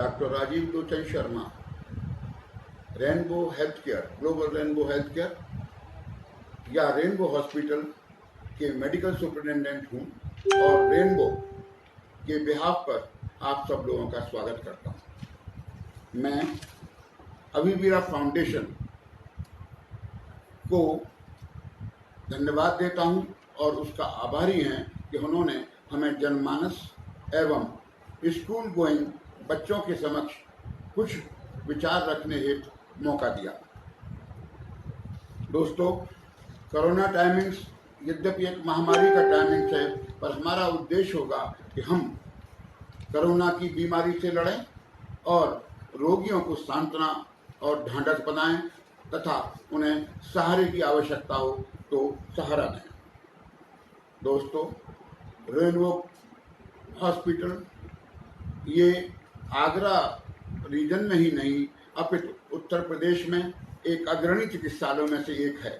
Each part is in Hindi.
Doctor Rajiv Lochan Sharma, rainbow health care, global rainbow health care या रेनबो हॉस्पिटल के मेडिकल सुपरिटेंडेंट हूँ और रेनबो के बिहाफ पर आप सब लोगों का स्वागत करता हूँ। मैं अभिवीरा फाउंडेशन को धन्यवाद देता हूँ और उसका आभारी हैं कि उन्होंने हमें जनमानस एवं स्कूल गोइंग बच्चों के समक्ष कुछ विचार रखने हेतु मौका दिया। दोस्तों, कोरोना टाइमिंग्स यद्यपि एक महामारी का टाइमिंग्स है, पर हमारा उद्देश्य होगा कि हम कोरोना की बीमारी से लड़ें और रोगियों को सांत्वना और ढांढस बनाएं तथा उन्हें सहारे की आवश्यकता हो तो सहारा दें। दोस्तों, रेनबो हॉस्पिटल ये आगरा रीजन में ही नहीं अपितु उत्तर प्रदेश में एक अग्रणी चिकित्सालयों में से एक है।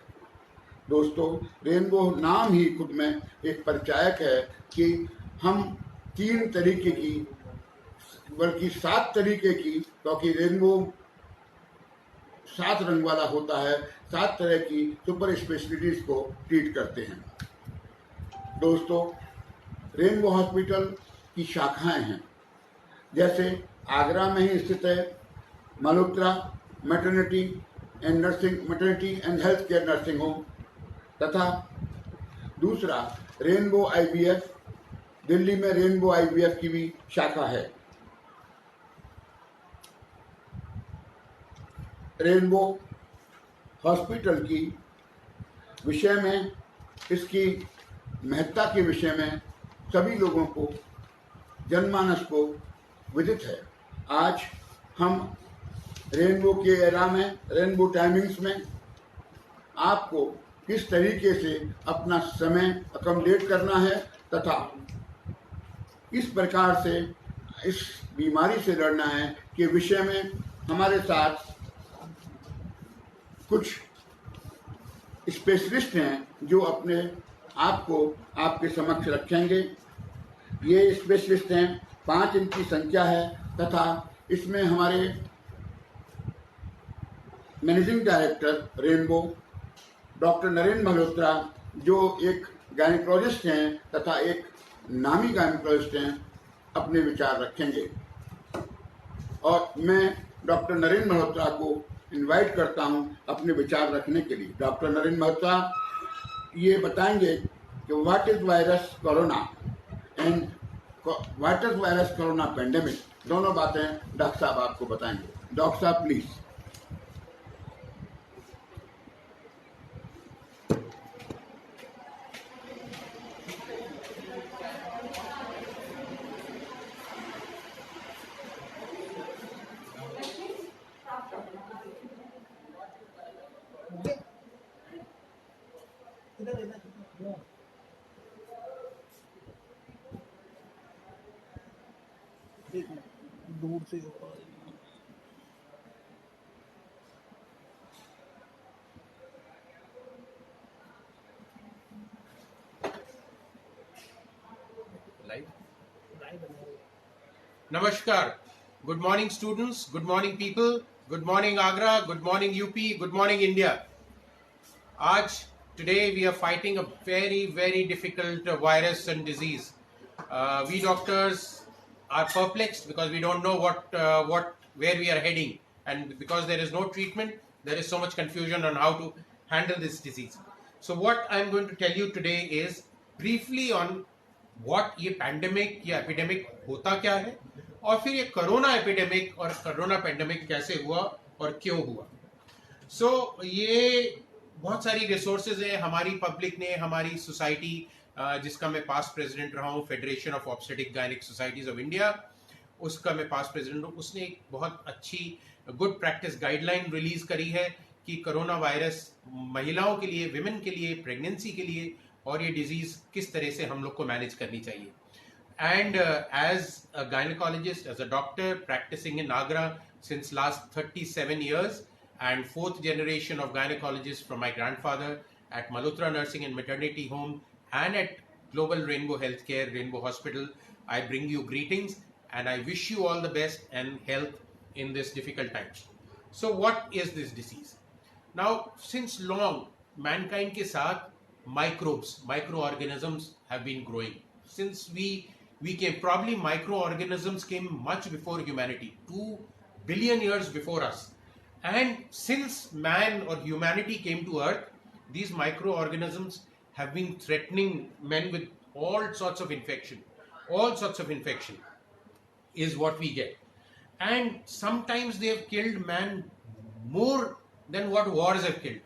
दोस्तों, रेनबो नाम ही खुद में एक परिचायक है कि हम 3 तरीके की बल्कि 7 तरीके की, क्योंकि रेनबो 7 रंग वाला होता है, 7 तरह की सुपर स्पेशलिटीज को ट्रीट करते हैं। दोस्तों, रेनबो हॉस्पिटल की शाखाएं हैं, जैसे आगरा में ही स्थित है Malhotra maternity and health care nursing home, तथा दूसरा रेनबो आईवीएफ, दिल्ली में रेनबो आईवीएफ की भी शाखा है। रेनबो हॉस्पिटल की विषय में, इसकी महत्ता के विषय में सभी लोगों को, जनमानस को विदित है। आज हम रेनबो के एरा में, रेनबो टाइमिंग्स में आपको किस तरीके से अपना समय अकोमोडेट करना है तथा किस प्रकार से इस बीमारी से लड़ना है के विषय में हमारे साथ कुछ स्पेशलिस्ट हैं जो अपने आप को आपके समक्ष रखेंगे। ये स्पेशलिस्ट हैं, 5 इनकी संख्या है तथा इसमें हमारे managing director rainbow doctor Narendra Malhotra, जो एक गायनिकोलॉजिस्ट हैं तथा एक नामी गायनिकोलॉजिस्ट हैं, अपने विचार रखेंगे। और मैं डॉक्टर नरेंद्र मल्होत्रा को इनवाइट करता हूं अपने विचार रखने के लिए। डॉक्टर नरेंद्र मल्होत्रा ये बताएंगे कि what is virus corona and what is virus corona pandemic, दोनों बातें डॉक्टर साहब आपको बताएंगे। डॉक्टर साहब प्लीज। दूर से Namaskar. Good morning students, good morning people, good morning Agra, good morning UP, good morning India. Today we are fighting a very difficult virus and disease. We doctors are perplexed because we don't know where we are heading, and because there is no treatment, there is so much confusion on how to handle this disease. So what I am going to tell you today is briefly on what ये पैंडेमिक या एपिडेमिक होता क्या है, और फिर ये कोरोना एपिडेमिक और कोरोना पैंडेमिक कैसे हुआ और क्यों हुआ। ये बहुत सारी रिसोर्सेज है हमारी पब्लिक ने, हमारी सोसाइटी जिसका मैं पास्ट प्रेसिडेंट रहा हूँ, federation of obstetric gynaec societies of India, उसका मैं पास्ट प्रेसिडेंट हूँ। उसने एक बहुत अच्छी गुड प्रैक्टिस गाइडलाइन रिलीज करी है कि कोरोना वायरस महिलाओं के लिए, विमेन के लिए, प्रेगनेंसी के लिए, और ये डिजीज किस तरह से हम लोग को मैनेज करनी चाहिए। And as a gynaecologist, as a doctor practicing in Agra since last 37 years, and 4th generation of gynecologists from my grandfather at Malhotra Nursing and Maternity Home and at Global Rainbow Healthcare, Rainbow Hospital, I bring you greetings and I wish you all the best and health in this difficult times. So what is this disease? Now, since long, mankind ke saath microorganisms have been growing. Since we came, probably microorganisms came much before humanity, 2 billion years before us. And since man or humanity came to Earth, these microorganisms have been threatening men with all sorts of infection. All sorts of infection is what we get. And sometimes they have killed man more than what wars have killed.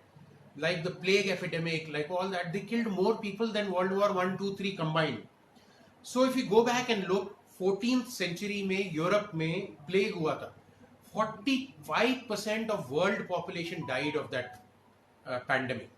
Like the plague epidemic, like all that, they killed more people than World War 1, 2, 3 combined. So if you go back and look, 14th century में यूरोप में प्लेग हुआ था. 45% of world population died of that pandemic.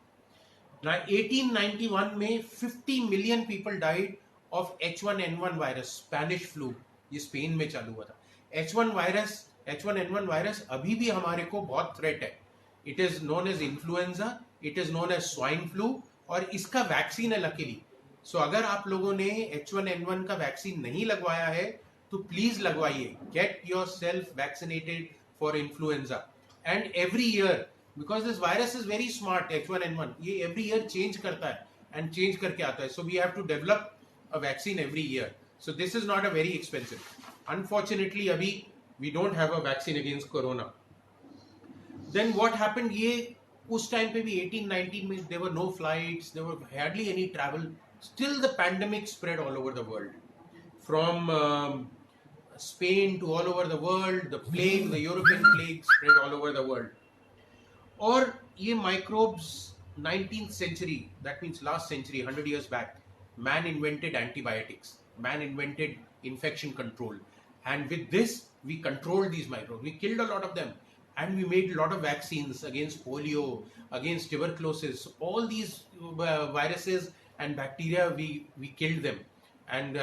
Now 1891 में 50 million people died of H1N1 virus, Spanish flu. ये स्पेन में चालू हुआ था. H1N1 वायरस अभी भी हमारे को बहुत थ्रेट है. It is known as influenza, it is known as swine flu, और इसका वैक्सीन है लकीली. सो अगर आप लोगों ने H1N1 का वैक्सीन नहीं लगवाया है तो प्लीज लगवाइए. Get yourself vaccinated for influenza. And every year, because this virus is very smart, H1N1, ये एवरी ईयर चेंज करता है एंड चेंज करके आता है. So we have to develop a vaccine every year. So this is not a very expensive. Unfortunately, abhi we don't have a vaccine against corona. Then what happened? ये उस time पे भी 1819 में there were no flights, there were hardly any travel. Still the pandemic spread all over the world, from Spain to all over the world. The plague, the European plague, spread all over the world. और ये microbes 19th century, that means last century, 100 years back, man invented antibiotics. Man invented infection control, and with this we controlled these microbes. We killed a lot of them, and we made a lot of vaccines against polio, against tuberculosis. All these viruses and bacteria, we killed them, and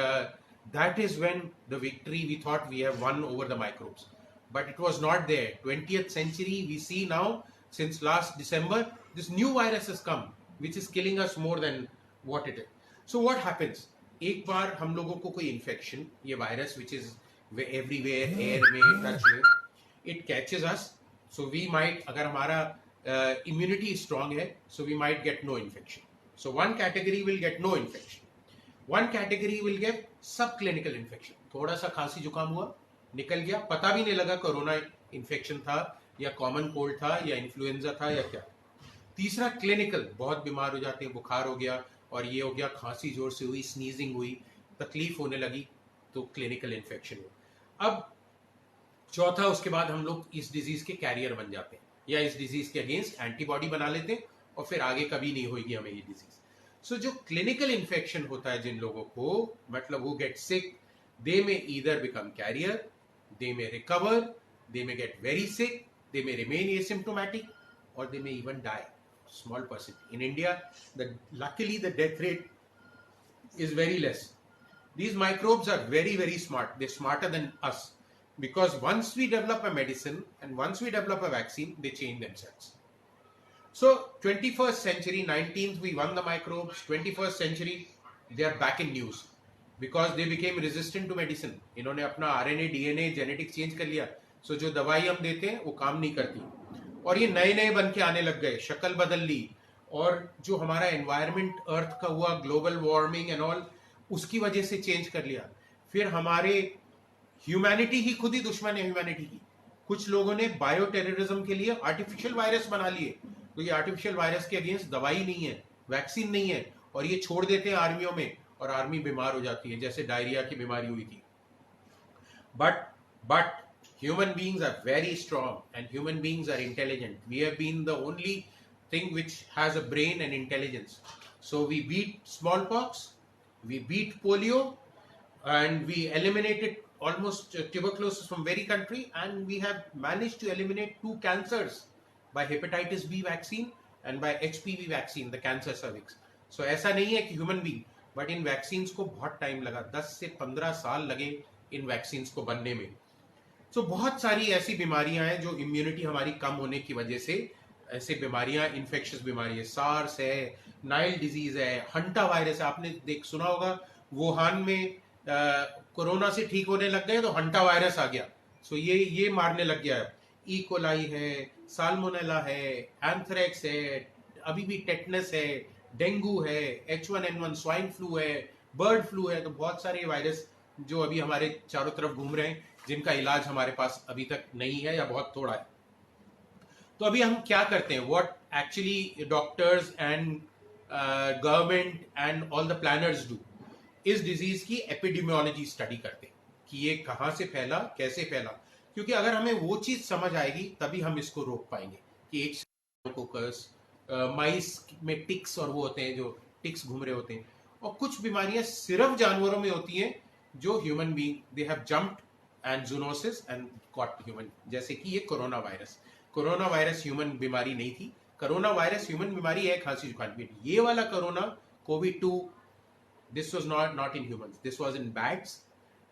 that is when the victory we thought we have won over the microbes. But it was not there. 20th century, we see now, since last December, this new virus has come, which is killing us more than what it is. So what happens? एक बार हम लोगों को कोई इन्फेक्शन, ये virus which is everywhere, air में, टच में, it catches us. So we might, अगर हमारा इम्यूनिटी स्ट्रांग है, so we might get no infection. So one category will get no infection, one category will get sub clinical infection. थोड़ा सा खांसी जुकाम हुआ, निकल गया, पता भी नहीं लगा कोरोना इन्फेक्शन था या कॉमन कोल्ड था या इन्फ्लुएंजा था या क्या. तीसरा क्लिनिकल, बहुत बीमार हो जाते हैं, बुखार हो गया और ये हो गया, खांसी जोर से हुई, स्नीजिंग हुई, तकलीफ होने लगी, तो क्लिनिकल इन्फेक्शन हुआ. अब चौथा, उसके बाद हम लोग इस डिजीज के कैरियर बन जाते हैं या इस डिजीज के अगेंस्ट एंटीबॉडी बना लेते हैं और फिर आगे कभी नहीं होगी हमें ये डिजीज. सो जो क्लिनिकल इन्फेक्शन होता है जिन लोगों को, मतलब वो गेट सिक, दे में ईदर बिकम कैरियर, दे में रिकवर, दे में get very sick, they may remain asymptomatic, or they may even die. Small percent. In India, luckily the death rate is very less. These microbes are very, very smart. They're smarter than us, because once we develop a medicine and once we develop a vaccine, they change themselves. So 21st century, 19th, we won the microbes. 21st century, they are back in news because they became resistant to medicine. इन्होंने अपना RNA, DNA, genetics change कर लिया. So जो दवाई हम देते हैं वो काम नहीं करती, और ये नए नए बन के आने लग गए, शक्ल बदल ली. और जो हमारा एनवायरनमेंट अर्थ का हुआ, ग्लोबल वार्मिंग एंड ऑल, उसकी वजह से चेंज कर लिया. फिर हमारे ह्यूमैनिटी ही खुद ही दुश्मन है ह्यूमैनिटी की. कुछ लोगों ने बायो टेररिज्म के लिए आर्टिफिशियल वायरस बना लिए, तो ये आर्टिफिशियल वायरस के अगेंस्ट दवाई नहीं है, वैक्सीन नहीं है, और ये छोड़ देते हैं आर्मियों में, और आर्मी बीमार हो जाती है, जैसे डायरिया की बीमारी हुई थी. But human beings are very strong and human beings are intelligent. We have been the only thing which has a brain and intelligence. So we beat smallpox, we beat polio, and we eliminated almost tuberculosis from very country, and we have managed to eliminate 2 cancers by hepatitis B vaccine and by HPV vaccine, the cancer cervix. So ऐसा नहीं है कि human being, but in vaccines को बहुत time लगा, 10 से 15 साल लगे इन vaccines को बनने में. तो बहुत सारी ऐसी बीमारियां हैं जो इम्यूनिटी हमारी कम होने की वजह से, ऐसे बीमारियां, इन्फेक्शियस बीमारी है, सार्स है, नाइल डिजीज है, हंटा वायरस है, आपने सुना होगा वुहान में कोरोना से ठीक होने लग गए तो हंटा वायरस आ गया, सो ये मारने लग गया। ई कोलाई है, साल्मोनेला है, एंथ्रेक्स है, अभी भी टेटनस है, डेंगू है, H1N1 स्वाइन फ्लू है, बर्ड फ्लू है। तो बहुत सारे वायरस जो अभी हमारे चारों तरफ घूम रहे हैं, जिनका इलाज हमारे पास अभी तक नहीं है या बहुत थोड़ा है। तो अभी हम क्या करते हैं, what actually doctors and government and all the planners do, इस डिजीज की एपिडेमियोलॉजी स्टडी करते हैं कि ये कहाँ से फैला, कैसे फैला। क्योंकि अगर हमें वो चीज समझ आएगी तभी हम इसको रोक पाएंगे कि एक फोकस माइस में टिक्स और वो होते हैं जो टिक्स घूम रहे होते हैं, और कुछ बीमारियां सिर्फ जानवरों में होती हैं जो human being they have jumped and zoonosis and got human, जैसे कि ये corona virus. Corona virus human बीमारी नहीं थी, कोरोना वायरस ह्यूमन बीमारी है, खांसी जुकाम की। ये वाला corona Covid 2, this was not in humans, this was in bats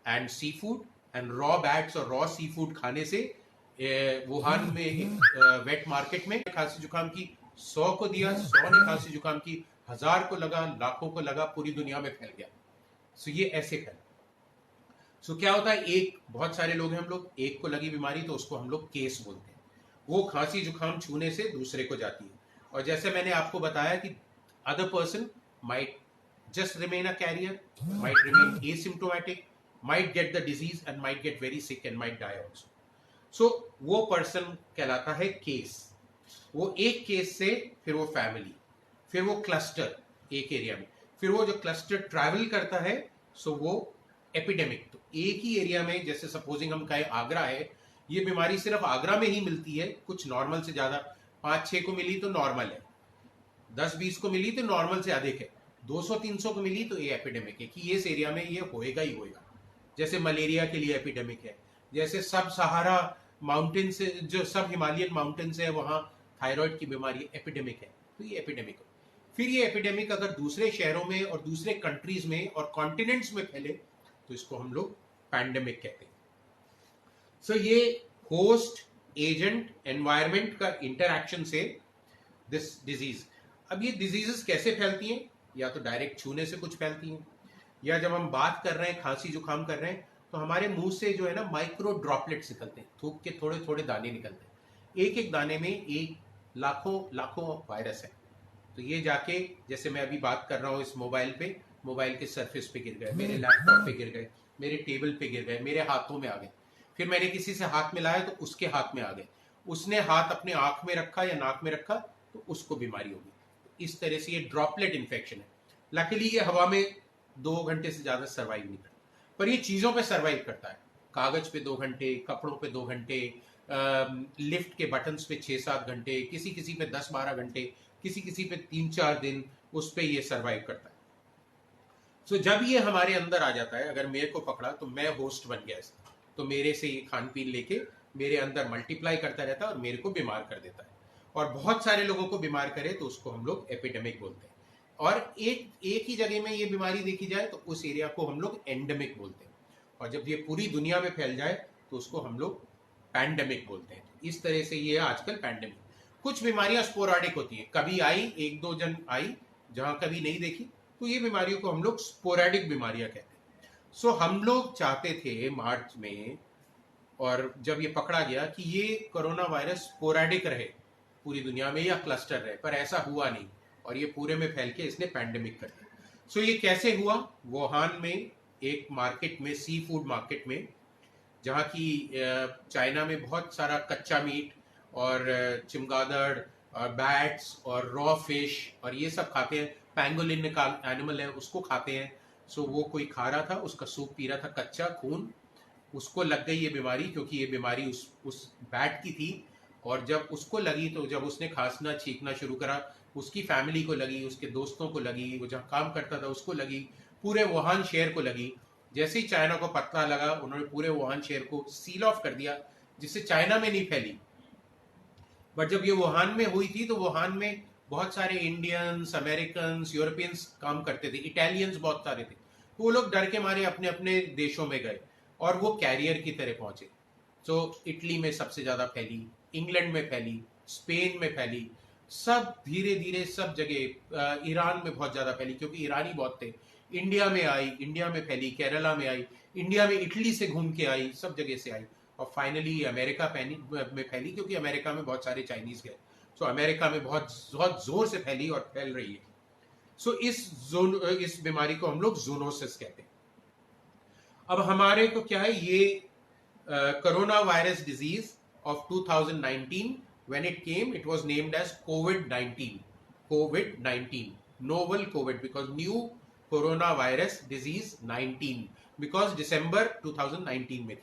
and seafood, and raw bats और raw seafood खाने से वुहान में एक वेट मार्केट में खांसी जुकाम की 100 को दिया, 100 ने खांसी जुकाम की, 1000 को लगा, लाखों को लगा, पूरी दुनिया में फैल गया। सो ये ऐसे फैला। सो क्या होता है, एक बहुत सारे लोग हैं हम लोग, एक को लगी बीमारी तो उसको हम लोग केस बोलते हैं, वो खांसी जुकाम छूने से दूसरे को जाती है। और जैसे मैंने आपको बताया कि other person might just remain a carrier, might remain asymptomatic, might get the disease and might get very sick and might die also. So वो person कहलाता है केस। वो एक केस से फिर वो फैमिली, फिर वो क्लस्टर एक एरिया में, फिर वो जो क्लस्टर ट्रैवल करता है सो वो एपिडेमिक। तो एक ही एरिया में, जैसे सपोजिंग हम कहें आगरा है, ये बीमारी सिर्फ आगरा में ही मिलती है, कुछ नॉर्मल से ज्यादा, 5-6 को मिली तो नॉर्मल है, 10-20 को मिली तो नॉर्मल से अधिक है, 200-300 को मिली तो ये एपिडेमिक है कि इस एरिया में ये होएगा ही होएगा। जैसे मलेरिया के लिए एपिडेमिक है, जैसे सब सहारा माउंटेन से, जो सब हिमालयन माउंटेन से है, वहां थायराइड की बीमारी एपिडेमिक है, तो ये एपिडेमिक है। फिर ये एपिडेमिक अगर दूसरे शहरों में और दूसरे कंट्रीज में और कॉन्टिनेंट्स में फैले तो इसको हम लोग पैंडेमिक कहते हैं। सो ये होस्ट एजेंट एनवायरमेंट का इंटरैक्शन से दिस डिजीज। अब ये डिजीजेस कैसे फैलती हैं, या तो डायरेक्ट छूने से कुछ फैलती हैं, या जब हम बात कर रहे हैं, खांसी जुकाम कर रहे हैं, तो हमारे मुंह से जो है ना माइक्रो ड्रॉपलेट्स निकलते हैं, थूक के थोड़े थोड़े दाने निकलते हैं, एक एक दाने में एक लाखों वायरस है। तो ये जाके, जैसे मैं अभी बात कर रहा हूँ इस मोबाइल पे, मोबाइल के सरफेस पे गिर गए, मेरे लैपटॉप पे गिर गए, मेरे टेबल पे गिर गए, मेरे हाथों में आ गए, फिर मैंने किसी से हाथ मिलाया तो उसके हाथ में आ गए, उसने हाथ अपने आंख में रखा या नाक में रखा तो उसको बीमारी होगी। इस तरह से ये ड्रॉपलेट इन्फेक्शन है। लकीली ये हवा में 2 घंटे से ज्यादा सर्वाइव नहीं करता, पर ये चीजों पे सर्वाइव करता है, कागज पे 2 घंटे, कपड़ों पे 2 घंटे, लिफ्ट के बटन्स पे 6-7 घंटे, किसी किसी पे 10-12 घंटे, किसी किसी पे 3-4 दिन, उस पे ये सर्वाइव करता है। सो जब ये हमारे अंदर आ जाता है, अगर मेरे को पकड़ा तो मैं होस्ट बन गया इसका, तो मेरे से ये खान पीन लेके मेरे अंदर मल्टीप्लाई करता रहता है और मेरे को बीमार कर देता है। और बहुत सारे लोगों को बीमार करे तो उसको हम लोग एपिडेमिक बोलते हैं। और एक ही जगह में ये बीमारी देखी जाए तो उस एरिया को हम लोग एंडेमिक बोलते हैं। और जब ये पूरी दुनिया में फैल जाए तो उसको हम लोग पैंडेमिक बोलते हैं। इस तरह से ये आजकल पैंडेमिक। कुछ बीमारियां स्पोराडिक होती हैं, कभी आई, 1-2 जन आई, जहां कभी नहीं देखी, तो ये बीमारियों को हम लोग स्पोराडिक बीमारियां कहते हैं। सो हम लोग चाहते थे मार्च में, और जब ये पकड़ा गया कि ये कोरोना वायरस स्पोराडिक रहे पूरी दुनिया में या क्लस्टर रहे, पर ऐसा हुआ नहीं और ये पूरे में फैल के इसने पैंडेमिक कर दिया। सो ये कैसे हुआ, वुहान में एक मार्केट में, सी फूड मार्केट में, जहाँ की चाइना में बहुत सारा कच्चा मीट और चिमगादड़ और बैट्स और रॉ फिश और ये सब खाते हैं, पैंगोलिन का एनिमल है उसको खाते हैं। सो वो कोई खा रहा था, उसका सूप पी रहा था, कच्चा खून, उसको लग गई ये बीमारी, क्योंकि ये बीमारी उस बैट की थी। और जब उसको लगी तो जब उसने खांसना छींकना शुरू करा, उसकी फैमिली को लगी, उसके दोस्तों को लगी, वो जहाँ काम करता था उसको लगी, पूरे वुहान शहर को लगी। जैसे ही चाइना को पता लगा, उन्होंने पूरे वुहान शहर को सील ऑफ कर दिया, जिससे चाइना में नहीं फैली। बट जब ये वुहान में हुई थी तो वुहान में बहुत सारे इंडियंस, अमेरिकन्स, यूरोपियंस काम करते थे, इटालियंस बहुत सारे थे, तो वो लोग डर के मारे अपने अपने देशों में गए और वो कैरियर की तरह पहुंचे। तो इटली में सबसे ज्यादा फैली, इंग्लैंड में फैली, स्पेन में फैली, सब धीरे धीरे सब जगह, ईरान में बहुत ज्यादा फैली क्योंकि ईरानी बहुत थे, इंडिया में आई, इंडिया में फैली, केरला में आई, इंडिया में इटली से घूम के आई, सब जगह से आई, और फाइनली अमेरिका में फैली, क्योंकि अमेरिका में बहुत सारे चाइनीज गए। सो अमेरिका में बहुत बहुत जोर से फैली और फैल रही है। सो इस बीमारी को हम लोग जूनोसिस कहते हैं। अब हमारे को क्या है, ये corona virus disease of 2019, when it came, it was named as COVID-19, novel COVID, because new coronavirus disease 19, because December 2019 में थी,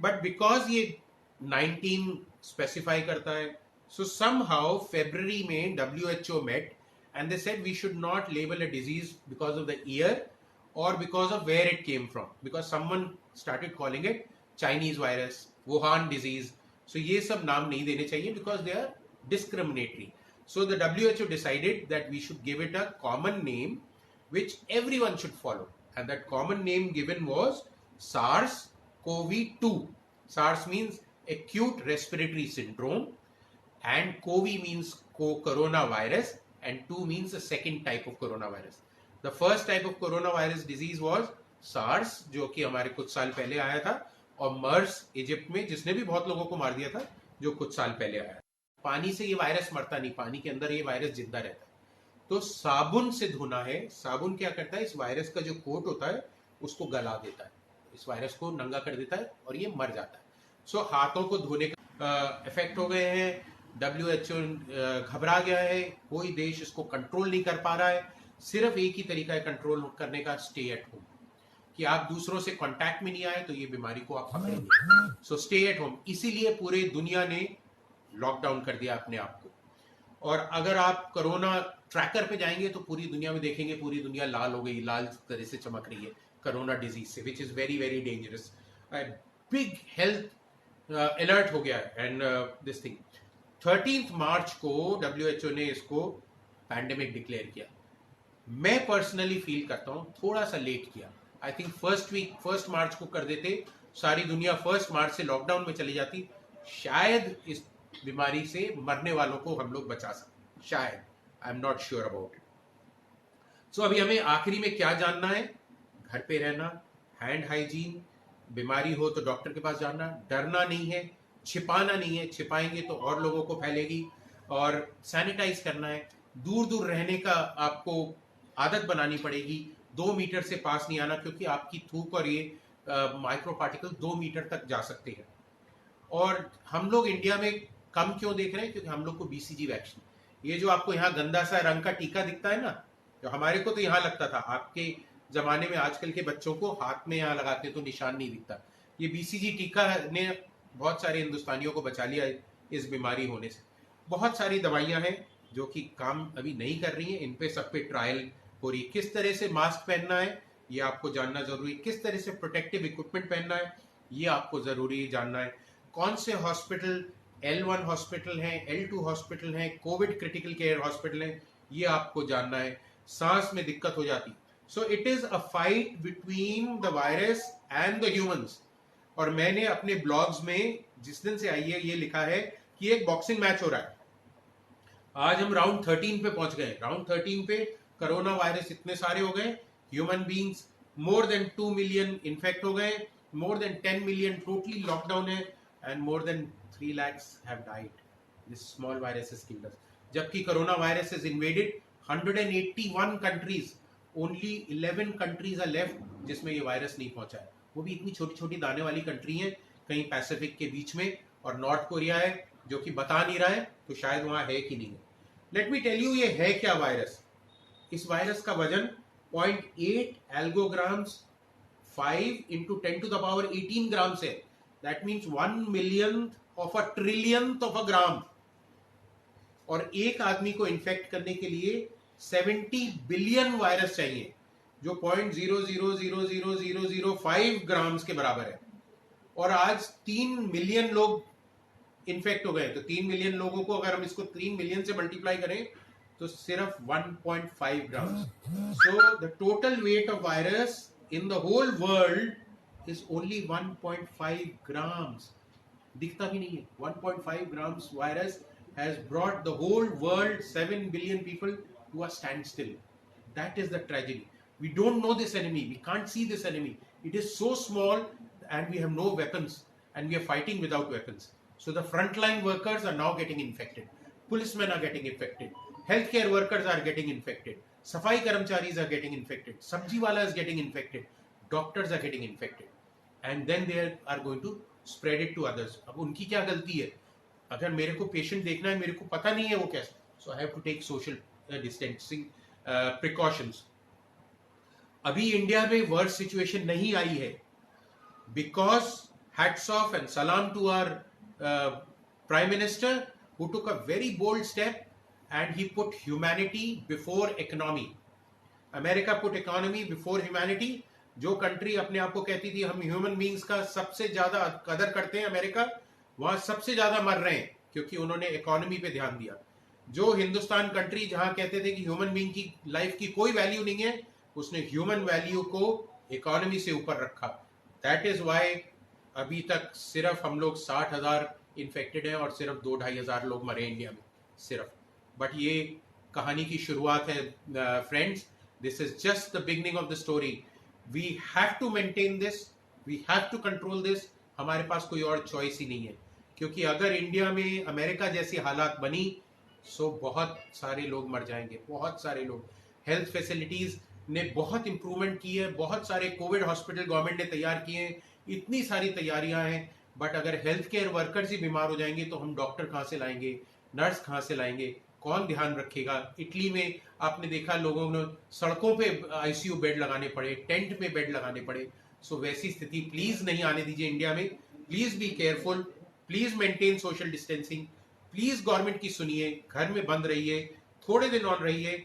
but because ये 19 specify करता है, so somehow February में WHO met and they said we should not label a disease because of the year or because of where it came from, because someone started calling it Chinese virus, Wuhan disease. So ये सब नाम नहीं देने चाहिए because they are discriminatory. So the WHO decided that we should give it a common name which everyone should follow, and that common name given was SARS-CoV-2. SARS means acute respiratory syndrome, and CoV means coronavirus, and 2 means the second type of coronavirus. The first type of coronavirus disease was SARS, जो कि हमारे कुछ साल पहले आया था, और मर्स इजिप्ट में, जिसने भी बहुत लोगों को मार दिया था, जो कुछ साल पहले आया। पानी से ये वायरस मरता नहीं, पानी के अंदर ये वायरस जिंदा रहता है। तो साबुन से धोना है। साबुन क्या करता है, इस वायरस का जो कोट होता है उसको गला देता है, इस वायरस को नंगा कर देता है और ये मर जाता है। सो हाथों को धोने का इफेक्ट हो गए हैं। WHO घबरा गया है, कोई देश इसको कंट्रोल नहीं कर पा रहा है। सिर्फ एक ही तरीका है कंट्रोल करने का, स्टे एट होम, कि आप दूसरों से कांटेक्ट में नहीं आए तो ये बीमारी को आप पकड़ेंगे। सो स्टे एट होम, इसीलिए पूरे दुनिया ने लॉकडाउन कर दिया अपने आप को। और अगर आप कोरोना ट्रैकर पे जाएंगे तो पूरी दुनिया में देखेंगे, पूरी दुनिया लाल हो गई, लाल तरह से चमक रही है कोरोना डिजीज से, which is very very dangerous. Big health alert हो गया है। एंड दिस थिंग 13 मार्च को WHO ने इसको पैंडेमिक डिक्लेयर किया। मैं पर्सनली फील करता हूं थोड़ा सा लेट किया। आई थिंक फर्स्ट मार्च को कर देते, सारी दुनिया 1 मार्च से लॉकडाउन में चली जाती, शायद इस बीमारी से मरने वालों को हम लोग बचा सकते, शायद। I am not sure about it. So अभी हमें आखिरी में क्या जानना है, घर पे रहना, हैंड हाइजीन, बीमारी हो तो डॉक्टर के पास जाना, डरना नहीं है, छिपाना नहीं है, छिपाएंगे तो और लोगों को फैलेगी, और सैनिटाइज करना है। दूर दूर रहने का आपको आदत बनानी पड़ेगी, 2 मीटर से पास नहीं आना, क्योंकि आपकी थूक और ये माइक्रो पार्टिकल 2 मीटर तक जा सकते हैं। और हम लोग इंडिया में कम क्यों देख रहे हैं, क्योंकि हम लोग को BCG वैक्सीन, ये जो आपको यहाँ गंदा सा रंग का टीका दिखता है ना, जो हमारे को तो यहाँ लगता था, आपके जमाने में आजकल के बच्चों को हाथ में यहाँ लगाते तो निशान नहीं दिखता। ये BCG टीका ने बहुत सारे हिंदुस्तानियों को बचा लिया इस बीमारी होने से। बहुत सारी दवाइयां हैं जो कि काम अभी नहीं कर रही हैं, इन पे सब पे ट्रायल हो रही है। किस तरह से मास्क पहनना है ये आपको जानना जरूरी है, किस तरह से प्रोटेक्टिव इक्विपमेंट पहनना है ये आपको जरूरी जानना है, कौन से हॉस्पिटल L1 हॉस्पिटल हैं, L2 हॉस्पिटल हैं, कोविड क्रिटिकल केयर हॉस्पिटल हैं, ये आपको जानना है। सांस में दिक्कत हो जाती, so it is a fight between the virus and the humans. और मैंने अपने ब्लॉग्स में जिस दिन से आई है ये लिखा है कि एक बॉक्सिंग मैच हो रहा है। आज हम राउंड 13 पे पहुंच गए। राउंड 13 पे कोरोना वायरस इतने सारे हो गए, human beings more than 2 million infect हो गए, more than 10 million totally lockdown है, and more than 3 lakhs have died. This small virus has killed us. जबकि corona virus has invaded 181 countries. Only 11 countries are left जिसमें ये वायरस नहीं पहुंचा है। वो भी इतनी छोटी छोटी दाने वाली कंट्री हैं, कहीं पैसिफिक के बीच में, और नॉर्थ कोरिया है जो कि बता नहीं रहा है, तो शायद वहां है कि नहीं है। लेट मी टेल यू ये है क्या वायरस। इस वायरस का वजन 0.8 एल्गोग्राम्स 5 into 10 to the power 18 grams है। That means 1 millionth of a trillionth of a gram। और एक आदमी को इन्फेक्ट करने के लिए 70 बिलियन वायरस चाहिए, जो 0.000005 ग्राम्स के बराबर है। और आज 3 मिलियन लोग इन्फेक्ट हो गए, तो 3 मिलियन लोगों को अगर हम इसको 3 मिलियन से मल्टीप्लाई करें तो सिर्फ 1.5 grams. So the total weight of virus in the whole world is only 1.5 grams. दिखता भी नहीं है। 1.5 grams virus has brought the whole world, 7 billion people, to a standstill. That is the tragedy. We don't know this enemy. We can't see this enemy. It is so small and we have no weapons and we are fighting without weapons. So the frontline workers are now getting infected. Policemen are getting infected. Healthcare workers are getting infected. Safai karmcharis are getting infected. Sabji wala is getting infected. Doctors are getting infected. And then they are going to spread it to others. अब उनकी क्या गलती है? अगर मेरे को पेशेंट देखना है, मेरे को पता नहीं है वो कैसे, so I have to take social distancing precautions. अभी इंडिया में वर्स्ट सिचुएशन नहीं आई है, because hats off and salam to our prime minister who took a very bold step and he put humanity before economy. America put economy before humanity. जो कंट्री अपने आप को कहती थी हम ह्यूमन बींग्स का सबसे ज्यादा कदर करते हैं, अमेरिका, वहां सबसे ज्यादा मर रहे हैं क्योंकि उन्होंने इकोनॉमी पे ध्यान दिया. जो हिंदुस्तान कंट्री जहां कहते थे कि ह्यूमन बींग की लाइफ की कोई वैल्यू नहीं है, उसने ह्यूमन वैल्यू को इकोनॉमी से ऊपर रखा. दैट इज वाई अभी तक सिर्फ हम लोग 60,000 इन्फेक्टेड हैं और सिर्फ 2-2,500 लोग मरे इंडिया में सिर्फ. बट ये कहानी की शुरुआत है friends. This is just the beginning of the story. We have to maintain this, we have to control this. हमारे पास कोई और चॉइस ही नहीं है, क्योंकि अगर इंडिया में अमेरिका जैसी हालात बनी सो बहुत सारे लोग मर जाएंगे, बहुत सारे लोग. हेल्थ फैसिलिटीज ने बहुत इंप्रूवमेंट की है, बहुत सारे कोविड हॉस्पिटल गवर्नमेंट ने तैयार किए हैं, इतनी सारी तैयारियां हैं. बट अगर हेल्थ केयर वर्कर्स ही बीमार हो जाएंगे तो हम डॉक्टर कहाँ से लाएंगे, नर्स कहाँ से लाएंगे, कौन ध्यान रखेगा. इटली में आपने देखा लोगों ने सड़कों पे आईसीयू बेड लगाने पड़े, टेंट में बेड लगाने पड़े. सो वैसी स्थिति प्लीज नहीं आने दीजिए इंडिया में. Please be careful, please maintain social distancing, please government की सुनिए, घर में बंद रहिए, थोड़े दिन और रहिए.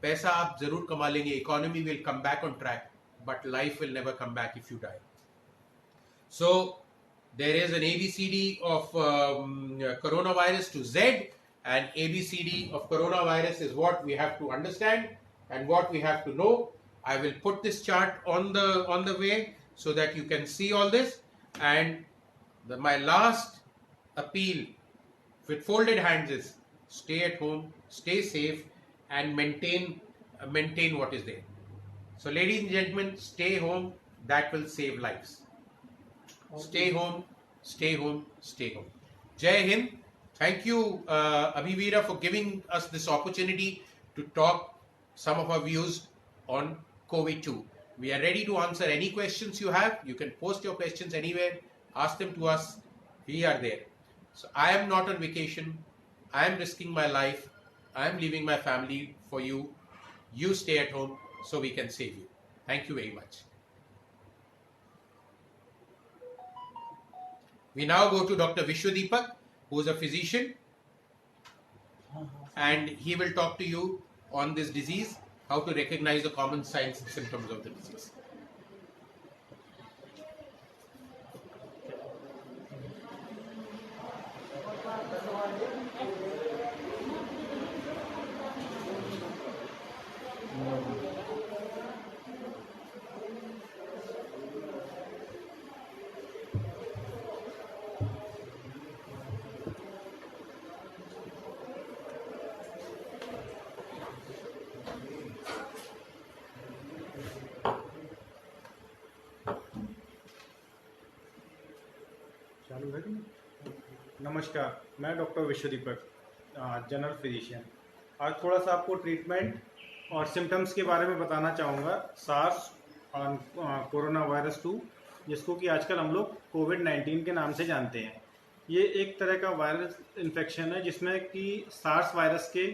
पैसा आप जरूर कमा लेंगे, economy will come back on track, but life will never come back if you die. So there is an ABCD of coronavirus to Z, and ABCD of coronavirus is what we have to understand and what we have to know. I will put this chart on the way so that you can see all this. And my last appeal with folded hands is stay at home, stay safe, and maintain what is there. So ladies and gentlemen, stay home. That will save lives. Stay home, stay home, stay home. Jai Hind. Thank you, Abhivira, for giving us this opportunity to talk some of our views on COVID-2. We are ready to answer any questions you have. You can post your questions anywhere. Ask them to us. We are there. So I am not on vacation. I am risking my life. I am leaving my family for you. You stay at home so we can save you. Thank you very much. We now go to Dr. Vishwadeepak, who is a physician, and he will talk to you on this disease, how to recognize the common signs and symptoms of the disease. चालू है कि नहीं? नमस्कार, मैं डॉक्टर विश्वदीपक, जनरल फिजिशियन. आज थोड़ा सा आपको ट्रीटमेंट और सिम्टम्स के बारे में बताना चाहूँगा. सार्स और कोरोना वायरस 2, जिसको कि आजकल हम लोग कोविड-19 के नाम से जानते हैं. ये एक तरह का वायरस इन्फेक्शन है जिसमें कि सार्स वायरस के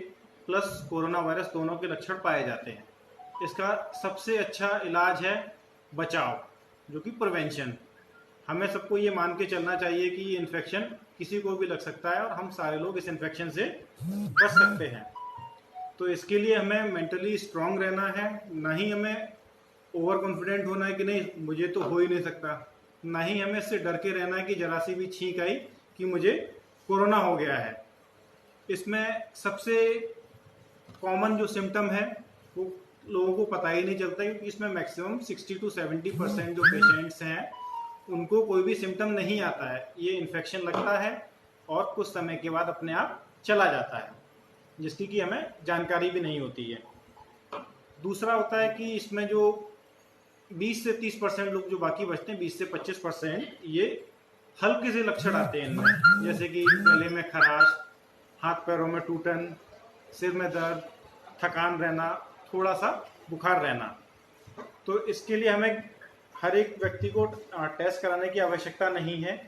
प्लस कोरोना वायरस दोनों के लक्षण पाए जाते हैं. इसका सबसे अच्छा इलाज है बचाव, जो कि प्रिवेंशन. हमें सबको ये मान के चलना चाहिए कि ये इन्फेक्शन किसी को भी लग सकता है और हम सारे लोग इस इन्फेक्शन से बच सकते हैं. तो इसके लिए हमें मेंटली स्ट्रांग रहना है. ना ही हमें ओवर कॉन्फिडेंट होना है कि नहीं मुझे तो हो ही नहीं सकता. ना ही हमें इससे डर के रहना है कि जरा सी भी छींक आई कि मुझे कोरोना हो गया है. इसमें सबसे कॉमन जो सिम्टम है वो लोगों को पता ही नहीं चलता, क्योंकि इसमें मैक्सिमम 60 to 70% जो पेशेंट्स हैं उनको कोई भी सिम्टम नहीं आता है. ये इन्फेक्शन लगता है और कुछ समय के बाद अपने आप चला जाता है, जिसकी कि हमें जानकारी भी नहीं होती है. दूसरा होता है कि इसमें जो 20 से 30% लोग जो बाकी बचते हैं, 20 से 25%, ये हल्के से लक्षण आते हैं इनमें, जैसे कि गले में खराश, हाथ पैरों में टूटन, सिर में दर्द, थकान रहना, थोड़ा सा बुखार रहना। तो इसके लिए हमें हर एक व्यक्ति को टेस्ट कराने की आवश्यकता नहीं है।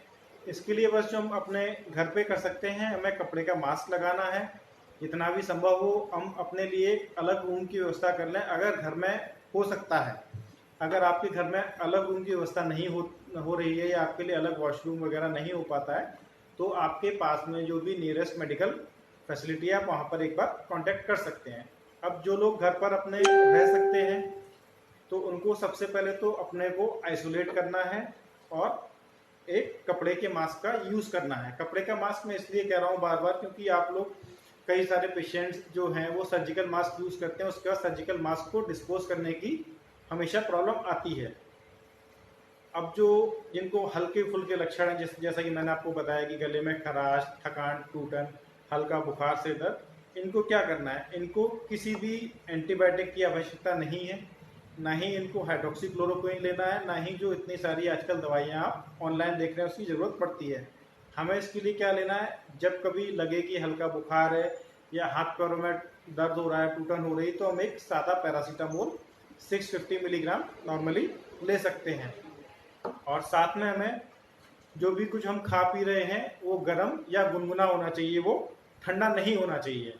इसके लिए बस जो हम अपने घर पे कर सकते हैं, हमें कपड़े का मास्क लगाना है। जितना भी संभव हो हम अपने लिए अलग रूम की व्यवस्था कर लें, अगर घर में हो सकता है। अगर आपके घर में अलग रूम की व्यवस्था नहीं हो रही है, या आपके लिए अलग वॉशरूम वगैरह नहीं हो पाता है, तो आपके पास में जो भी नियरेस्ट मेडिकल फैसिलिटी है, आप वहाँ पर एक बार कांटेक्ट कर सकते हैं। अब जो लोग घर पर अपने रह सकते हैं, तो उनको सबसे पहले तो अपने को आइसोलेट करना है और एक कपड़े के मास्क का यूज़ करना है। कपड़े का मास्क मैं इसलिए कह रहा हूँ बार बार, क्योंकि आप लोग कई सारे पेशेंट्स जो हैं वो सर्जिकल मास्क यूज़ करते हैं, उसके बाद सर्जिकल मास्क को डिस्पोज करने की हमेशा प्रॉब्लम आती है। अब जो जिनको हल्के फुल्के लक्षण हैं, जैसा कि मैंने आपको बताया कि गले में खराश, थकान, टूटन, हल्का बुखार से दर्द, इनको क्या करना है, इनको किसी भी एंटीबायोटिक की आवश्यकता नहीं है, ना ही इनको हाइड्रोक्सीक्लोरोक्विन लेना है, ना ही जो इतनी सारी आजकल दवाइयाँ आप ऑनलाइन देख रहे हैं उसकी ज़रूरत पड़ती है। हमें इसके लिए क्या लेना है, जब कभी लगे कि हल्का बुखार है या हाथ पैरों में दर्द हो रहा है, टूटन हो रही, तो हम एक सादा पैरासीटामोल 650 मिलीग्राम नॉर्मली ले सकते हैं। और साथ में हमें जो भी कुछ हम खा पी रहे हैं वो गर्म या गुनगुना होना चाहिए, वो ठंडा नहीं होना चाहिए।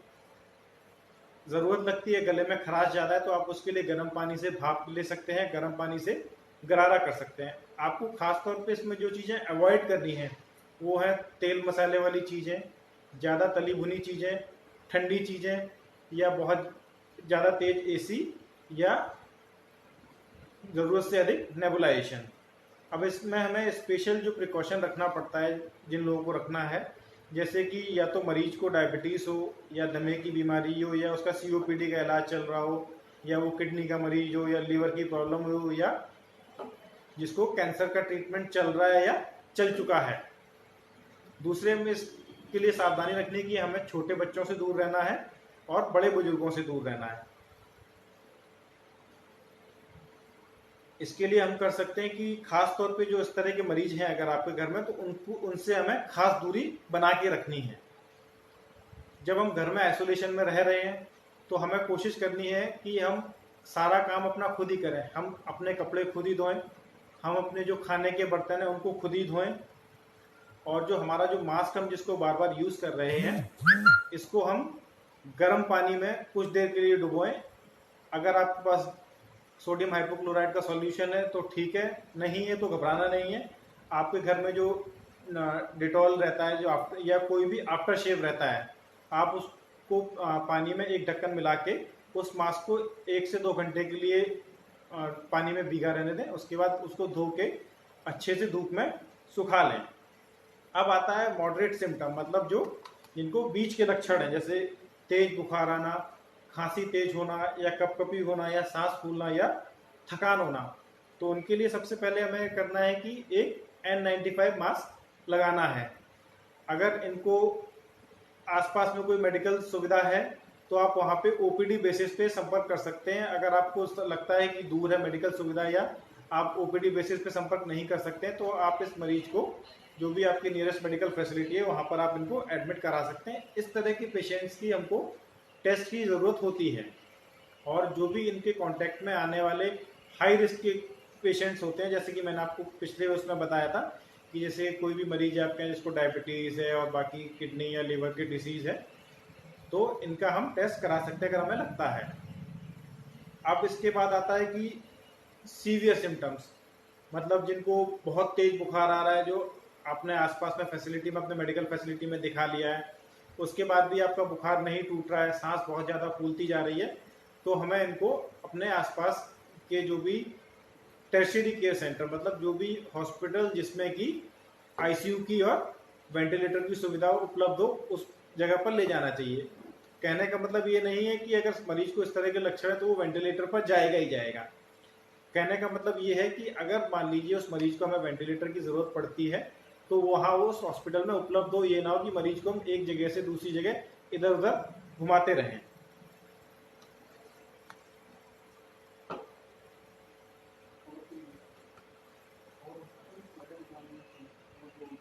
ज़रूरत लगती है, गले में खराश ज़्यादा है, तो आप उसके लिए गर्म पानी से भाप ले सकते हैं, गर्म पानी से गरारा कर सकते हैं। आपको खास तौर पे इसमें जो चीज़ें अवॉइड करनी है वो है तेल मसाले वाली चीज़ें, ज़्यादा तली भुनी चीज़ें, ठंडी चीज़ें, या बहुत ज़्यादा तेज एसी, या ज़रूरत से अधिक नेबुलाइजेशन। अब इसमें हमें स्पेशल जो प्रिकॉशन रखना पड़ता है, जिन लोगों को रखना है, जैसे कि या तो मरीज को डायबिटीज़ हो, या दमे की बीमारी हो, या उसका COPD का इलाज चल रहा हो, या वो किडनी का मरीज हो, या लीवर की प्रॉब्लम हो, या जिसको कैंसर का ट्रीटमेंट चल रहा है या चल चुका है। दूसरे में इसके लिए सावधानी रखनी कि हमें छोटे बच्चों से दूर रहना है और बड़े बुजुर्गों से दूर रहना है। इसके लिए हम कर सकते हैं कि खास तौर पे जो इस तरह के मरीज हैं अगर आपके घर में, तो उनसे हमें खास दूरी बना के रखनी है। जब हम घर में आइसोलेशन में रह रहे हैं तो हमें कोशिश करनी है कि हम सारा काम अपना खुद ही करें। हम अपने कपड़े खुद ही धोएं, हम अपने जो खाने के बर्तन हैं उनको खुद ही धोएं, और जो हमारा जो मास्क हम जिसको बार बार यूज़ कर रहे हैं, इसको हम गर्म पानी में कुछ देर के लिए डुबोएं। अगर आपके पास सोडियम हाइपोक्लोराइड का सॉल्यूशन है तो ठीक है, नहीं है तो घबराना नहीं है। आपके घर में जो डिटॉल रहता है, जो या कोई भी आफ्टर शेव रहता है, आप उसको पानी में एक ढक्कन मिला के उस मास्क को 1 से 2 घंटे के लिए पानी में भीगा रहने दें। उसके बाद उसको धो के अच्छे से धूप में सुखा लें। अब आता है मॉडरेट सिम्टम, मतलब जो जिनको बीच के लक्षण हैं, जैसे तेज बुखार आना, खांसी तेज होना, या कपकपी होना, या सांस फूलना, या थकान होना। तो उनके लिए सबसे पहले हमें करना है कि एक N95 मास्क लगाना है। अगर इनको आसपास में कोई मेडिकल सुविधा है तो आप वहाँ पे OPD बेसिस पे संपर्क कर सकते हैं। अगर आपको लगता है कि दूर है मेडिकल सुविधा, या आप OPD बेसिस पे संपर्क नहीं कर सकते हैं, तो आप इस मरीज को जो भी आपकी नियरेस्ट मेडिकल फैसिलिटी है वहाँ पर आप इनको एडमिट करा सकते हैं। इस तरह के पेशेंट्स की हमको टेस्ट की ज़रूरत होती है। और जो भी इनके कांटेक्ट में आने वाले हाई रिस्क के पेशेंट्स होते हैं, जैसे कि मैंने आपको पिछले उसमें बताया था कि जैसे कोई भी मरीज आपके हैं जिसको डायबिटीज़ है और बाकी किडनी या लिवर की डिसीज़ है, तो इनका हम टेस्ट करा सकते हैं अगर हमें लगता है। अब इसके बाद आता है कि सीवियर सिम्टम्स, मतलब जिनको बहुत तेज बुखार आ रहा है, जो आपने आसपास में फैसिलिटी में, अपने मेडिकल फैसिलिटी में दिखा लिया है, उसके बाद भी आपका बुखार नहीं टूट रहा है, सांस बहुत ज़्यादा फूलती जा रही है, तो हमें इनको अपने आसपास के जो भी टर्शियरी केयर सेंटर, मतलब जो भी हॉस्पिटल जिसमें कि ICU की और वेंटिलेटर की सुविधा उपलब्ध हो, उस जगह पर ले जाना चाहिए। कहने का मतलब ये नहीं है कि अगर मरीज को इस तरह के लक्षण है तो वो वेंटिलेटर पर जाएगा ही जाएगा। कहने का मतलब ये है कि अगर मान लीजिए उस मरीज को हमें वेंटिलेटर की ज़रूरत पड़ती है तो वहाँ वो उस हॉस्पिटल में उपलब्ध हो, ये ना हो कि मरीज को हम एक जगह से दूसरी जगह इधर उधर घुमाते रहें।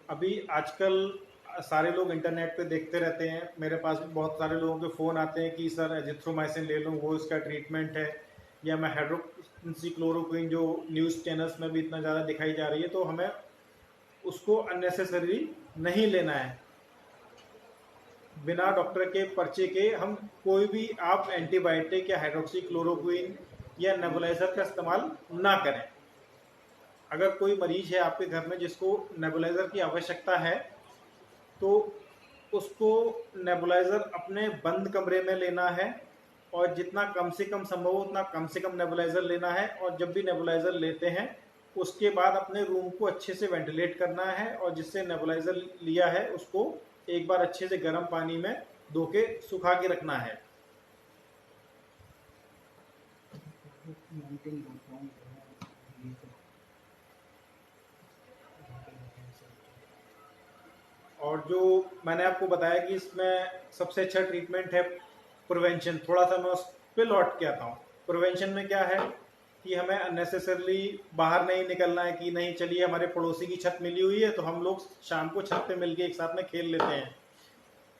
अभी आजकल सारे लोग इंटरनेट पे देखते रहते हैं, मेरे पास भी बहुत सारे लोगों के फ़ोन आते हैं कि सर एजिथ्रोमाइसिन ले लूँ, वो इसका ट्रीटमेंट है, या मैं हाइड्रोक्सीक्लोरोक्विन जो न्यूज़ चैनल्स में भी इतना ज़्यादा दिखाई जा रही है, तो हमें उसको अननेसेसरी नहीं लेना है। बिना डॉक्टर के पर्चे के हम कोई भी आप एंटीबायोटिक या हाइड्रोक्सीक्लोरोक्विन या नेबुलाइजर का इस्तेमाल ना करें। अगर कोई मरीज है आपके घर में जिसको नेबुलाइजर की आवश्यकता है, तो उसको नेबुलाइजर अपने बंद कमरे में लेना है, और जितना कम से कम संभव हो उतना कम से कम नेबुलाइजर लेना है। और जब भी नेबुलाइजर लेते हैं उसके बाद अपने रूम को अच्छे से वेंटिलेट करना है, और जिससे नेबुलाइजर लिया है उसको एक बार अच्छे से गर्म पानी में धो के सुखा के रखना है। और जो मैंने आपको बताया कि इसमें सबसे अच्छा ट्रीटमेंट है प्रिवेंशन, थोड़ा सा मैं उस पर लौट के आता हूँ। प्रिवेंशन में क्या है कि हमें अननेसेसरली बाहर नहीं निकलना है कि नहीं चलिए हमारे पड़ोसी की छत मिली हुई है तो हम लोग शाम को छत पे मिलके एक साथ में खेल लेते हैं,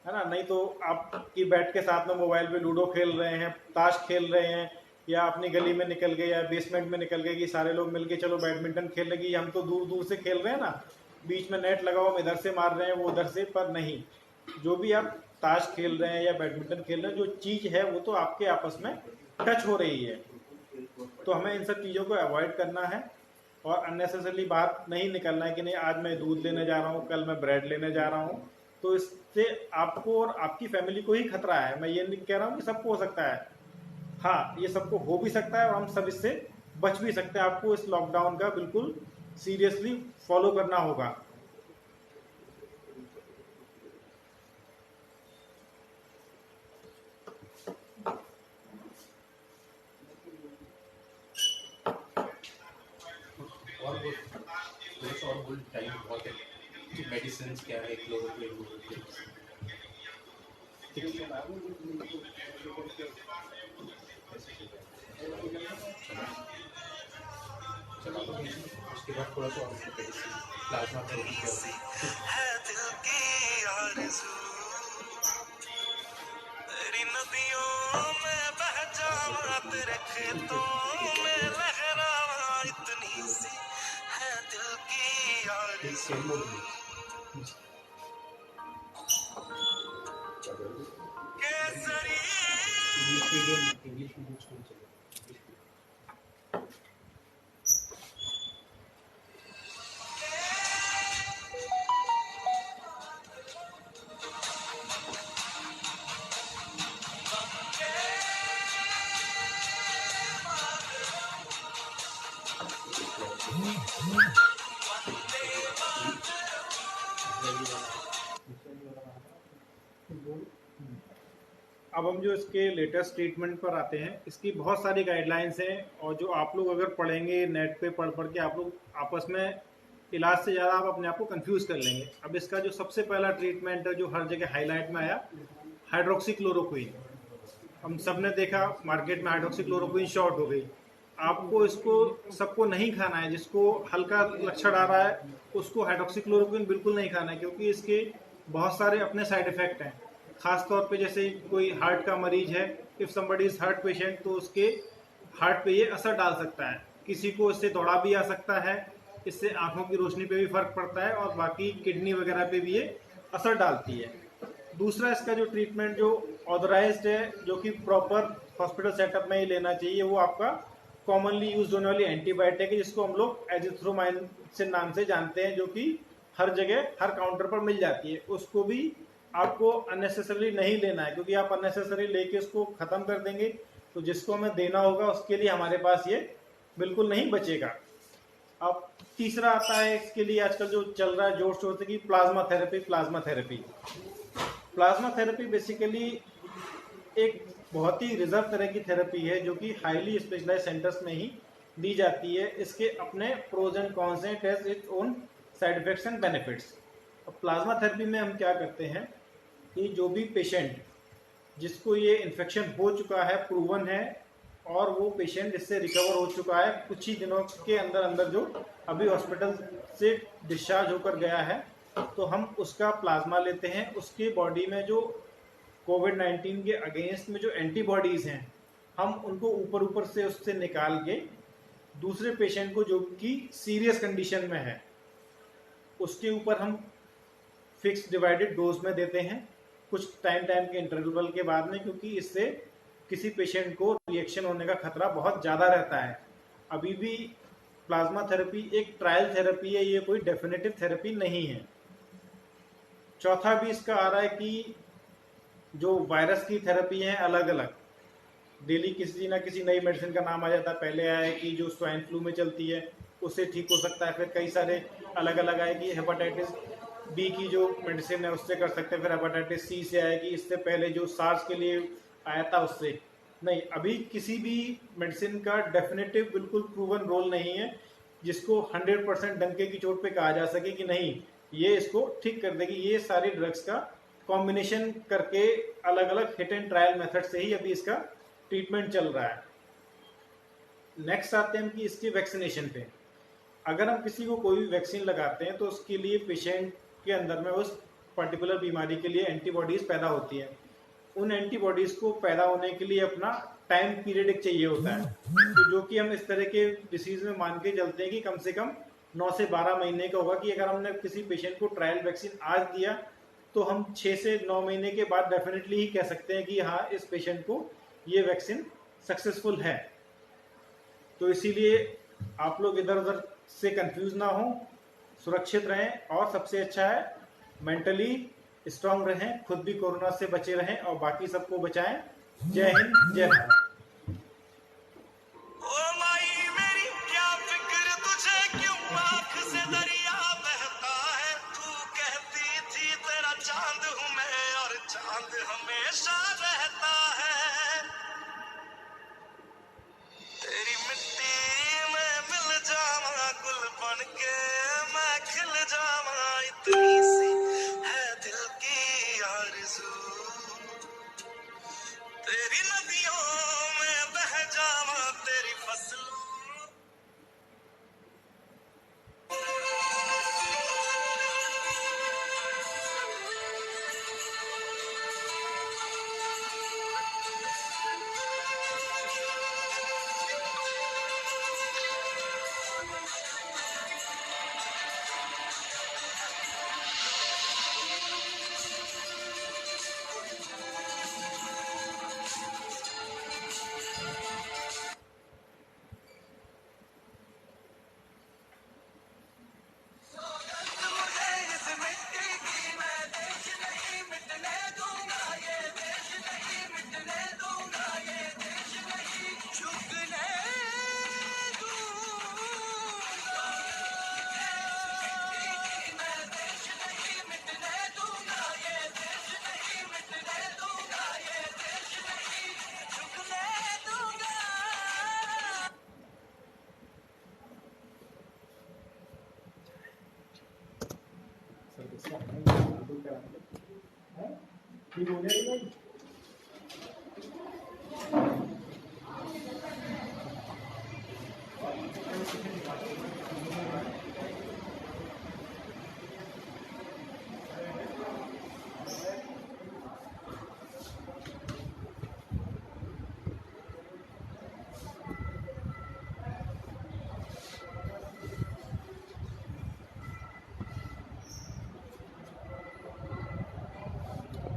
है ना। नहीं तो आपकी बैठ के साथ में मोबाइल पे लूडो खेल रहे हैं, ताश खेल रहे हैं, या अपनी गली में निकल गए या बेसमेंट में निकल गए कि सारे लोग मिलके चलो बैडमिंटन खेल लगी, हम तो दूर दूर से खेल रहे हैं ना, बीच में नेट लगाओ, हम इधर से मार रहे हैं वो उधर से, पर नहीं। जो भी आप ताश खेल रहे हैं या बैडमिंटन खेल रहे हैं, जो चीज़ है वो तो आपके आपस में टच हो रही है, तो हमें इन सब चीज़ों को अवॉइड करना है और अननेसेसरली बाहर नहीं निकलना है कि नहीं आज मैं दूध लेने जा रहा हूँ, कल मैं ब्रेड लेने जा रहा हूँ। तो इससे आपको और आपकी फैमिली को ही खतरा है। मैं ये नहीं कह रहा हूँ कि सबको हो सकता है, हाँ ये सबको हो भी सकता है और हम सब इससे बच भी सकते हैं। आपको इस लॉकडाउन का बिल्कुल सीरियसली फॉलो करना होगा। और वो थोड़ा सा और बोल, टाइम बहुत है। मेडिसिन क्या है, क्लोरोक्विन चला दो, उसके बाद थोड़ा सा और मेडिसिन, प्लाज्मा थेरेपी है दिल की आरज़ू, तेरी नदियों में बह जावा, तेरे खेतों में लहरावा, इतनी सी है दिल की आरज़ू। केसरी इंग्लिश मीडियम स्कूल चले। अब हम जो इसके लेटेस्ट ट्रीटमेंट पर आते हैं, इसकी बहुत सारी गाइडलाइंस हैं, और जो आप लोग अगर पढ़ेंगे नेट पे पढ़ पढ़ के आप लोग आपस में इलाज से ज़्यादा आप अपने आप को कंफ्यूज कर लेंगे। अब इसका जो सबसे पहला ट्रीटमेंट है जो हर जगह हाईलाइट में आया, हाइड्रोक्सीक्लोरोक्विन। हम सब ने देखा मार्केट में हाइड्रोक्सीक्लोरोक्विन शॉर्ट हो गई। आपको इसको सबको नहीं खाना है, जिसको हल्का लक्षण आ रहा है उसको हाइड्रोक्सीक्लोरोक्विन बिल्कुल नहीं खाना है, क्योंकि इसके बहुत सारे अपने साइड इफेक्ट हैं। खास तौर पे जैसे कोई हार्ट का मरीज है, if somebody is heart patient, तो उसके हार्ट पे ये असर डाल सकता है। किसी को इससे दौड़ा भी आ सकता है, इससे आंखों की रोशनी पे भी फर्क पड़ता है, और बाकी किडनी वगैरह पे भी ये असर डालती है। दूसरा इसका जो ट्रीटमेंट जो ऑथराइज्ड है, जो कि प्रॉपर हॉस्पिटल सेटअप में ही लेना चाहिए, वो आपका कॉमनली यूज होने वाली एंटीबायोटिक है, जिसको हम लोग एजिथ्रोमाइसिन नाम से जानते हैं, जो कि हर जगह हर काउंटर पर मिल जाती है। उसको भी आपको अननेसेसरली नहीं लेना है, क्योंकि आप अननेसेसरी लेके उसको खत्म कर देंगे तो जिसको हमें देना होगा उसके लिए हमारे पास ये बिल्कुल नहीं बचेगा। अब तीसरा आता है इसके लिए आजकल जो चल रहा है जोर शोर से कि plasma therapy. Plasma therapy basically एक बहुत ही रिजर्व तरह की थेरेपी है, जो कि हाईली स्पेशलाइज सेंटर्स में ही दी जाती है। इसके अपने प्रोज एंड कॉन्स हैं, test its own side effects and benefits. अब प्लाज्मा थेरेपी में हम क्या करते हैं कि जो भी पेशेंट जिसको ये इन्फेक्शन हो चुका है, प्रूवन है, और वो पेशेंट इससे रिकवर हो चुका है कुछ ही दिनों के अंदर अंदर, जो अभी हॉस्पिटल से डिस्चार्ज होकर गया है, तो हम उसका प्लाज्मा लेते हैं। उसके बॉडी में जो कोविड-19 के अगेंस्ट में जो एंटीबॉडीज़ हैं, हम उनको ऊपर से उससे निकाल के दूसरे पेशेंट को जो कि सीरियस कंडीशन में है, उसके ऊपर हम फिक्स डिवाइडेड डोज में देते हैं कुछ टाइम के इंटरवल के बाद में, क्योंकि इससे किसी पेशेंट को रिएक्शन होने का खतरा बहुत ज़्यादा रहता है। अभी भी प्लाज्मा थेरेपी एक ट्रायल थेरेपी है, ये कोई डेफिनेटिव थेरेपी नहीं है। चौथा भी इसका आ रहा है कि जो वायरस की थेरेपी है अलग अलग, डेली किसी ना किसी नई मेडिसिन का नाम आ जाता है। पहले आया कि जो स्वाइन फ्लू में चलती है उससे ठीक हो सकता है, फिर कई सारे अलग अलग आए कि हेपेटाइटिस बी की जो मेडिसिन है उससे कर सकते हैं, फिर हेपेटाइटिस सी से आया कि इससे पहले जो सार्स के लिए आया था उससे। नहीं, अभी किसी भी मेडिसिन का डेफिनेटिव बिल्कुल प्रूवन रोल नहीं है जिसको 100% डंके की चोट पे कहा जा सके कि नहीं ये इसको ठीक कर देगी। ये सारी ड्रग्स का कॉम्बिनेशन करके अलग अलग हिट एंड ट्रायल मेथड से ही अभी इसका ट्रीटमेंट चल रहा है। नेक्स्ट आते हैं कि इसके वैक्सीनेशन पे। अगर हम किसी को कोई भी वैक्सीन लगाते हैं तो उसके लिए पेशेंट के अंदर में उस पर्टिकुलर बीमारी के लिए एंटीबॉडीज पैदा होती है। उन एंटीबॉडीज को पैदा होने के लिए अपना टाइम पीरियड एक चाहिए होता है, तो जो कि हम इस तरह के डिसीज में मान के चलते हैं कि कम से कम 9 से 12 महीने का होगा। कि अगर हमने किसी पेशेंट को ट्रायल वैक्सीन आज दिया तो हम 6 से 9 महीने के बाद डेफिनेटली ही कह सकते हैं कि हाँ इस पेशेंट को ये वैक्सीन सक्सेसफुल है। तो इसीलिए आप लोग इधर उधर से कंफ्यूज ना हो, सुरक्षित रहें और सबसे अच्छा है मेंटली स्ट्रांग रहें, खुद भी कोरोना से बचे रहें और बाकी सबको बचाएं। जय हिंद, जय भारत। ओ माई मेरी क्या फिक्र तुझे, क्यों आँख से दरिया बहता है। तू कहती थी तेरा चांद हूँ मैं और चांद हमेशा रहता है। तेरी मिट्टी में मिल जावा गुल बन के मैं खिल जावा, इतनी सी है दिल की आरज़ू। तेरी नदियों में बह जावा तेरी फसलों।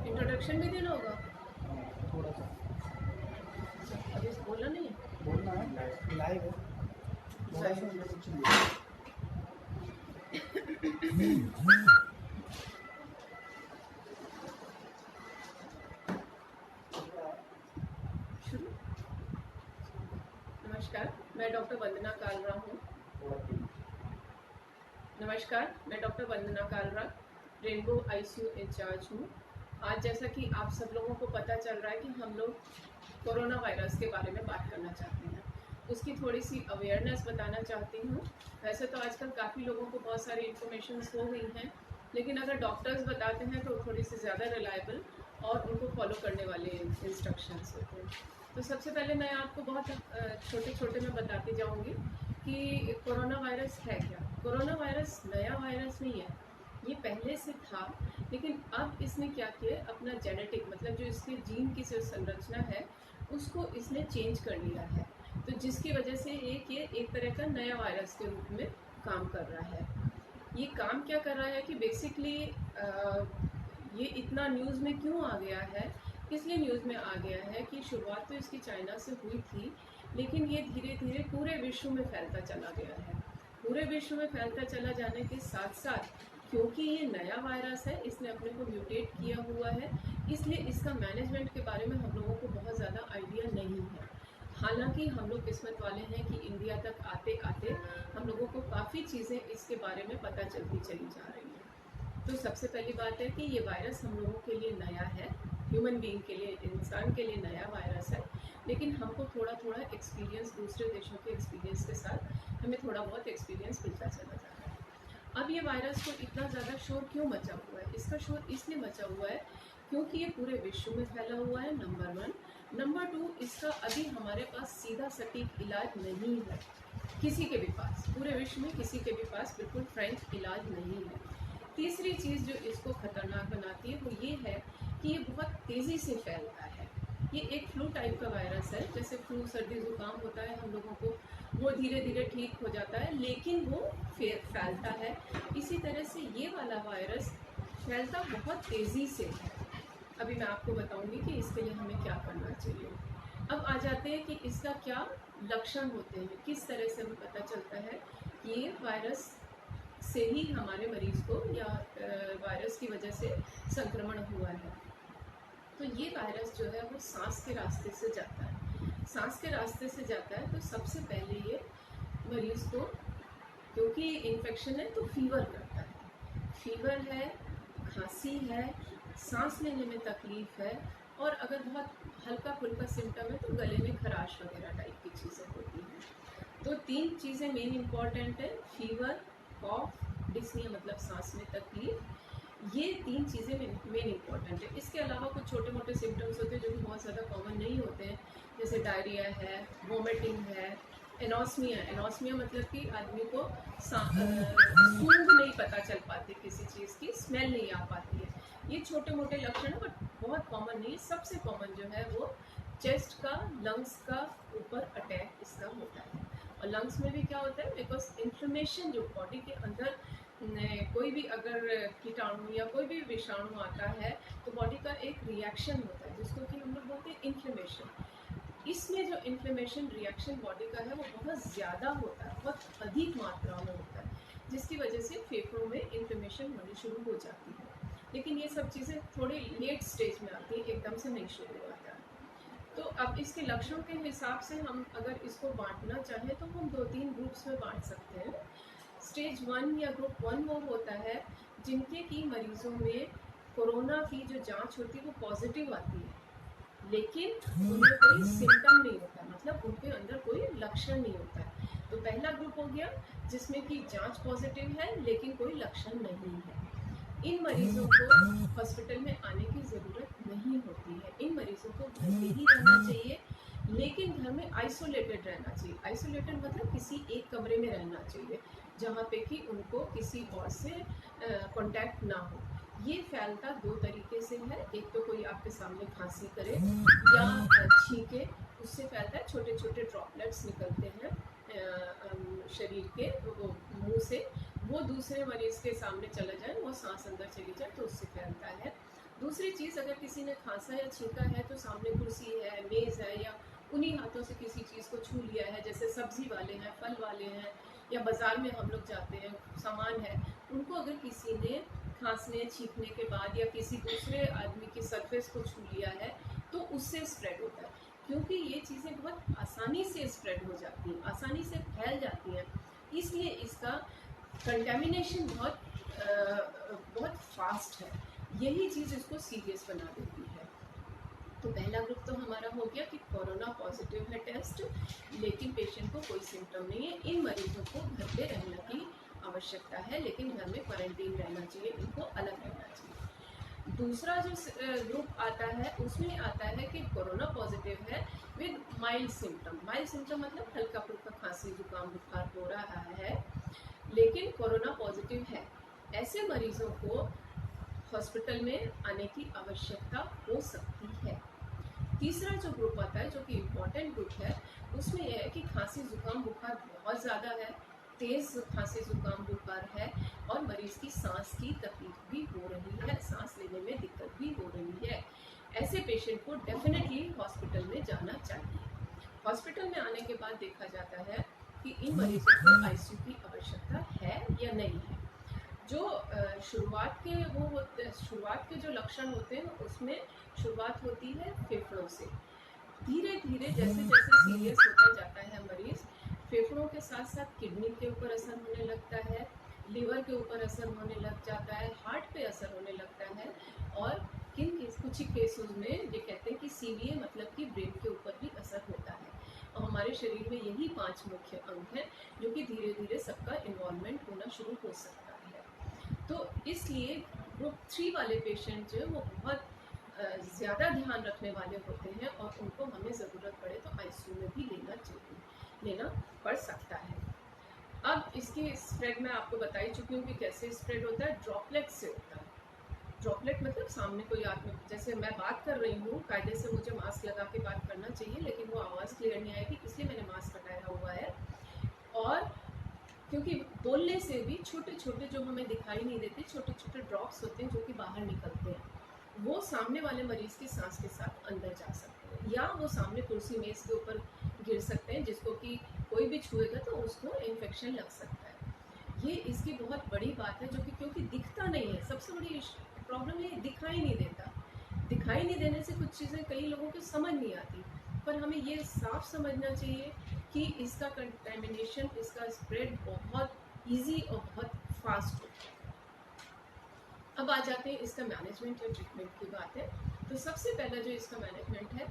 इंट्रोडक्शन भी देना होगा, थोड़ा सा अभी बोला नहीं है। बोलना है, लाइव है, थोड़ा सा introduction दे। शुरू। नमस्कार, मैं डॉक्टर वंदना कालरा हूँ। नमस्कार, मैं डॉक्टर वंदना कालरा, रेनबो आईसीयू इंचार्ज हूँ। आज जैसा कि आप सब लोगों को पता चल रहा है कि हम लोग कोरोना वायरस के बारे में बात करना चाहते हैं, उसकी थोड़ी सी अवेयरनेस बताना चाहती हूँ। वैसे तो आजकल काफ़ी लोगों को बहुत सारी इन्फॉर्मेशंस हो गई हैं, लेकिन अगर डॉक्टर्स बताते हैं तो थोड़ी सी ज़्यादा रिलायबल और उनको फॉलो करने वाले इंस्ट्रक्शंस होते हैं। तो सबसे पहले मैं आपको बहुत छोटे छोटे में बताती जाऊँगी कि कोरोना वायरस है क्या। कोरोना वायरस नया वायरस नहीं है, ये पहले से था, लेकिन अब इसने क्या किया, अपना जेनेटिक मतलब जो इसके जीन की जो संरचना है उसको इसने चेंज कर लिया है। तो जिसकी वजह से ये एक तरह का नया वायरस के रूप में काम कर रहा है। ये काम क्या कर रहा है कि बेसिकली ये इतना न्यूज़ में क्यों आ गया है, इसलिए न्यूज़ में आ गया है कि शुरुआत तो इसकी चाइना से हुई थी, लेकिन ये धीरे धीरे पूरे विश्व में फैलता चला गया है। पूरे विश्व में फैलता चला जाने के साथ साथ क्योंकि ये नया वायरस है, इसने अपने को म्यूटेट किया हुआ है, इसलिए इसका मैनेजमेंट के बारे में हम लोगों को बहुत ज़्यादा आइडिया नहीं है। हालांकि हम लोग किस्मत वाले हैं कि इंडिया तक आते आते हम लोगों को काफ़ी चीज़ें इसके बारे में पता चलती चली जा रही हैं। तो सबसे पहली बात है कि ये वायरस हम लोगों के लिए नया है, ह्यूमन बीइंग के लिए, इंसान के लिए नया वायरस है, लेकिन हमको थोड़ा थोड़ा एक्सपीरियंस, दूसरे देशों के एक्सपीरियंस के साथ हमें थोड़ा बहुत एक्सपीरियंस मिलता चला जा रहा है। अब ये वायरस को इतना ज़्यादा शोर क्यों मचा हुआ है? इसका शोर इसलिए मचा हुआ है क्योंकि ये पूरे विश्व में फैला हुआ है, नंबर 1। नंबर 2, इसका अभी हमारे पास सीधा सटीक इलाज नहीं है किसी के भी पास, पूरे विश्व में किसी के भी पास बिल्कुल फ्रैंक इलाज नहीं है। तीसरी चीज़ जो इसको खतरनाक बनाती है वो ये है कि ये बहुत तेज़ी से फैलता है। ये एक फ्लू टाइप का वायरस है, जैसे फ्लू, सर्दी जुकाम होता है हम लोगों को, वो धीरे धीरे ठीक हो जाता है, लेकिन वो फैलता है। इसी तरह से ये वाला वायरस फैलता बहुत तेज़ी से है। अभी मैं आपको बताऊंगी कि इसके लिए हमें क्या करना चाहिए। अब आ जाते हैं कि इसका क्या लक्षण होते हैं, किस तरह से हमें पता चलता है कि ये वायरस से ही हमारे मरीज़ को या वायरस की वजह से संक्रमण हुआ है। तो ये वायरस जो है वो सांस के रास्ते से जाता है। सांस के रास्ते से जाता है तो सबसे पहले ये मरीज़ को, क्योंकि इन्फेक्शन है तो फीवर करता है, फीवर है, खांसी है, सांस लेने में तकलीफ़ है, और अगर बहुत हल्का फुल्का सिम्टम है तो गले में खराश वगैरह टाइप की चीज़ें होती हैं। तो 3 चीज़ें मेन इम्पॉर्टेंट है, फीवर, कॉफ, डिस्निया मतलब सांस में तकलीफ, ये 3 चीज़ें मेन इम्पॉर्टेंट है। इसके अलावा कुछ छोटे मोटे सिम्टम्स होते हैं जो कि बहुत ज़्यादा कॉमन नहीं होते हैं, जैसे डायरिया है, वोमिटिंग है, एनोस्मिया मतलब कि आदमी को सूंघ नहीं पता चल पाती किसी चीज़ की, स्मेल नहीं आ पाती है। ये छोटे मोटे लक्षण है बट बहुत कॉमन नहीं है। सबसे कॉमन जो है वो चेस्ट का, लंग्स का ऊपर अटैक इसका होता है। और लंग्स में भी क्या होता है, बिकॉज इन्फ्लेमेशन जो बॉडी के अंदर कोई भी अगर कीटाणु या कोई भी विषाणु आता है तो बॉडी का एक रिएक्शन होता है जिसको कि हम लोग बोलते हैं इन्फ्लेमेशन। इसमें जो इन्फ्लेमेशन रिएक्शन बॉडी का है वो बहुत ज़्यादा होता है, बहुत अधिक मात्रा में होता है, जिसकी वजह से फेफड़ों में इन्फ्लेमेशन होनी शुरू हो जाती है। लेकिन ये सब चीज़ें थोड़ी लेट स्टेज में आती है, एकदम से नहीं शुरू होता है। तो अब इसके लक्षणों के हिसाब से हम अगर इसको बांटना चाहें तो हम 2-3 ग्रुप्स में बांट सकते हैं। स्टेज 1 या ग्रुप 1 वो होता है जिनके की मरीजों में कोरोना की जो जांच होती है वो पॉजिटिव आती है, लेकिन उनमें कोई सिम्टम नहीं होता, मतलब उनके अंदर कोई लक्षण नहीं होता है। तो पहला ग्रुप हो गया जिसमें कि जांच पॉजिटिव है लेकिन कोई लक्षण नहीं है। इन मरीजों को हॉस्पिटल में आने की ज़रूरत नहीं होती है, इन मरीजों को घर पे ही रहना चाहिए, लेकिन घर में आइसोलेटेड रहना चाहिए। आइसोलेटेड मतलब किसी एक कमरे में रहना चाहिए जहाँ पे कि उनको किसी और से कांटेक्ट ना हो। ये फैलता 2 तरीके से है, एक तो कोई आपके सामने खांसी करे या छींके, उससे फैलता है, छोटे छोटे ड्रॉपलेट्स निकलते हैं शरीर के मुंह से, वो दूसरे मरीज़ के सामने चला जाए, वो सांस अंदर चली जाए तो उससे फैलता है। दूसरी चीज़, अगर किसी ने खांसा या छींका है तो सामने कुर्सी है, मेज़ है, या उन्हीं हाथों से किसी चीज़ को छू लिया है, जैसे सब्ज़ी वाले हैं, फल वाले हैं, या बाज़ार में हम लोग जाते हैं, सामान है, उनको अगर किसी ने खांसने छींकने के बाद या किसी दूसरे आदमी की सरफेस को छू लिया है तो उससे स्प्रेड होता है, क्योंकि ये चीज़ें बहुत आसानी से स्प्रेड हो जाती हैं, आसानी से फैल जाती हैं, इसलिए इसका कंटेमिनेशन बहुत फास्ट है। यही चीज़ इसको सीरियस बना देती है। तो पहला ग्रुप तो हमारा हो गया कि कोरोना पॉजिटिव है टेस्ट, लेकिन पेशेंट को कोई सिम्टम नहीं है। इन मरीजों को घर पे रहने की आवश्यकता है, लेकिन घर में क्वारंटीन रहना चाहिए, इनको अलग रहना चाहिए। दूसरा जो ग्रुप आता है उसमें आता है कि कोरोना पॉजिटिव है with mild symptom. Mild symptom मतलब हल्का फुल्का खांसी जुकाम बुखार हो रहा है, लेकिन कोरोना पॉजिटिव है, ऐसे मरीजों को हॉस्पिटल में आने की आवश्यकता हो सकती है। तीसरा जो ग्रुप आता है, जो कि इम्पॉर्टेंट ग्रुप है, उसमें यह है कि खांसी जुकाम बुखार बहुत ज़्यादा है, तेज़ खांसी जुकाम बुखार है और मरीज की सांस की तकलीफ भी हो रही है, सांस लेने में दिक्कत भी हो रही है। ऐसे पेशेंट को डेफिनेटली हॉस्पिटल में जाना चाहिए। हॉस्पिटल में आने के बाद देखा जाता है कि इन मरीजों को आईसीयू की आवश्यकता है या नहीं है। जो शुरुआत के जो लक्षण होते हैं, उसमें शुरुआत होती है फेफड़ों से। धीरे धीरे जैसे जैसे सीरियस होता जाता है मरीज, फेफड़ों के साथ साथ किडनी के ऊपर असर होने लगता है, लिवर के ऊपर असर होने लग जाता है, हार्ट पे असर होने लगता है और कुछ ही केसेस में ये कहते हैं कि सीवीए मतलब कि ब्रेन के ऊपर भी असर होता है। और हमारे शरीर में यही 5 मुख्य अंग हैं जो कि धीरे धीरे सबका इन्वॉल्वमेंट होना शुरू हो सकता है। तो इसलिए ग्रुप 3 वाले पेशेंट जो है वो बहुत ज़्यादा ध्यान रखने वाले होते हैं और उनको हमें ज़रूरत पड़े तो आईसीयू में भी लेना पड़ सकता है। अब इसकी स्प्रेड मैं आपको बता ही चुकी हूँ कि कैसे स्प्रेड होता है। ड्रॉपलेट से होता है। ड्रॉपलेट मतलब सामने कोई आदमी, जैसे मैं बात कर रही हूँ, कायदे से मुझे मास्क लगा के बात करना चाहिए, लेकिन वो आवाज़ क्लियर नहीं आएगी, इसलिए मैंने मास्क हटाया हुआ है। और क्योंकि बोलने से भी छोटे छोटे जो हमें दिखाई नहीं देते छोटे छोटे ड्रॉप्स होते हैं जो कि बाहर निकलते हैं, वो सामने वाले मरीज की सांस के साथ अंदर जा सकते हैं या वो सामने कुर्सी मेज के ऊपर गिर सकते हैं, जिसको कि कोई भी छुएगा तो उसको इन्फेक्शन लग सकता है। ये इसकी बहुत बड़ी बात है, जो कि क्योंकि दिखता नहीं है। सबसे बड़ी प्रॉब्लम ये दिखाई नहीं देता। दिखाई नहीं देने से कुछ चीज़ें कई लोगों को समझ नहीं आती, पर हमें ये साफ समझना चाहिए कि इसका कंटेमिनेशन, इसका स्प्रेड बहुत इजी और बहुत फास्ट होता है। अब आ जाते हैं इसका मैनेजमेंट या ट्रीटमेंट की बात है। तो सबसे पहला जो इसका मैनेजमेंट है,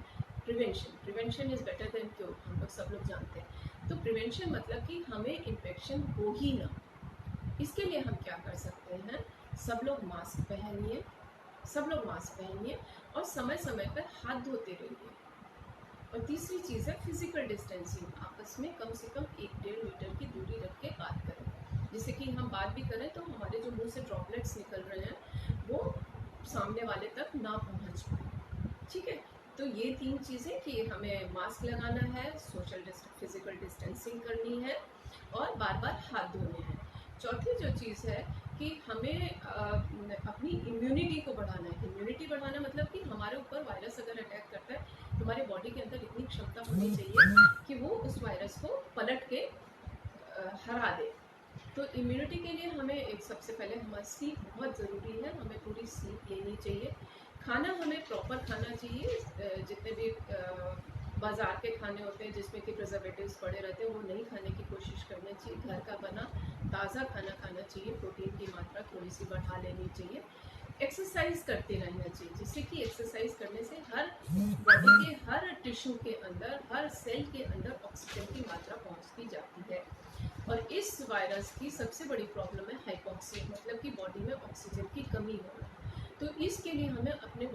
prevention is better than cure, हम लोग सब लोग जानते हैं। तो प्रिवेंशन मतलब कि हमें इन्फेक्शन हो ही ना। इसके लिए हम क्या कर सकते हैं, सब लोग मास्क पहनिए और समय समय पर हाथ धोते रहिए। और तीसरी चीज़ है फिजिकल डिस्टेंसिंग, आपस में कम से कम 1-1.5 मीटर की दूरी रख के बात करें, जिससे कि हम बात भी करें तो हमारे जो मुंह से ड्रॉपलेट्स निकल रहे हैं वो सामने वाले तक ना पहुंच पाए। ठीक है, तो ये 3 चीज़ें कि हमें मास्क लगाना है, फिजिकल डिस्टेंसिंग करनी है और बार बार हाथ धोने हैं। चौथी जो चीज़ है कि हमें अपनी इम्यूनिटी को बढ़ाना है। इम्यूनिटी बढ़ाना मतलब कि हमारे ऊपर वायरस अगर अटैक करता है तो हमारे बॉडी के अंदर इतनी क्षमता होनी चाहिए कि वो उस वायरस को पलट के हरा दे। तो इम्यूनिटी के लिए हमें एक सबसे पहले हमारी स्लीप बहुत ज़रूरी है, हमें पूरी स्लीप लेनी चाहिए। खाना हमें प्रॉपर खाना चाहिए, जितने भी बाज़ार के खाने होते हैं जिसमें कि प्रिजर्वेटिव्स पड़े रहते हैं वो नहीं खाने की कोशिश करनी चाहिए। घर का बना ताज़ा खाना खाना चाहिए, प्रोटीन की मात्रा थोड़ी सी बढ़ा लेनी चाहिए। एक्सरसाइज करते रहना चाहिए, जिससे कि एक्सरसाइज करने से हर बॉडी के हर टिश्यू के अंदर, हर सेल के अंदर ऑक्सीजन की मात्रा पहुंचती जाती है। और इस वायरस की सबसे बड़ी प्रॉब्लम है हाइपोक्सिया, मतलब कि बॉडी में ऑक्सीजन की कमी होना। तो इसके लिए हमें अपने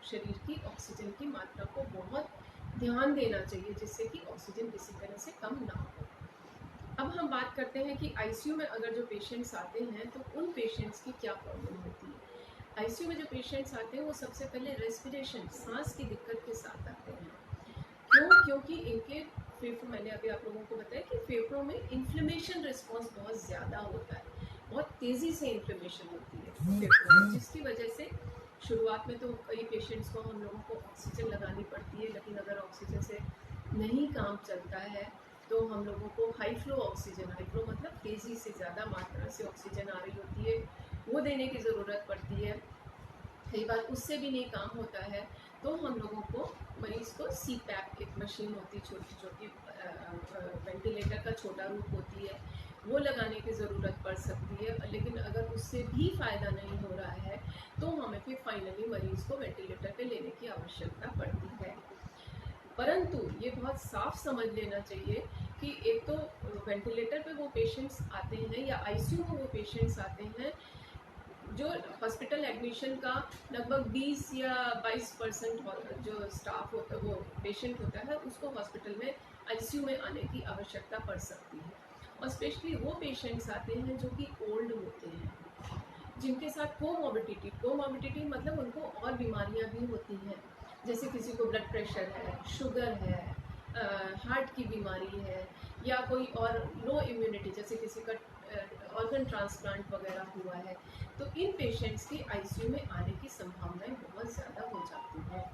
शरीर की ऑक्सीजन की मात्रा को बहुत ध्यान देना चाहिए, जिससे कि ऑक्सीजन किसी तरह से कम ना हो। अब हम बात करते हैं कि आईसीयू में अगर जो पेशेंट्स आते हैं तो उन पेशेंट्स की क्या प्रॉब्लम होती है। आईसीयू में जो पेशेंट्स आते हैं वो सबसे पहले रेस्पिरेशन, सांस की दिक्कत के साथ आते हैं। क्योंकि इनके फेफड़ों, मैंने अभी आप लोगों को बताया कि फेफड़ों में इन्फ्लेमेशन रिस्पॉन्स बहुत ज़्यादा होता है, बहुत तेज़ी से इन्फ्लेमेशन होती है फेफड़ों में, जिसकी वजह से शुरुआत में तो कई पेशेंट्स को हम लोगों को ऑक्सीजन लगानी पड़ती है, लेकिन अगर ऑक्सीजन से नहीं काम चलता है तो हम लोगों को high flow oxygen, high flow मतलब तेज़ी से ज़्यादा मात्रा से ऑक्सीजन आ रही होती है, वो देने की ज़रूरत पड़ती है। कई बार उससे भी नहीं काम होता है तो हम लोगों को मरीज़ को CPAP, एक मशीन होती है छोटी छोटी, वेंटिलेटर का छोटा रूप होती है, वो लगाने की ज़रूरत पड़ सकती है। लेकिन अगर उससे भी फ़ायदा नहीं हो रहा है तो हमें फिर फाइनली मरीज़ को वेंटिलेटर पे लेने की आवश्यकता पड़ती है। परंतु ये बहुत साफ समझ लेना चाहिए कि एक तो वेंटिलेटर पे वो पेशेंट्स आते हैं या आईसीयू में वो पेशेंट्स आते हैं जो हॉस्पिटल एडमिशन का लगभग 20 या 22% जो स्टाफ होता है, वो पेशेंट होता है, उसको हॉस्पिटल में आईसीयू में आने की आवश्यकता पड़ सकती है। और स्पेशली वो पेशेंट्स आते हैं जो कि ओल्ड होते हैं, जिनके साथ कोमॉर्बिडिटी मतलब उनको और बीमारियां भी होती हैं, जैसे किसी को ब्लड प्रेशर है, शुगर है, हार्ट की बीमारी है, या कोई और लो इम्यूनिटी, जैसे किसी का ऑर्गन ट्रांसप्लांट वगैरह हुआ है, तो इन पेशेंट्स की आईसीयू में आने की संभावनाएं बहुत ज़्यादा हो जाती है।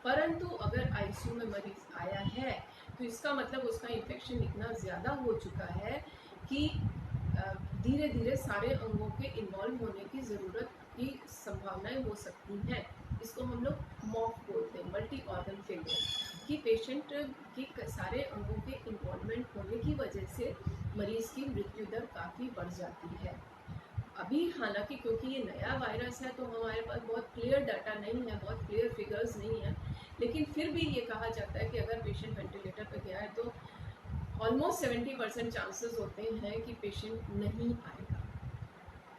परंतु अगर आईसीयू में मरीज आया है तो इसका मतलब उसका इन्फेक्शन इतना ज़्यादा हो चुका है कि धीरे धीरे सारे अंगों के इन्वॉल्व होने की ज़रूरत की संभावनाएं हो सकती हैं। इसको हम लोग मॉक बोलते हैं, मल्टी ऑर्गन फेलियर, कि पेशेंट की सारे अंगों के इन्वॉल्वमेंट होने की वजह से मरीज़ की मृत्यु दर काफ़ी बढ़ जाती है। अभी हालांकि क्योंकि ये नया वायरस है तो हमारे पास बहुत क्लियर डाटा नहीं है, बहुत क्लियर फिगर्स नहीं है, लेकिन फिर भी ये कहा जाता है कि अगर पेशेंट वेंटिलेटर पर गया है तो ऑलमोस्ट 70% चांसेस होते हैं कि पेशेंट नहीं आएगा।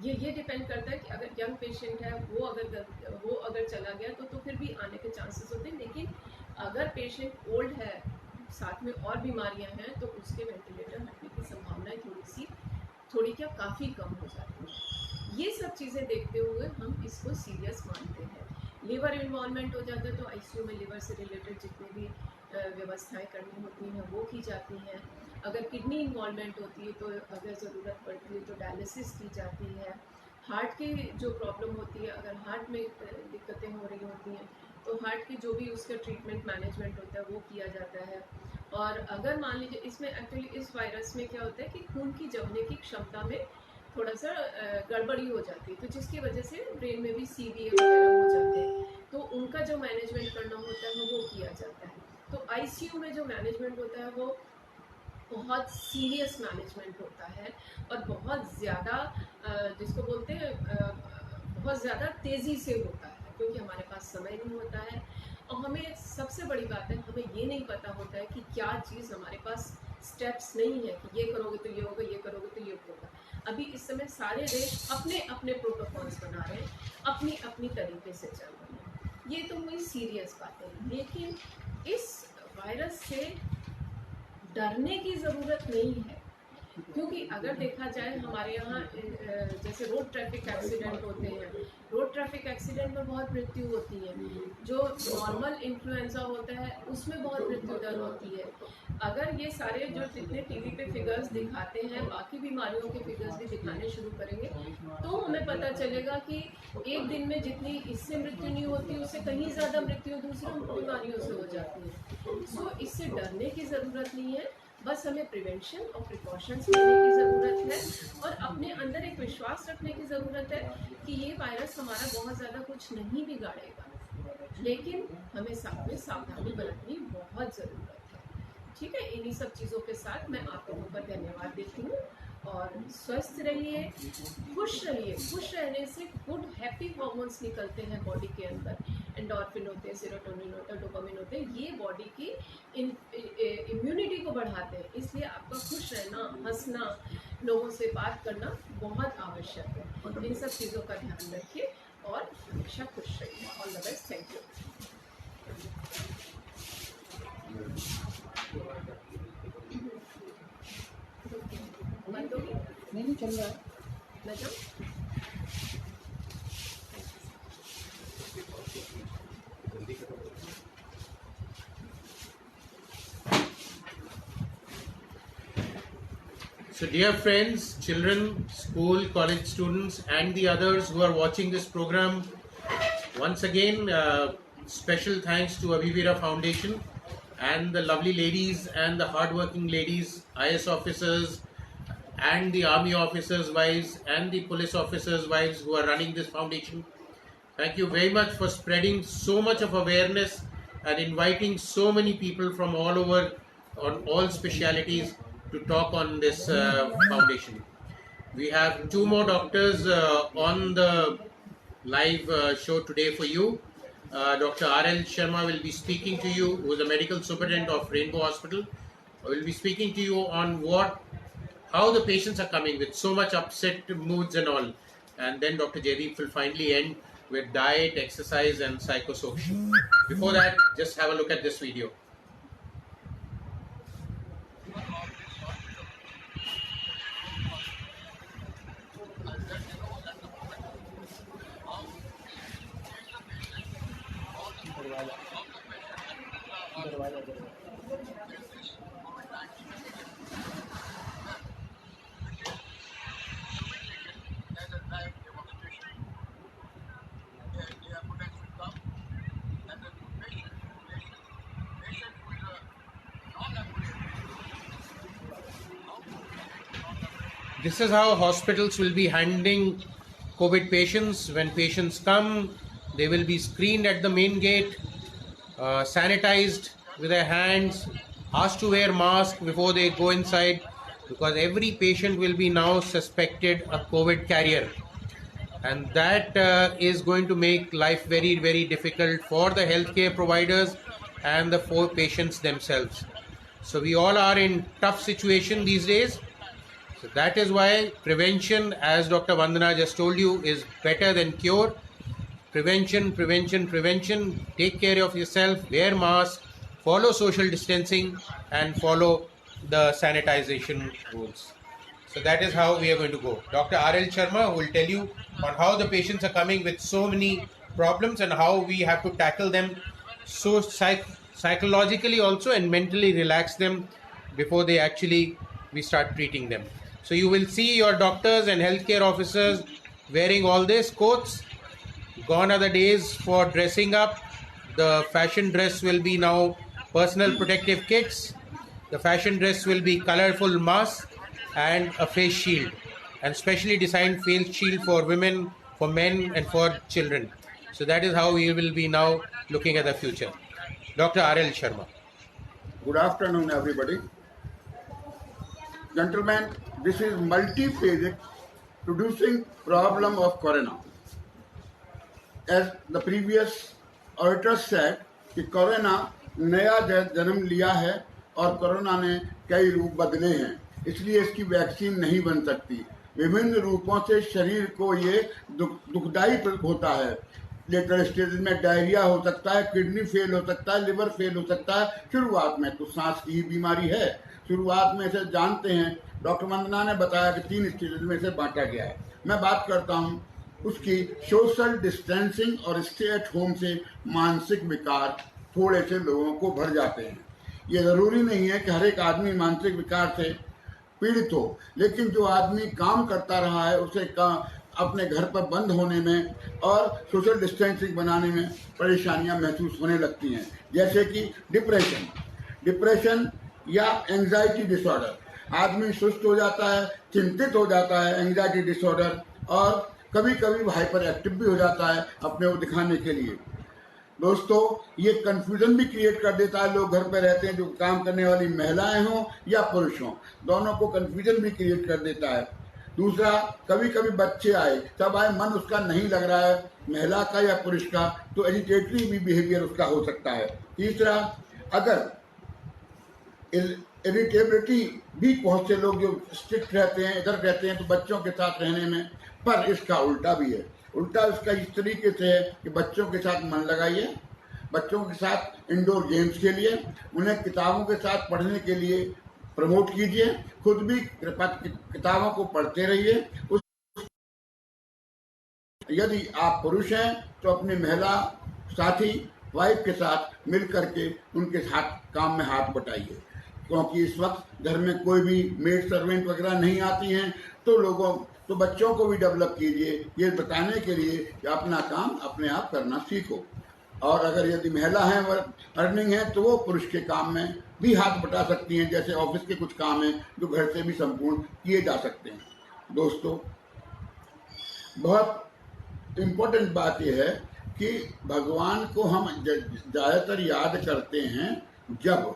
ये डिपेंड करता है कि अगर यंग पेशेंट है वो अगर चला गया तो फिर भी आने के चांसेस होते हैं, लेकिन अगर पेशेंट ओल्ड है, साथ में और बीमारियां हैं, तो उसके वेंटिलेटर हटने की संभावनाएं थोड़ी क्या काफ़ी कम हो जाती है। ये सब चीज़ें देखते हुए हम इसको सीरियस मानते हैं। लिवर इन्वॉल्वमेंट हो जाता है तो आईसीयू में लिवर से रिलेटेड जितनी भी व्यवस्थाएं करनी होती हैं वो की जाती हैं। अगर किडनी इन्वॉल्वमेंट होती है तो अगर ज़रूरत पड़ती है तो डायलिसिस की जाती है। हार्ट की जो प्रॉब्लम होती है, अगर हार्ट में दिक्कतें हो रही होती हैं तो हार्ट की जो भी उसका ट्रीटमेंट मैनेजमेंट होता है वो किया जाता है। और अगर मान लीजिए इसमें एक्चुअली इस वायरस में क्या होता है कि खून की जमने की क्षमता में थोड़ा सा गड़बड़ी हो जाती है, तो जिसकी वजह से ब्रेन में भी सीवीए वगैरह हो जाते हैं, तो उनका जो मैनेजमेंट करना होता है वो किया जाता है। तो आईसीयू में जो मैनेजमेंट होता है वो बहुत सीरियस मैनेजमेंट होता है और बहुत ज़्यादा जिसको बोलते हैं बहुत ज़्यादा तेज़ी से होता है, क्योंकि हमारे पास समय नहीं होता है और हमें सबसे बड़ी बात है हमें ये नहीं पता होता है कि क्या चीज़ हमारे पास स्टेप्स नहीं है कि ये करोगे तो ये होगा, ये करोगे तो ये होगा। अभी इस समय सारे देश अपने अपने प्रोटोकॉल्स बना रहे हैं, अपनी अपनी तरीके से चल रहे हैं। ये तो हुई सीरियस बातें, लेकिन इस वायरस से डरने की ज़रूरत नहीं है, क्योंकि अगर देखा जाए हमारे यहाँ जैसे रोड ट्रैफिक एक्सीडेंट होते हैं, रोड ट्रैफिक एक्सीडेंट में बहुत मृत्यु होती है, जो नॉर्मल इन्फ्लुएंजा होता है उसमें बहुत मृत्यु दर होती है। अगर ये सारे जो जितने टीवी पे फिगर्स दिखाते हैं, बाकी बीमारियों के फिगर्स भी दिखाने शुरू करेंगे तो हमें पता चलेगा कि एक दिन में जितनी इससे मृत्यु नहीं होती उससे कहीं ज़्यादा मृत्यु दूसरी बीमारियों से हो जाती है। सो इससे डरने की ज़रूरत नहीं है, बस हमें प्रिवेंशन और प्रिकॉशंस लेने की ज़रूरत है और अपने अंदर एक विश्वास रखने की ज़रूरत है कि ये वायरस हमारा बहुत ज़्यादा कुछ नहीं बिगाड़ेगा, लेकिन हमें साथ में सावधानी बरतनी बहुत ज़रूरत है। ठीक है, इन्हीं सब चीज़ों के साथ मैं आप लोगों का धन्यवाद देती हूँ और स्वस्थ रहिए, खुश रहिए। खुश रहने से गुड हैप्पी हार्मोन्स निकलते हैं बॉडी के अंदर, एंडोर्फिन होते हैं, सेरोटोनिन होता है, डोपामिन होते हैं, ये बॉडी की इम्यूनिटी को बढ़ाते हैं। इसलिए आपका खुश रहना, हंसना, लोगों से बात करना बहुत आवश्यक है। इन सब चीज़ों का ध्यान रखिए और हमेशा खुश रहिए। All the best, thank you. बंद होगी? नहीं चल रहा है। मैं जाऊँ? So dear friends, children, school, college students and the others who are watching this program, once again special thanks to Abhivira Foundation and the lovely ladies and the hardworking ladies, IS officers and the army officers' wives and the police officers' wives who are running this foundation. Thank you very much for spreading so much of awareness and inviting so many people from all over on all specialities to talk on this foundation. We have two more doctors on the live show today for you. Dr. R.L. Sharma will be speaking to you, who is the medical superintendent of Rainbow Hospital. Will be speaking to you on how the patients are coming with so much upset moods and all. And then Dr. Jaideep will finally end with diet, exercise and psychosocial. Before that, just have a look at this video. as a live demonstration. The ambulance will come and the patient with a non-ambulance. This is how hospitals will be handling COVID patients. When patients come, they will be screened at the main gate, sanitized with their hands, asked to wear mask before they go inside, because every patient will be now suspected a COVID carrier, and that is going to make life very, very difficult for the healthcare providers and the for patients themselves. So we all are in tough situation these days. So that is why prevention, as Dr. Vandana just told you, is better than cure. Prevention, prevention, prevention. Take care of yourself, wear mask, follow social distancing, and follow the sanitization rules. So that is how we are going to go. Dr. R.L. Sharma, who will tell you on how the patients are coming with so many problems and how we have to tackle them so psychologically also, and mentally relax them before they actually we start treating them. So you will see your doctors and healthcare officers wearing all these coats. Gone are the days for dressing up. The fashion dress will be now personal protective kits. The fashion dress will be colorful masks and a face shield, and specially designed face shield for women, for men, and for children. So that is how we will be now looking at the future. Dr. R.L. Sharma. Good afternoon, everybody. Gentlemen, this is multiphasic producing problem of corona. As the previous orator said, कि कोरोना नया जन्म लिया है और कोरोना ने कई रूप बदले हैं, इसलिए इसकी वैक्सीन नहीं बन सकती। विभिन्न रूपों से शरीर को ये दुखदाई होता है। लेटर स्टेज में डायरिया हो सकता है, किडनी फेल हो सकता है, लिवर फेल हो सकता है। शुरुआत में तो सांस की ही बीमारी है। शुरुआत में से जानते हैं, डॉक्टर वंदना ने बताया कि 3 स्टेज में से बांटा गया है। मैं बात करता हूँ उसकी सोशल डिस्टेंसिंग और स्टे एट होम से मानसिक विकार थोड़े से लोगों को भर जाते हैं। ये ज़रूरी नहीं है कि हर एक आदमी मानसिक विकार से पीड़ित हो, लेकिन जो आदमी काम करता रहा है उसे अपने घर पर बंद होने में और सोशल डिस्टेंसिंग बनाने में परेशानियां महसूस होने लगती हैं, जैसे कि डिप्रेशन या एंजाइटी डिसऑर्डर। आदमी सुस्त हो जाता है, चिंतित हो जाता है, एंजाइटी डिसऑर्डर, और कभी कभी हाइपर एक्टिव भी हो जाता है अपने को दिखाने के लिए। दोस्तों, ये कंफ्यूजन भी क्रिएट कर देता है। लोग घर पे रहते हैं, जो काम करने वाली महिलाएं हों या पुरुष हों, दोनों को कंफ्यूजन भी क्रिएट कर देता है। दूसरा, कभी कभी बच्चे आए, तब आए, मन उसका नहीं लग रहा है, महिला का या पुरुष का, तो एजिटेटरी भी बिहेवियर उसका हो सकता है। तीसरा, अगर इरिटेबिलिटी भी, बहुत से लोग जो स्ट्रिक्ट रहते हैं, इधर रहते हैं, तो बच्चों के साथ रहने में, पर इसका उल्टा भी है। उल्टा इसका इस तरीके से है कि बच्चों के साथ मन लगाइए, बच्चों के साथ इंडोर गेम्स खेलिए, उन्हें किताबों के साथ पढ़ने के लिए प्रमोट कीजिए, खुद भी किताबों को पढ़ते रहिए। यदि आप पुरुष हैं तो अपनी महिला साथी वाइफ के साथ मिल करके उनके साथ काम में हाथ बटाइए, क्योंकि इस वक्त घर में कोई भी मेड सर्वेंट वगैरह नहीं आती हैं, तो बच्चों को भी डेवलप कीजिए, ये बताने के लिए कि अपना काम अपने आप करना सीखो। और अगर यदि महिला हैं अर्निंग है तो वो पुरुष के काम में भी हाथ बटा सकती हैं, जैसे ऑफिस के कुछ काम हैं जो घर से भी संपूर्ण किए जा सकते हैं। दोस्तों, बहुत इम्पोर्टेंट बात यह है कि भगवान को हम ज़्यादातर याद करते हैं जब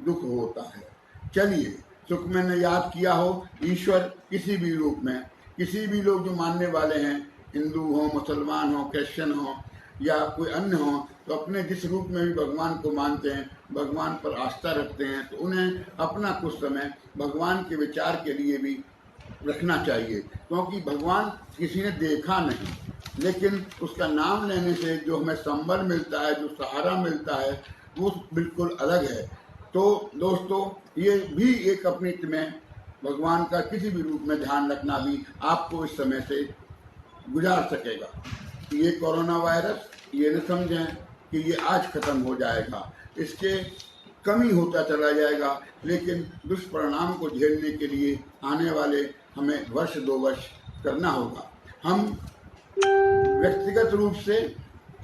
दुख होता है। चलिए, सुख में ने याद किया हो ईश्वर किसी भी रूप में, किसी भी लोग जो मानने वाले हैं, हिंदू हो, मुसलमान हो, क्रिश्चियन हो या कोई अन्य हो, तो अपने जिस रूप में भी भगवान को मानते हैं, भगवान पर आस्था रखते हैं, तो उन्हें अपना कुछ समय भगवान के विचार के लिए भी रखना चाहिए, क्योंकि भगवान किसी ने देखा नहीं, लेकिन उसका नाम लेने से जो हमें संबल मिलता है, जो सहारा मिलता है, वो बिल्कुल अलग है। तो दोस्तों, ये भी एक अपनी में भगवान का किसी भी रूप में ध्यान रखना भी आपको इस समय से गुजार सकेगा। ये कोरोना वायरस, ये न समझें कि ये आज खत्म हो जाएगा, इसके कमी होता चला जाएगा, लेकिन दुष्परिणाम को झेलने के लिए आने वाले हमें वर्ष 2 वर्ष करना होगा। हम व्यक्तिगत रूप से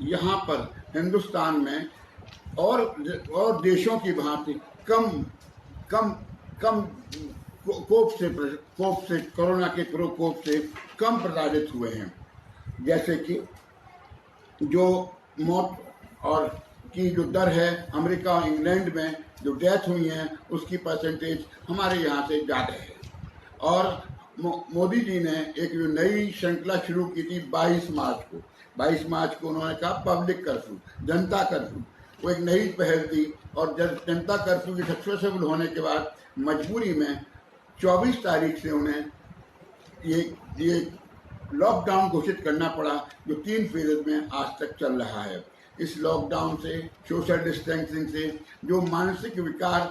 यहाँ पर हिंदुस्तान में और देशों की भांति कम कोप से कोरोना के प्रकोप से कम प्रताड़ित हुए हैं। जैसे कि जो मौत और की जो दर है, अमेरिका और इंग्लैंड में जो डेथ हुई हैं उसकी परसेंटेज हमारे यहाँ से ज़्यादा है। और मोदी जी ने एक जो नई श्रृंखला शुरू की थी 22 मार्च को उन्होंने कहा पब्लिक कर्फ्यू, जनता कर्फ्यू। वो एक नई पहल थी और जनता कर्फ्यू के सक्सेसफुल होने के बाद मजबूरी में 24 तारीख से उन्हें ये लॉकडाउन घोषित करना पड़ा, जो 3 फेज में आज तक चल रहा है। इस लॉकडाउन से, सोशल डिस्टेंसिंग से जो मानसिक विकार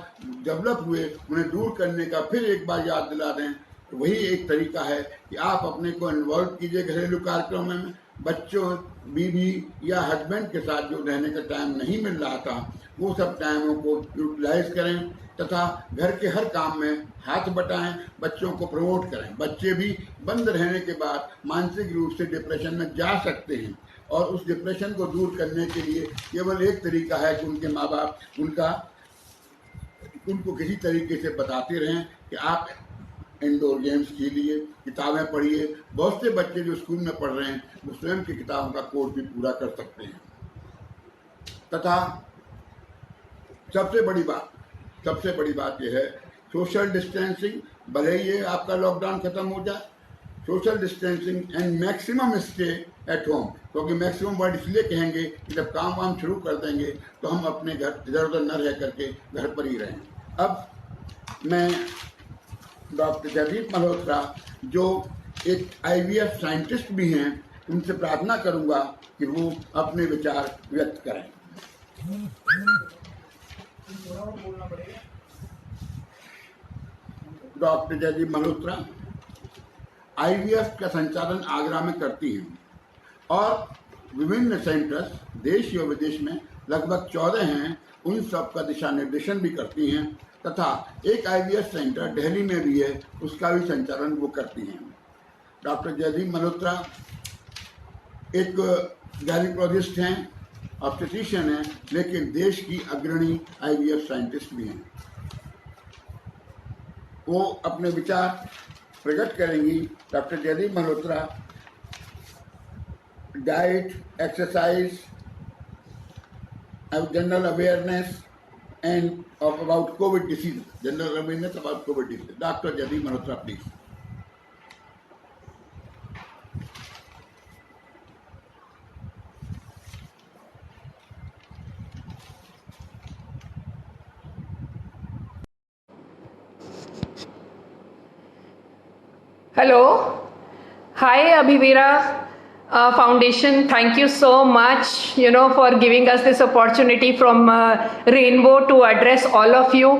डेवलप हुए उन्हें दूर करने का फिर एक बार याद दिला दें। तो वही एक तरीका है कि आप अपने को इन्वॉल्व कीजिए घरेलू कार्यक्रमों में। बच्चों, बीवी या हस्बैंड के साथ जो रहने का टाइम नहीं मिल रहा था, वो सब टाइमों को यूटिलाइज करें तथा घर के हर काम में हाथ बटाएं, बच्चों को प्रमोट करें। बच्चे भी बंद रहने के बाद मानसिक रूप से डिप्रेशन में जा सकते हैं और उस डिप्रेशन को दूर करने के लिए केवल एक तरीका है कि उनके माँ बाप उनको किसी तरीके से बताते रहें कि आप इंडोर गेम्स खेलिए, किताबें पढ़िए। बहुत से बच्चे जो स्कूल में पढ़ रहे हैं वो स्वयं की किताबों का कोर्स भी पूरा कर सकते हैं। तथा सबसे बड़ी बात यह है सोशल डिस्टेंसिंग। भले ही ये आपका लॉकडाउन खत्म हो जाए, social distancing and maximum stay at home, क्योंकि मैक्सिमम वर्ड इसलिए कहेंगे कि जब काम वाम शुरू कर देंगे तो हम अपने घर इधर उधर न रह करके घर पर ही रहें। अब मैं डॉक्टर जयदीप मल्होत्रा जो एक IVF साइंटिस्ट भी हैं, उनसे प्रार्थना करूंगा कि वो अपने विचार व्यक्त करें। डॉक्टर जयदीप मल्होत्रा IVF का संचालन आगरा में करती हैं और विभिन्न सेंटर्स देश और विदेश में लगभग 14 हैं, उन सब का दिशा निर्देशन भी करती हैं तथा एक IVF सेंटर दिल्ली में भी है, उसका भी संचालन वो करती हैं। डॉक्टर जयदीप मल्होत्रा एक गायनिकोलॉजिस्ट हैं, ऑब्स्टेट्रिशियन हैं, लेकिन देश की अग्रणी IVF साइंटिस्ट भी हैं। वो अपने विचार प्रकट करेंगी। Doctor Jaideep Malhotra diet, exercise, general awareness and about COVID disease, general awareness about COVID disease. Dr. Jaydeep Malhotra, please. Hello. Hi, Abhivira Foundation. Thank you so much, for giving us this opportunity from Rainbow to address all of you.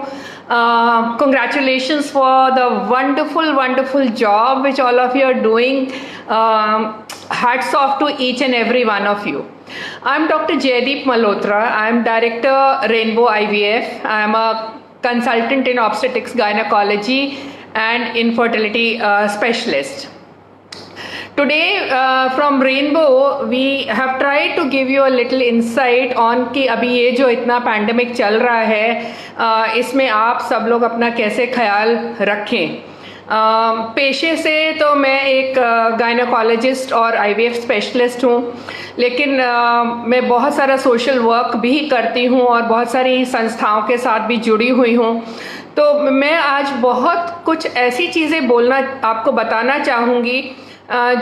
Congratulations for the wonderful job which all of you are doing. Hats off to each and every one of you. I'm Dr. Jaydeep Malhotra. I'm Director Rainbow IVF. I'm a consultant in obstetrics gynecology and infertility specialist. Today from Rainbow we have tried to give you a little insight on कि अभी ये जो इतना पैंडमिक चल रहा है इसमें आप सब लोग अपना कैसे ख्याल रखें। पेशे से तो मैं एक गायनेकोलॉजिस्ट और IVF स्पेशलिस्ट हूँ, लेकिन मैं बहुत सारा सोशल वर्क भी करती हूँ और बहुत सारी संस्थाओं के साथ भी जुड़ी हुई हूँ। तो मैं आज बहुत कुछ ऐसी चीज़ें आपको बताना चाहूँगी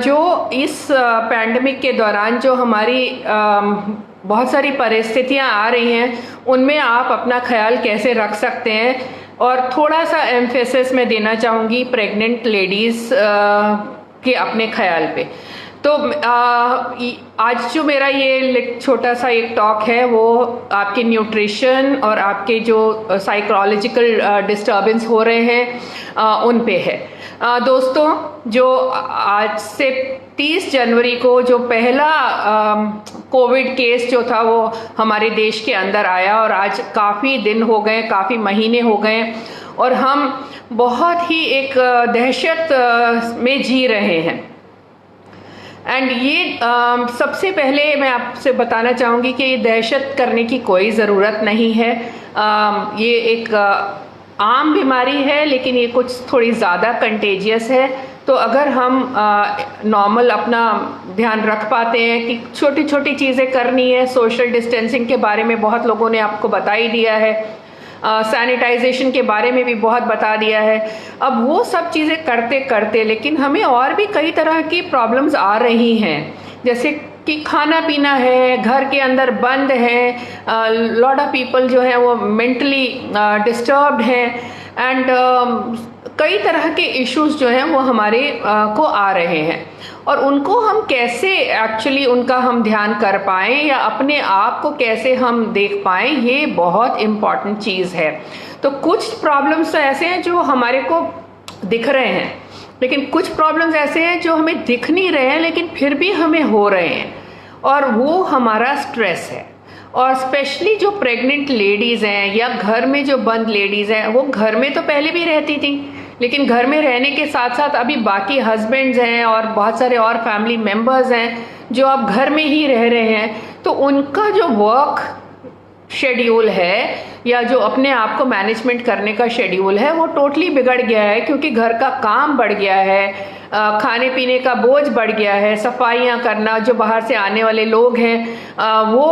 जो इस पैंडमिक के दौरान जो हमारी बहुत सारी परिस्थितियां आ रही हैं उनमें आप अपना ख्याल कैसे रख सकते हैं। और थोड़ा सा एम्फेसिस मैं देना चाहूँगी प्रेग्नेंट लेडीज़ के अपने ख्याल पे। तो आज जो मेरा ये छोटा सा एक टॉक है वो आपके न्यूट्रिशन और आपके जो साइकोलॉजिकल डिस्टर्बेंस हो रहे हैं उन पे है। दोस्तों, जो आज से 30 जनवरी को जो पहला कोविड केस जो था वो हमारे देश के अंदर आया, और आज काफ़ी दिन हो गए, काफ़ी महीने हो गए, और हम बहुत ही एक दहशत में जी रहे हैं। एंड ये सबसे पहले मैं आपसे बताना चाहूँगी कि ये दहशत करने की कोई ज़रूरत नहीं है। ये एक आम बीमारी है, लेकिन ये कुछ थोड़ी ज़्यादा कंटेजियस है। तो अगर हम नॉर्मल अपना ध्यान रख पाते हैं कि छोटी छोटी चीज़ें करनी है, सोशल डिस्टेंसिंग के बारे में बहुत लोगों ने आपको बता ही दिया है, सैनिटाइजेशन के बारे में भी बहुत बता दिया है। अब वो सब चीज़ें करते करते लेकिन हमें और भी कई तरह की प्रॉब्लम्स आ रही हैं, जैसे कि खाना पीना है, घर के अंदर बंद है, लॉट ऑफ पीपल जो है वो मेंटली डिस्टर्ब्ड हैं, एंड कई तरह के इश्यूज जो हैं वो हमारे को आ रहे हैं, और उनको हम कैसे एक्चुअली उनका हम ध्यान कर पाएँ या अपने आप को कैसे हम देख पाएँ, ये बहुत इम्पॉर्टेंट चीज़ है। तो कुछ प्रॉब्लम्स तो ऐसे हैं जो हमारे को दिख रहे हैं, लेकिन कुछ प्रॉब्लम्स ऐसे हैं जो हमें दिख नहीं रहे हैं लेकिन फिर भी हमें हो रहे हैं, और वो हमारा स्ट्रेस है। और स्पेशली जो प्रेग्नेंट लेडीज़ हैं या घर में जो बंद लेडीज़ हैं, वो घर में तो पहले भी रहती थी, लेकिन घर में रहने के साथ साथ अभी बाकी हस्बैंड्स हैं और बहुत सारे और फैमिली मेम्बर्स हैं जो अब घर में ही रह रहे हैं, तो उनका जो वर्क शेड्यूल है या जो अपने आप को मैनेजमेंट करने का शेड्यूल है वो टोटली बिगड़ गया है, क्योंकि घर का काम बढ़ गया है, खाने पीने का बोझ बढ़ गया है, सफाइयाँ करना, जो बाहर से आने वाले लोग हैं वो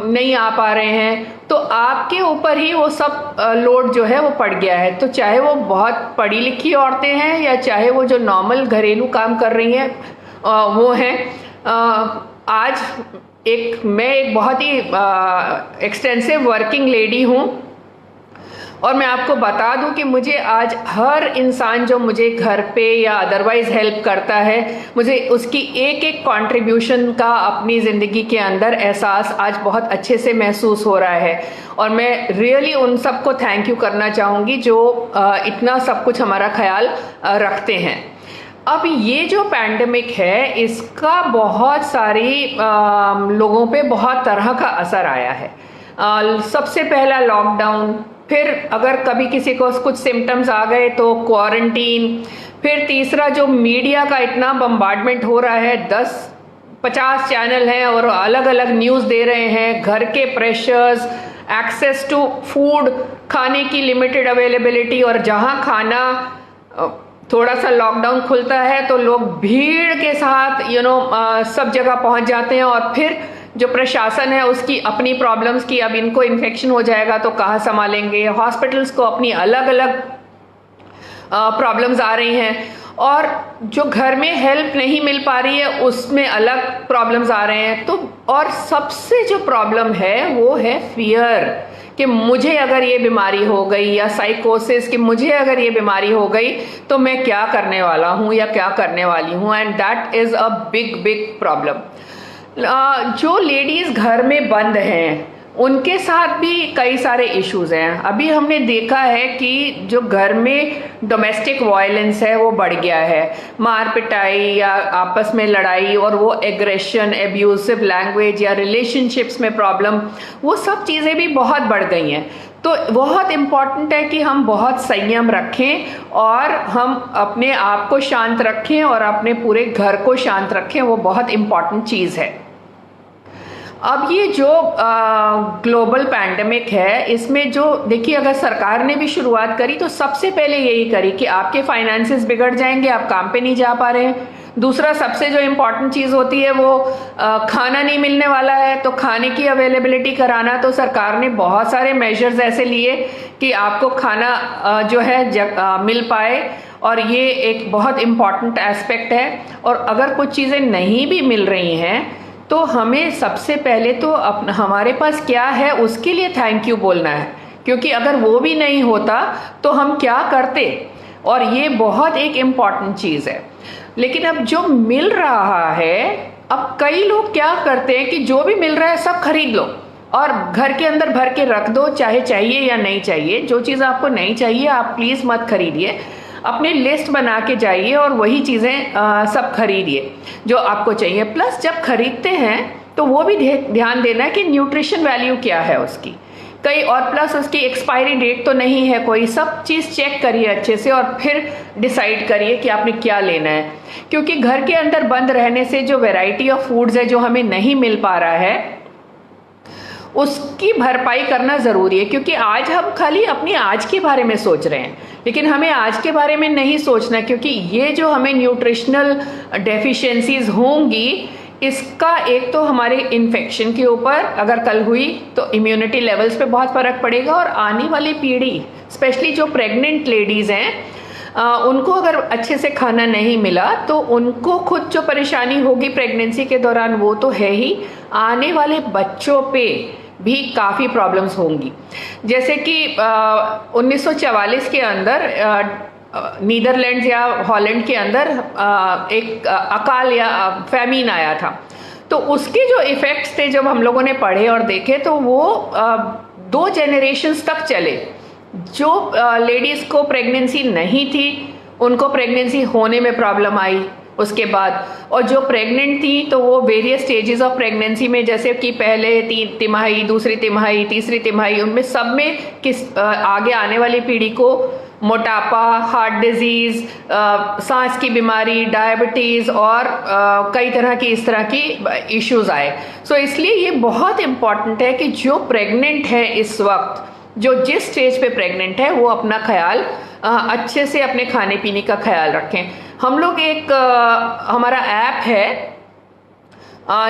नहीं आ पा रहे हैं, तो आपके ऊपर ही वो सब लोड जो है वो पड़ गया है। तो चाहे वो बहुत पढ़ी लिखी औरतें हैं या चाहे वो जो नॉर्मल घरेलू काम कर रही हैं वो हैं। आज मैं एक बहुत ही एक्सटेंसिव वर्किंग लेडी हूँ, और मैं आपको बता दूं कि मुझे आज हर इंसान जो मुझे घर पे या अदरवाइज हेल्प करता है, मुझे उसकी एक एक कंट्रीब्यूशन का अपनी ज़िंदगी के अंदर एहसास आज बहुत अच्छे से महसूस हो रहा है, और मैं रियली उन सबको थैंक यू करना चाहूँगी जो इतना सब कुछ हमारा ख्याल रखते हैं। अब ये जो पैंडेमिक है इसका बहुत सारी लोगों पे बहुत तरह का असर आया है। सबसे पहला लॉकडाउन, फिर अगर कभी किसी को कुछ सिम्टम्स आ गए तो क्वारंटीन, फिर तीसरा जो मीडिया का इतना बम्बार्डमेंट हो रहा है, 10-50 चैनल हैं और अलग अलग न्यूज़ दे रहे हैं, घर के प्रेशर्स, एक्सेस टू फूड, खाने की लिमिटेड अवेलेबिलिटी, और जहाँ खाना थोड़ा सा लॉकडाउन खुलता है तो लोग भीड़ के साथ सब जगह पहुंच जाते हैं, और फिर जो प्रशासन है उसकी अपनी प्रॉब्लम्स की, अब इनको इन्फेक्शन हो जाएगा तो कहाँ संभालेंगे, हॉस्पिटल्स को अपनी अलग अलग प्रॉब्लम्स आ रही हैं, और जो घर में हेल्प नहीं मिल पा रही है उसमें अलग प्रॉब्लम्स आ रहे हैं। तो और सबसे जो प्रॉब्लम है वो है फियर, कि मुझे अगर ये बीमारी हो गई, या साइकोसिस कि मुझे अगर ये बीमारी हो गई तो मैं क्या करने वाला हूँ या क्या करने वाली हूँ, and that is a big problem. जो लेडीज़ घर में बंद हैं उनके साथ भी कई सारे इश्यूज हैं। अभी हमने देखा है कि जो घर में डोमेस्टिक वायलेंस है वो बढ़ गया है, मार पिटाई या आपस में लड़ाई, और वो एग्रेशन, एब्यूसिव लैंग्वेज या रिलेशनशिप्स में प्रॉब्लम, वो सब चीज़ें भी बहुत बढ़ गई हैं। तो बहुत इम्पॉर्टेंट है कि हम बहुत संयम रखें और हम अपने आप को शांत रखें और अपने पूरे घर को शांत रखें, वो बहुत इम्पॉर्टेंट चीज़ है। अब ये जो ग्लोबल पैंडेमिक है, इसमें जो देखिए, अगर सरकार ने भी शुरुआत करी तो सबसे पहले यही करी कि आपके फाइनेंसेस बिगड़ जाएंगे, आप काम पे नहीं जा पा रहे हैं। दूसरा सबसे जो इम्पॉर्टेंट चीज़ होती है वो खाना नहीं मिलने वाला है, तो खाने की अवेलेबिलिटी कराना। तो सरकार ने बहुत सारे मेजर्स ऐसे लिए कि आपको खाना जो है मिल पाए, और ये एक बहुत इम्पॉर्टेंट एस्पेक्ट है। और अगर कुछ चीज़ें नहीं भी मिल रही हैं तो हमें सबसे पहले तो हमारे पास क्या है उसके लिए थैंक यू बोलना है, क्योंकि अगर वो भी नहीं होता तो हम क्या करते, और ये बहुत एक इम्पॉर्टेंट चीज़ है। लेकिन अब जो मिल रहा है, अब कई लोग क्या करते हैं कि जो भी मिल रहा है सब खरीद लो और घर के अंदर भर के रख दो, चाहे चाहिए या नहीं चाहिए। जो चीज़ आपको नहीं चाहिए आप प्लीज़ मत खरीदिए। अपनी लिस्ट बना के जाइए और वही चीज़ें सब खरीदिए जो आपको चाहिए। प्लस जब खरीदते हैं तो वो भी ध्यान देना कि न्यूट्रिशन वैल्यू क्या है उसकी, कई और प्लस उसकी एक्सपायरी डेट तो नहीं है कोई, सब चीज़ चेक करिए अच्छे से और फिर डिसाइड करिए कि आपने क्या लेना है। क्योंकि घर के अंदर बंद रहने से जो वैरायटी ऑफ फूड्स है जो हमें नहीं मिल पा रहा है उसकी भरपाई करना ज़रूरी है। क्योंकि आज हम खाली अपनी आज के बारे में सोच रहे हैं, लेकिन हमें आज के बारे में नहीं सोचना, क्योंकि ये जो हमें न्यूट्रिशनल डेफिशिएंसीज होंगी इसका एक तो हमारे इन्फेक्शन के ऊपर अगर कल हुई तो इम्यूनिटी लेवल्स पे बहुत फ़र्क पड़ेगा, और आने वाली पीढ़ी स्पेशली जो प्रेग्नेंट लेडीज़ हैं उनको अगर अच्छे से खाना नहीं मिला तो उनको खुद जो परेशानी होगी प्रेगनेंसी के दौरान वो तो है ही, आने वाले बच्चों पे भी काफ़ी प्रॉब्लम्स होंगी। जैसे कि 1944 के अंदर नीदरलैंड्स या हॉलैंड के अंदर एक अकाल या फैमीन आया था, तो उसके जो इफ़ेक्ट्स थे जब हम लोगों ने पढ़े और देखे तो वो 2 जनरेशन्स तक चले। जो लेडीज़ को प्रेगनेंसी नहीं थी उनको प्रेगनेंसी होने में प्रॉब्लम आई उसके बाद, और जो प्रेग्नेंट थी तो वो वेरियस स्टेजेस ऑफ प्रेगनेंसी में, जैसे कि पहले 3 तिमाही, दूसरी तिमाही, तीसरी तिमाही, उनमें सब में आगे आने वाली पीढ़ी को मोटापा, हार्ट डिजीज़, सांस की बीमारी, डायबिटीज़ और कई तरह की इस तरह की इश्यूज आए। सो इसलिए ये बहुत इम्पॉर्टेंट है कि जो प्रेग्नेंट है इस वक्त, जो जिस स्टेज पे प्रेग्नेंट है वो अपना ख्याल अच्छे से अपने खाने पीने का ख्याल रखें। हम लोग एक हमारा ऐप है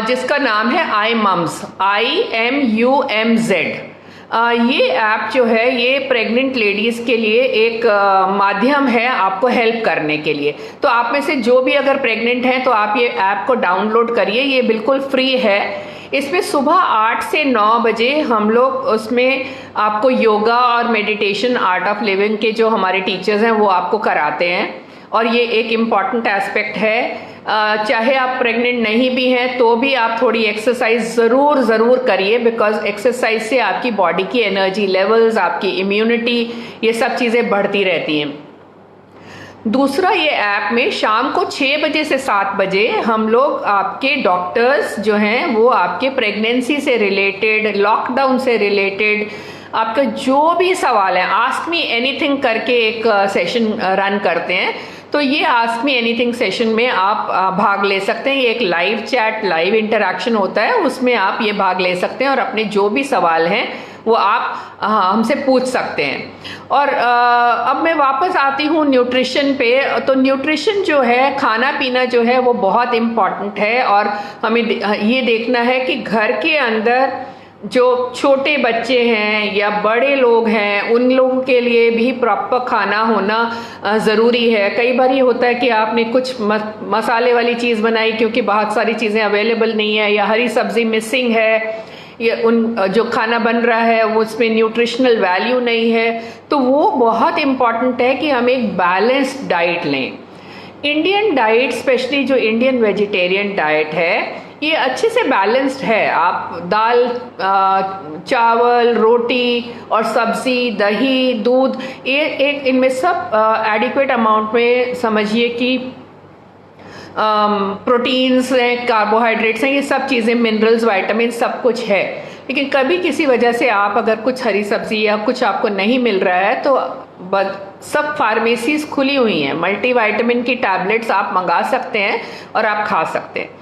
जिसका नाम है iMums, IMUMZ। ये ऐप जो है ये प्रेग्नेंट लेडीज़ के लिए एक माध्यम है आपको हेल्प करने के लिए। तो आप में से जो भी अगर प्रेग्नेंट हैं तो आप ये ऐप को डाउनलोड करिए, ये बिल्कुल फ्री है। इसमें सुबह 8 से 9 बजे हम लोग उसमें आपको योगा और मेडिटेशन, आर्ट ऑफ लिविंग के जो हमारे टीचर्स हैं वो आपको कराते हैं, और ये एक इम्पॉर्टेंट एस्पेक्ट है। चाहे आप प्रेग्नेंट नहीं भी हैं तो भी आप थोड़ी एक्सरसाइज ज़रूर करिए, बिकॉज एक्सरसाइज से आपकी बॉडी की एनर्जी लेवल्स, आपकी इम्यूनिटी, ये सब चीज़ें बढ़ती रहती हैं। दूसरा, ये ऐप में शाम को 6 बजे से 7 बजे हम लोग आपके डॉक्टर्स जो हैं वो आपके प्रेगनेंसी से रिलेटेड, लॉकडाउन से रिलेटेड आपका जो भी सवाल है, आस्क मी एनीथिंग करके एक सेशन रन करते हैं। तो ये आस्क मी एनीथिंग सेशन में आप भाग ले सकते हैं। ये एक लाइव चैट, लाइव इंटरेक्शन होता है, उसमें आप ये भाग ले सकते हैं और अपने जो भी सवाल हैं वो आप हमसे पूछ सकते हैं। और अब मैं वापस आती हूँ न्यूट्रिशन पे। तो न्यूट्रिशन जो है, खाना पीना जो है वो बहुत इम्पॉर्टेंट है, और हमें ये देखना है कि घर के अंदर जो छोटे बच्चे हैं या बड़े लोग हैं उन लोगों के लिए भी प्रॉपर खाना होना ज़रूरी है। कई बार ये होता है कि आपने कुछ मसाले वाली चीज़ बनाई क्योंकि बहुत सारी चीज़ें अवेलेबल नहीं है, या हरी सब्ज़ी मिसिंग है, या जो खाना बन रहा है वो उसमें न्यूट्रिशनल वैल्यू नहीं है। तो वो बहुत इम्पॉर्टेंट है कि हम एक बैलेंस्ड डाइट लें। इंडियन डाइट, स्पेशली जो इंडियन वेजिटेरियन डाइट है, ये अच्छे से बैलेंस्ड है। आप दाल, चावल, रोटी और सब्जी, दही, दूध, ये एक इनमें सब एडिक्वेट अमाउंट में समझिए कि प्रोटीन्स हैं, कार्बोहाइड्रेट्स हैं, ये सब चीज़ें, मिनरल्स, वाइटामिन, सब कुछ है। लेकिन कभी किसी वजह से आप अगर कुछ हरी सब्जी या कुछ आपको नहीं मिल रहा है तो सब फार्मेसीज खुली हुई हैं, मल्टीविटामिन की टैबलेट्स आप मंगा सकते हैं और आप खा सकते हैं।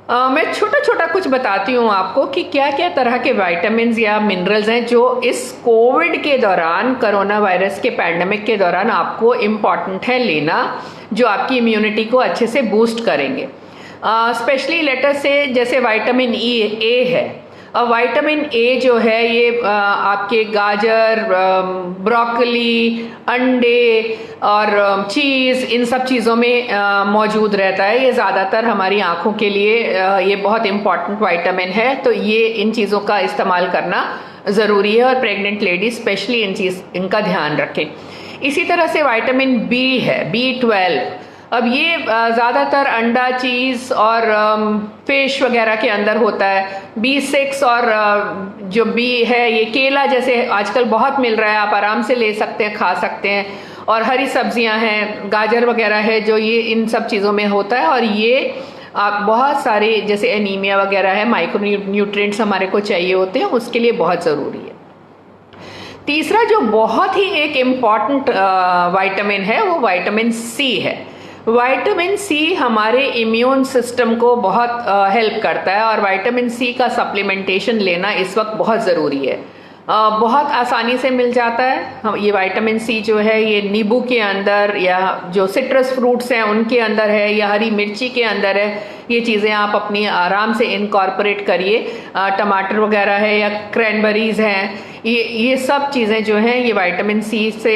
मैं छोटा छोटा कुछ बताती हूँ आपको कि क्या क्या तरह के विटामिन्स या मिनरल्स हैं जो इस कोविड के दौरान, कोरोना वायरस के पैंडेमिक के दौरान आपको इम्पॉर्टेंट है लेना, जो आपकी इम्यूनिटी को अच्छे से बूस्ट करेंगे। स्पेशली लेटर से जैसे विटामिन ए है। अब विटामिन ए जो है ये आपके गाजर, ब्रोकली, अंडे और चीज़, इन सब चीज़ों में मौजूद रहता है। ये ज़्यादातर हमारी आँखों के लिए ये बहुत इम्पॉर्टेंट विटामिन है, तो ये इन चीज़ों का इस्तेमाल करना ज़रूरी है और प्रेग्नेंट लेडीज स्पेशली इनका ध्यान रखें। इसी तरह से विटामिन बी है, B12। अब ये ज़्यादातर अंडा, चीज़ और फिश वगैरह के अंदर होता है। B6 और जो बी है ये केला जैसे आजकल बहुत मिल रहा है, आप आराम से ले सकते हैं, खा सकते हैं। और हरी सब्जियां हैं, गाजर वगैरह है जो ये इन सब चीज़ों में होता है, और ये आप बहुत सारे जैसे एनीमिया वगैरह है, माइक्रो न्यूट्रिएंट्स हमारे को चाहिए होते हैं, उसके लिए बहुत ज़रूरी है। तीसरा जो बहुत ही एक इम्पॉर्टेंट विटामिन है वो विटामिन सी है। विटामिन सी हमारे इम्यून सिस्टम को बहुत हेल्प करता है, और विटामिन सी का सप्लीमेंटेशन लेना इस वक्त बहुत ज़रूरी है। बहुत आसानी से मिल जाता है। हम ये विटामिन सी जो है ये नींबू के अंदर, या जो सिट्रस फ्रूट्स हैं उनके अंदर है, या हरी मिर्ची के अंदर है। ये चीज़ें आप अपनी आराम से इनकॉर्पोरेट करिए। टमाटर वगैरह है या क्रैनबेरीज हैं, ये सब चीज़ें जो हैं ये विटामिन सी से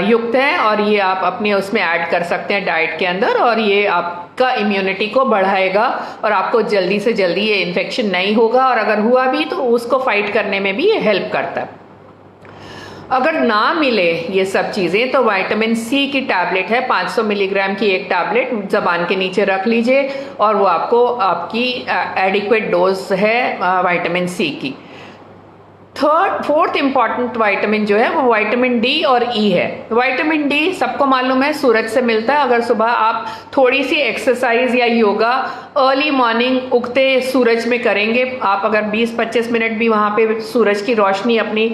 युक्त हैं, और ये आप अपने उसमें ऐड कर सकते हैं डाइट के अंदर, और ये आपका इम्यूनिटी को बढ़ाएगा और आपको जल्दी से जल्दी ये इन्फेक्शन नहीं होगा, और अगर हुआ भी तो उसको फाइट करने में भी ये हेल्प करता है। अगर ना मिले ये सब चीज़ें तो विटामिन सी की टैबलेट है, 500 मिलीग्राम की एक टैबलेट ज़बान के नीचे रख लीजिए, और वो आपको आपकी एडिक्वेट डोज है विटामिन सी की। फोर्थ इम्पॉर्टेंट विटामिन जो है वो विटामिन डी और ई है। विटामिन डी सबको मालूम है सूरज से मिलता है। अगर सुबह आप थोड़ी सी एक्सरसाइज या योगा अर्ली मॉर्निंग उगते सूरज में करेंगे, आप अगर 20-25 मिनट भी वहाँ पे सूरज की रोशनी अपनी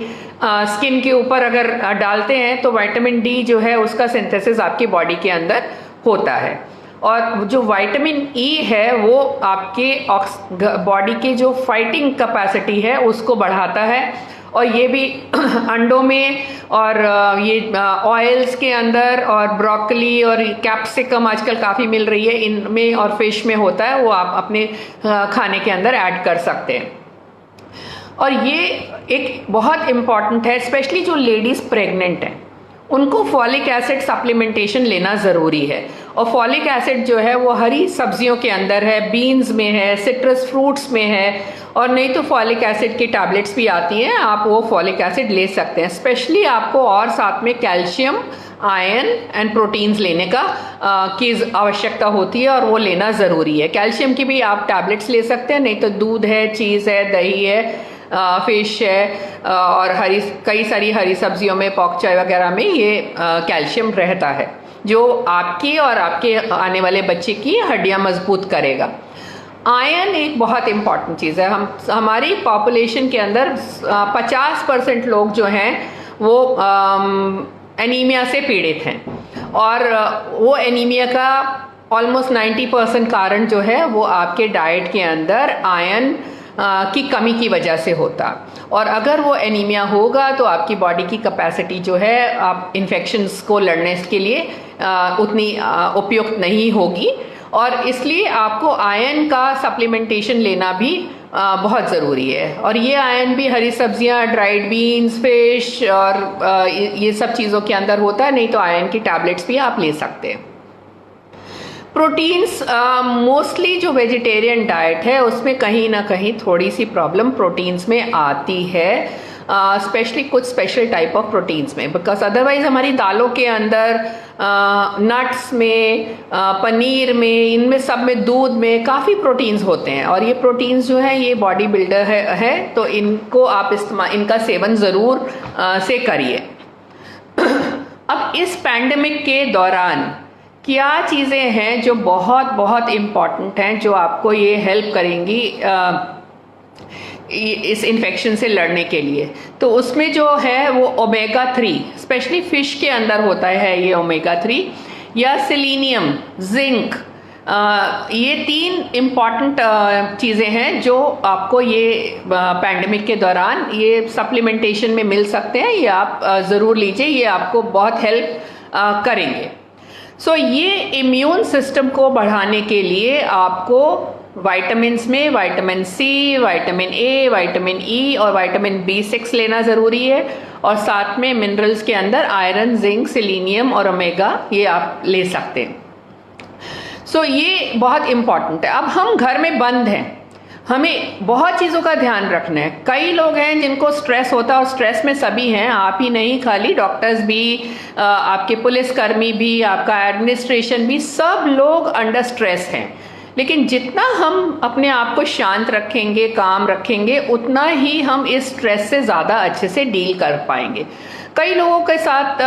स्किन के ऊपर अगर डालते हैं तो विटामिन डी जो है उसका सिंथेसिस आपकी बॉडी के अंदर होता है। और जो विटामिन ई है वो आपके बॉडी के जो फाइटिंग कैपेसिटी है उसको बढ़ाता है, और ये भी अंडों में और ये ऑयल्स के अंदर और ब्रोकली और कैप्सिकम आजकल काफ़ी मिल रही है इनमें, और फिश में होता है, वो आप अपने खाने के अंदर ऐड कर सकते हैं। और ये एक बहुत इम्पॉर्टेंट है, स्पेशली जो लेडीज़ प्रेग्नेंट हैं उनको फॉलिक एसिड सप्लीमेंटेशन लेना ज़रूरी है। और फॉलिक एसिड जो है वो हरी सब्जियों के अंदर है, बीन्स में है, सिट्रस फ्रूट्स में है, और नहीं तो फॉलिक एसिड की टैबलेट्स भी आती हैं, आप वो फॉलिक एसिड ले सकते हैं। स्पेशली आपको और साथ में कैल्शियम, आयरन एंड प्रोटीन्स लेने का की आवश्यकता होती है, और वो लेना ज़रूरी है। कैल्शियम की भी आप टैबलेट्स ले सकते हैं, नहीं तो दूध है, चीज़ है, दही है, फिश है, और कई सारी हरी सब्जियों में, पॉक चाय वगैरह में ये कैल्शियम रहता है, जो आपकी और आपके आने वाले बच्चे की हड्डियां मजबूत करेगा। आयरन एक बहुत इम्पॉर्टेंट चीज़ है। हमारी पॉपुलेशन के अंदर 50% लोग जो हैं वो एनीमिया से पीड़ित हैं, और वो एनीमिया का ऑलमोस्ट 90% कारण जो है वो आपके डाइट के अंदर आयरन की कमी की वजह से होता। और अगर वो एनीमिया होगा तो आपकी बॉडी की कैपेसिटी जो है आप इन्फेक्शंस को लड़ने के लिए उतनी उपयुक्त नहीं होगी, और इसलिए आपको आयरन का सप्लीमेंटेशन लेना भी बहुत ज़रूरी है। और ये आयरन भी हरी सब्जियां, ड्राइड बीन्स, फिश और ये सब चीज़ों के अंदर होता है, नहीं तो आयरन की टैबलेट्स भी आप ले सकते हैं। प्रोटीन्स मोस्टली जो वेजिटेरियन डाइट है उसमें कहीं ना कहीं थोड़ी सी प्रॉब्लम प्रोटीन्स में आती है, स्पेशली कुछ स्पेशल टाइप ऑफ प्रोटीन्स में, बिकॉज अदरवाइज हमारी दालों के अंदर, नट्स में, पनीर में, इनमें सब में, दूध में काफ़ी प्रोटीन्स होते हैं, और ये प्रोटीन्स जो है ये बॉडी बिल्डर है तो इनको आप इनका सेवन ज़रूर से करिए। अब इस पैंडेमिक के दौरान क्या चीज़ें हैं जो बहुत बहुत इम्पॉर्टेंट हैं, जो आपको ये हेल्प करेंगी इस इन्फेक्शन से लड़ने के लिए? तो उसमें जो है वो ओमेगा 3, स्पेशली फिश के अंदर होता है ये ओमेगा 3, या सेलेनियम, जिंक, ये 3 इम्पॉर्टेंट चीज़ें हैं जो आपको ये पैंडेमिक के दौरान ये सप्लीमेंटेशन में मिल सकते हैं। ये आप ज़रूर लीजिए, ये आपको बहुत हेल्प करेंगे। सो ये इम्यून सिस्टम को बढ़ाने के लिए आपको विटामिन्स में vitamin C, vitamin A, vitamin E और विटामिन B6 लेना ज़रूरी है, और साथ में मिनरल्स के अंदर आयरन, जिंक, सेलेनियम और ओमेगा ये आप ले सकते हैं। सो ये बहुत इम्पॉर्टेंट है। अब हम घर में बंद हैं, हमें बहुत चीज़ों का ध्यान रखना है। कई लोग हैं जिनको स्ट्रेस होता है, और स्ट्रेस में सभी हैं, आप ही नहीं, खाली डॉक्टर्स भी, आपके पुलिसकर्मी भी, आपका एडमिनिस्ट्रेशन भी, सब लोग अंडर स्ट्रेस हैं। लेकिन जितना हम अपने आप को शांत रखेंगे, काम रखेंगे, उतना ही हम इस स्ट्रेस से ज़्यादा अच्छे से डील कर पाएंगे। कई लोगों के साथ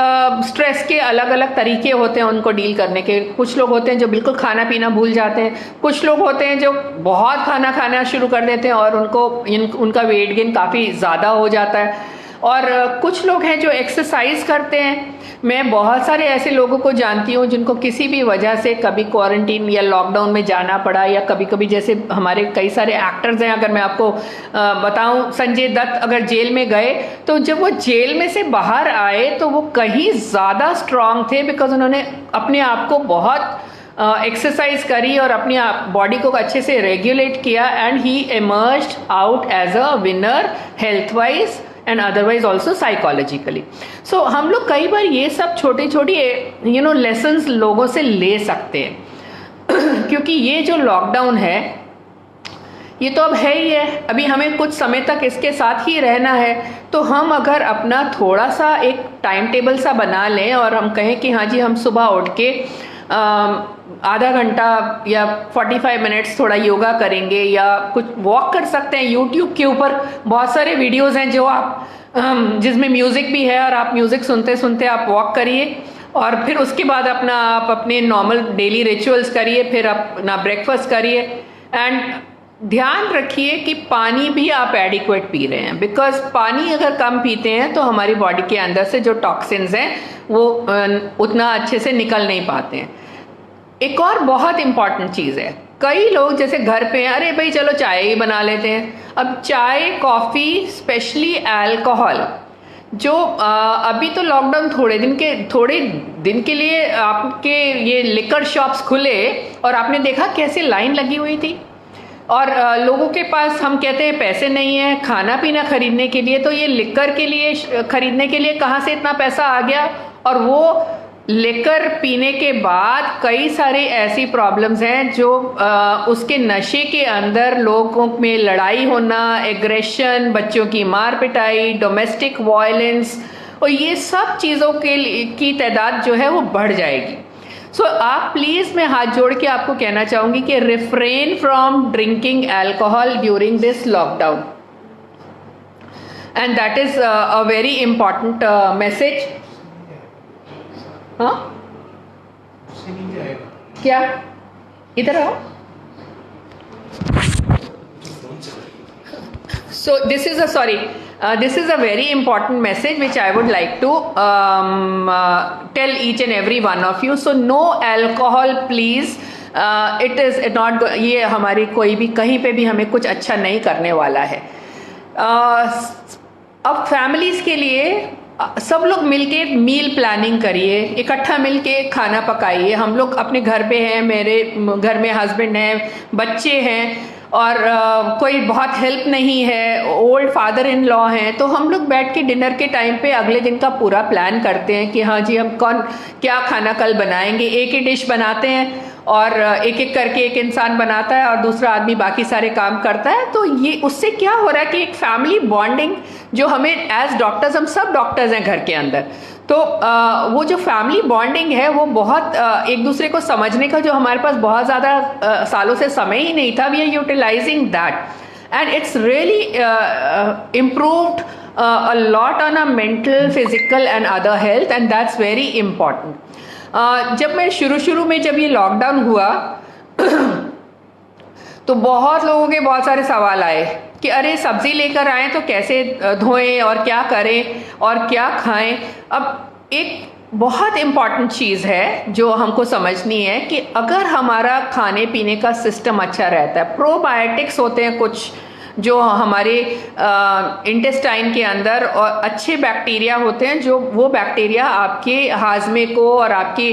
स्ट्रेस के अलग अलग तरीके होते हैं उनको डील करने के। कुछ लोग होते हैं जो बिल्कुल खाना पीना भूल जाते हैं, कुछ लोग होते हैं जो बहुत खाना खाना शुरू कर देते हैं और उनका वेट गेन काफ़ी ज़्यादा हो जाता है, और कुछ लोग हैं जो एक्सरसाइज करते हैं। मैं बहुत सारे ऐसे लोगों को जानती हूँ जिनको किसी भी वजह से कभी क्वारंटीन या लॉकडाउन में जाना पड़ा, या कभी कभी जैसे हमारे कई सारे एक्टर्स हैं, अगर मैं आपको बताऊं, संजय दत्त अगर जेल में गए तो जब वो जेल में से बाहर आए तो वो कहीं ज़्यादा स्ट्रांग थे, बिकॉज उन्होंने अपने आप को बहुत एक्सरसाइज करी और अपनी बॉडी को अच्छे से रेगुलेट किया, and he emerged out as a winner health wise and otherwise also psychologically. So हम लोग कई बार ये सब छोटे छोटे लेसन्स लोगों से ले सकते हैं क्योंकि ये जो लॉकडाउन है ये तो अब है ही है, अभी हमें कुछ समय तक इसके साथ ही रहना है। तो हम अगर अपना थोड़ा सा एक टाइम टेबल सा बना लें और हम कहें कि हाँ जी, हम सुबह उठ के आधा घंटा या 45 मिनट्स थोड़ा योगा करेंगे या कुछ वॉक कर सकते हैं। यूट्यूब के ऊपर बहुत सारे वीडियोस हैं जो आप जिसमें म्यूज़िक भी है, और आप म्यूज़िक सुनते सुनते आप वॉक करिए, और फिर उसके बाद आप अपने नॉर्मल डेली रिचुअल्स करिए, फिर अपना ब्रेकफास्ट करिए। एंड ध्यान रखिए कि पानी भी आप एडिक्वेट पी रहे हैं, बिकॉज पानी अगर कम पीते हैं तो हमारी बॉडी के अंदर से जो टॉक्सिन्स हैं वो उतना अच्छे से निकल नहीं पाते हैं। एक और बहुत इम्पॉर्टेंट चीज़ है, कई लोग जैसे घर पे हैं, अरे भाई चलो चाय ही बना लेते हैं। अब चाय, कॉफ़ी, स्पेशली अल्कोहल, जो अभी तो लॉकडाउन थोड़े दिन के लिए आपके ये लिकर शॉप्स खुले और आपने देखा कैसे लाइन लगी हुई थी, और लोगों के पास, हम कहते हैं पैसे नहीं है खाना पीना खरीदने के लिए, तो ये लिकर के लिए खरीदने के लिए कहाँ से इतना पैसा आ गया। और वो लिकर पीने के बाद कई सारे ऐसी प्रॉब्लम्स हैं जो उसके नशे के अंदर लोगों में लड़ाई होना, एग्रेशन, बच्चों की मार पिटाई, डोमेस्टिक वायलेंस, और ये सब चीज़ों की तादाद जो है वो बढ़ जाएगी। सो आप प्लीज़, मैं हाथ जोड़ के आपको कहना चाहूँगी कि refrain from drinking alcohol during this lockdown, and that is a very important message. हाँ क्या, इधर आओ। So this is a very important message which I would like to tell each and every one of you. So no alcohol please. It is not, ये हमारी कोई भी कहीं पे भी हमें कुछ अच्छा नहीं करने वाला है। अब फैमिलीज के लिए सब लोग मिलके मील प्लानिंग करिए, इकट्ठा मिलके खाना पकाइए। हम लोग अपने घर पे हैं, मेरे घर में हस्बैंड हैं, बच्चे हैं, और कोई बहुत हेल्प नहीं है, ओल्ड फादर इन लॉ हैं, तो हम लोग बैठ के डिनर के टाइम पे अगले दिन का पूरा प्लान करते हैं कि हाँ जी हम क्या खाना कल बनाएंगे। एक ही डिश बनाते हैं और एक एक करके एक इंसान बनाता है और दूसरा आदमी बाकी सारे काम करता है। तो ये उससे क्या हो रहा है कि एक फैमिली बॉन्डिंग जो हमें एज डॉक्टर्स, हम सब डॉक्टर्स हैं घर के अंदर, तो वो जो फैमिली बॉन्डिंग है वो बहुत एक दूसरे को समझने का जो हमारे पास बहुत ज़्यादा सालों से समय ही नहीं था, we are utilising that and it's really improved a lot on a mental, physical and other health, and that's very important. जब मैं शुरू में जब ये लॉकडाउन हुआ तो बहुत लोगों के बहुत सारे सवाल आए कि अरे सब्जी लेकर आए तो कैसे धोएं और क्या करें और क्या खाएं। अब एक बहुत इम्पॉर्टेंट चीज़ है जो हमको समझनी है कि अगर हमारा खाने पीने का सिस्टम अच्छा रहता है, प्रोबायोटिक्स होते हैं कुछ जो हमारे इंटेस्टाइन के अंदर, और अच्छे बैक्टीरिया होते हैं जो वो बैक्टीरिया आपके हाजमे को और आपकी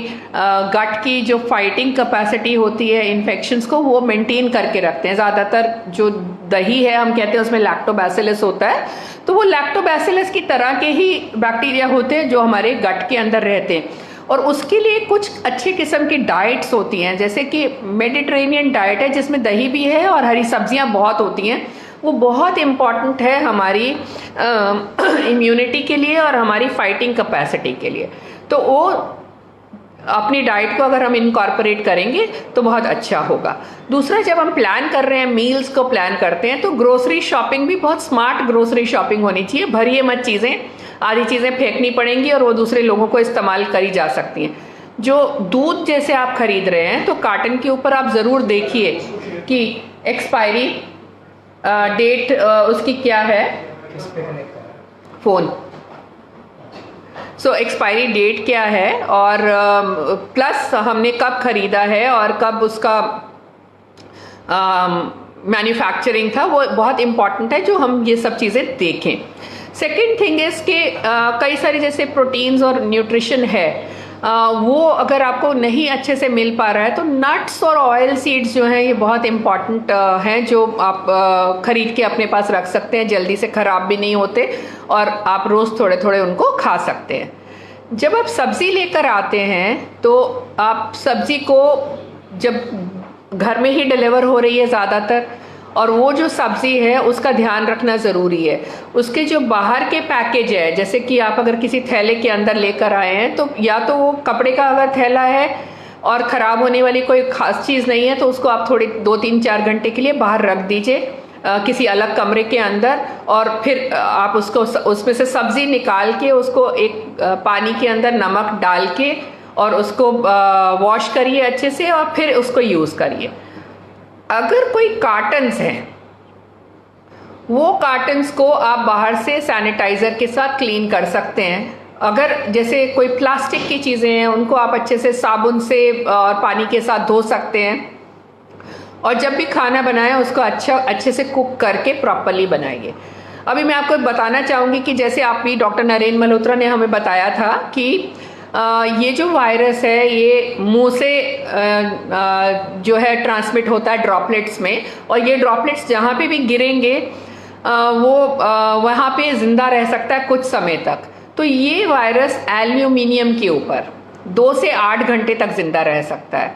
गट की जो फाइटिंग कैपेसिटी होती है इन्फेक्शंस को वो मेंटेन करके रखते हैं। ज़्यादातर जो दही है हम कहते हैं उसमें लैक्टोबैसिलस होता है, तो वो लैक्टोबैसिलस की तरह के ही बैक्टीरिया होते हैं जो हमारे गट के अंदर रहते हैं। और उसके लिए कुछ अच्छे किस्म की डाइट्स होती हैं, जैसे कि मेडिटेरेनियन डाइट है जिसमें दही भी है और हरी सब्जियां बहुत होती हैं, वो बहुत इम्पॉर्टेंट है हमारी इम्यूनिटी के लिए और हमारी फाइटिंग कैपेसिटी के लिए। तो वो अपनी डाइट को अगर हम इनकॉर्पोरेट करेंगे तो बहुत अच्छा होगा। दूसरा, जब हम प्लान कर रहे हैं, मील्स को प्लान करते हैं, तो ग्रोसरी शॉपिंग भी बहुत स्मार्ट ग्रोसरी शॉपिंग होनी चाहिए। भरिए मत चीज़ें, आधी चीज़ें फेंकनी पड़ेंगी और वो दूसरे लोगों को इस्तेमाल करी जा सकती हैं। जो दूध जैसे आप खरीद रहे हैं तो कार्टन के ऊपर आप ज़रूर देखिए कि एक्सपायरी डेट उसकी क्या है, फ़ोन, सो एक्सपायरी डेट क्या है, और प्लस हमने कब ख़रीदा है और कब उसका मैन्युफैक्चरिंग था, वो बहुत इम्पॉर्टेंट है जो हम ये सब चीज़ें देखें। सेकेंड थिंग इज़ कि कई सारी जैसे प्रोटीन्स और न्यूट्रिशन है, वो अगर आपको नहीं अच्छे से मिल पा रहा है तो नट्स और ऑयल सीड्स जो हैं ये बहुत इम्पॉर्टेंट हैं, जो आप ख़रीद के अपने पास रख सकते हैं, जल्दी से ख़राब भी नहीं होते और आप रोज़ थोड़े थोड़े उनको खा सकते हैं। जब आप सब्ज़ी लेकर आते हैं तो आप सब्ज़ी को, जब घर में ही डिलीवर हो रही है ज़्यादातर, और वो जो सब्ज़ी है उसका ध्यान रखना ज़रूरी है। उसके जो बाहर के पैकेज है, जैसे कि आप अगर किसी थैले के अंदर लेकर आए हैं तो या तो वो कपड़े का अगर थैला है और ख़राब होने वाली कोई ख़ास चीज़ नहीं है तो उसको आप थोड़ी 2-3-4 घंटे के लिए बाहर रख दीजिए किसी अलग कमरे के अंदर, और फिर आप उसको उसमें से सब्ज़ी निकाल के उसको एक पानी के अंदर नमक डाल के और उसको वॉश करिए अच्छे से और फिर उसको यूज़ करिए। अगर कोई कार्टन्स हैं, वो कार्टन्स को आप बाहर से सैनिटाइज़र के साथ क्लीन कर सकते हैं। अगर जैसे कोई प्लास्टिक की चीज़ें हैं उनको आप अच्छे से साबुन से और पानी के साथ धो सकते हैं, और जब भी खाना बनाएं उसको अच्छे से कुक करके प्रॉपरली बनाइए। अभी मैं आपको बताना चाहूँगी कि जैसे आप भी डॉक्टर नरेंद्र मल्होत्रा ने हमें बताया था कि ये जो वायरस है ये मुंह से जो है ट्रांसमिट होता है ड्रॉपलेट्स में, और ये ड्रॉपलेट्स जहाँ पे भी गिरेंगे वो वहाँ पे ज़िंदा रह सकता है कुछ समय तक। तो ये वायरस एल्यूमिनियम के ऊपर 2 से 8 घंटे तक ज़िंदा रह सकता है।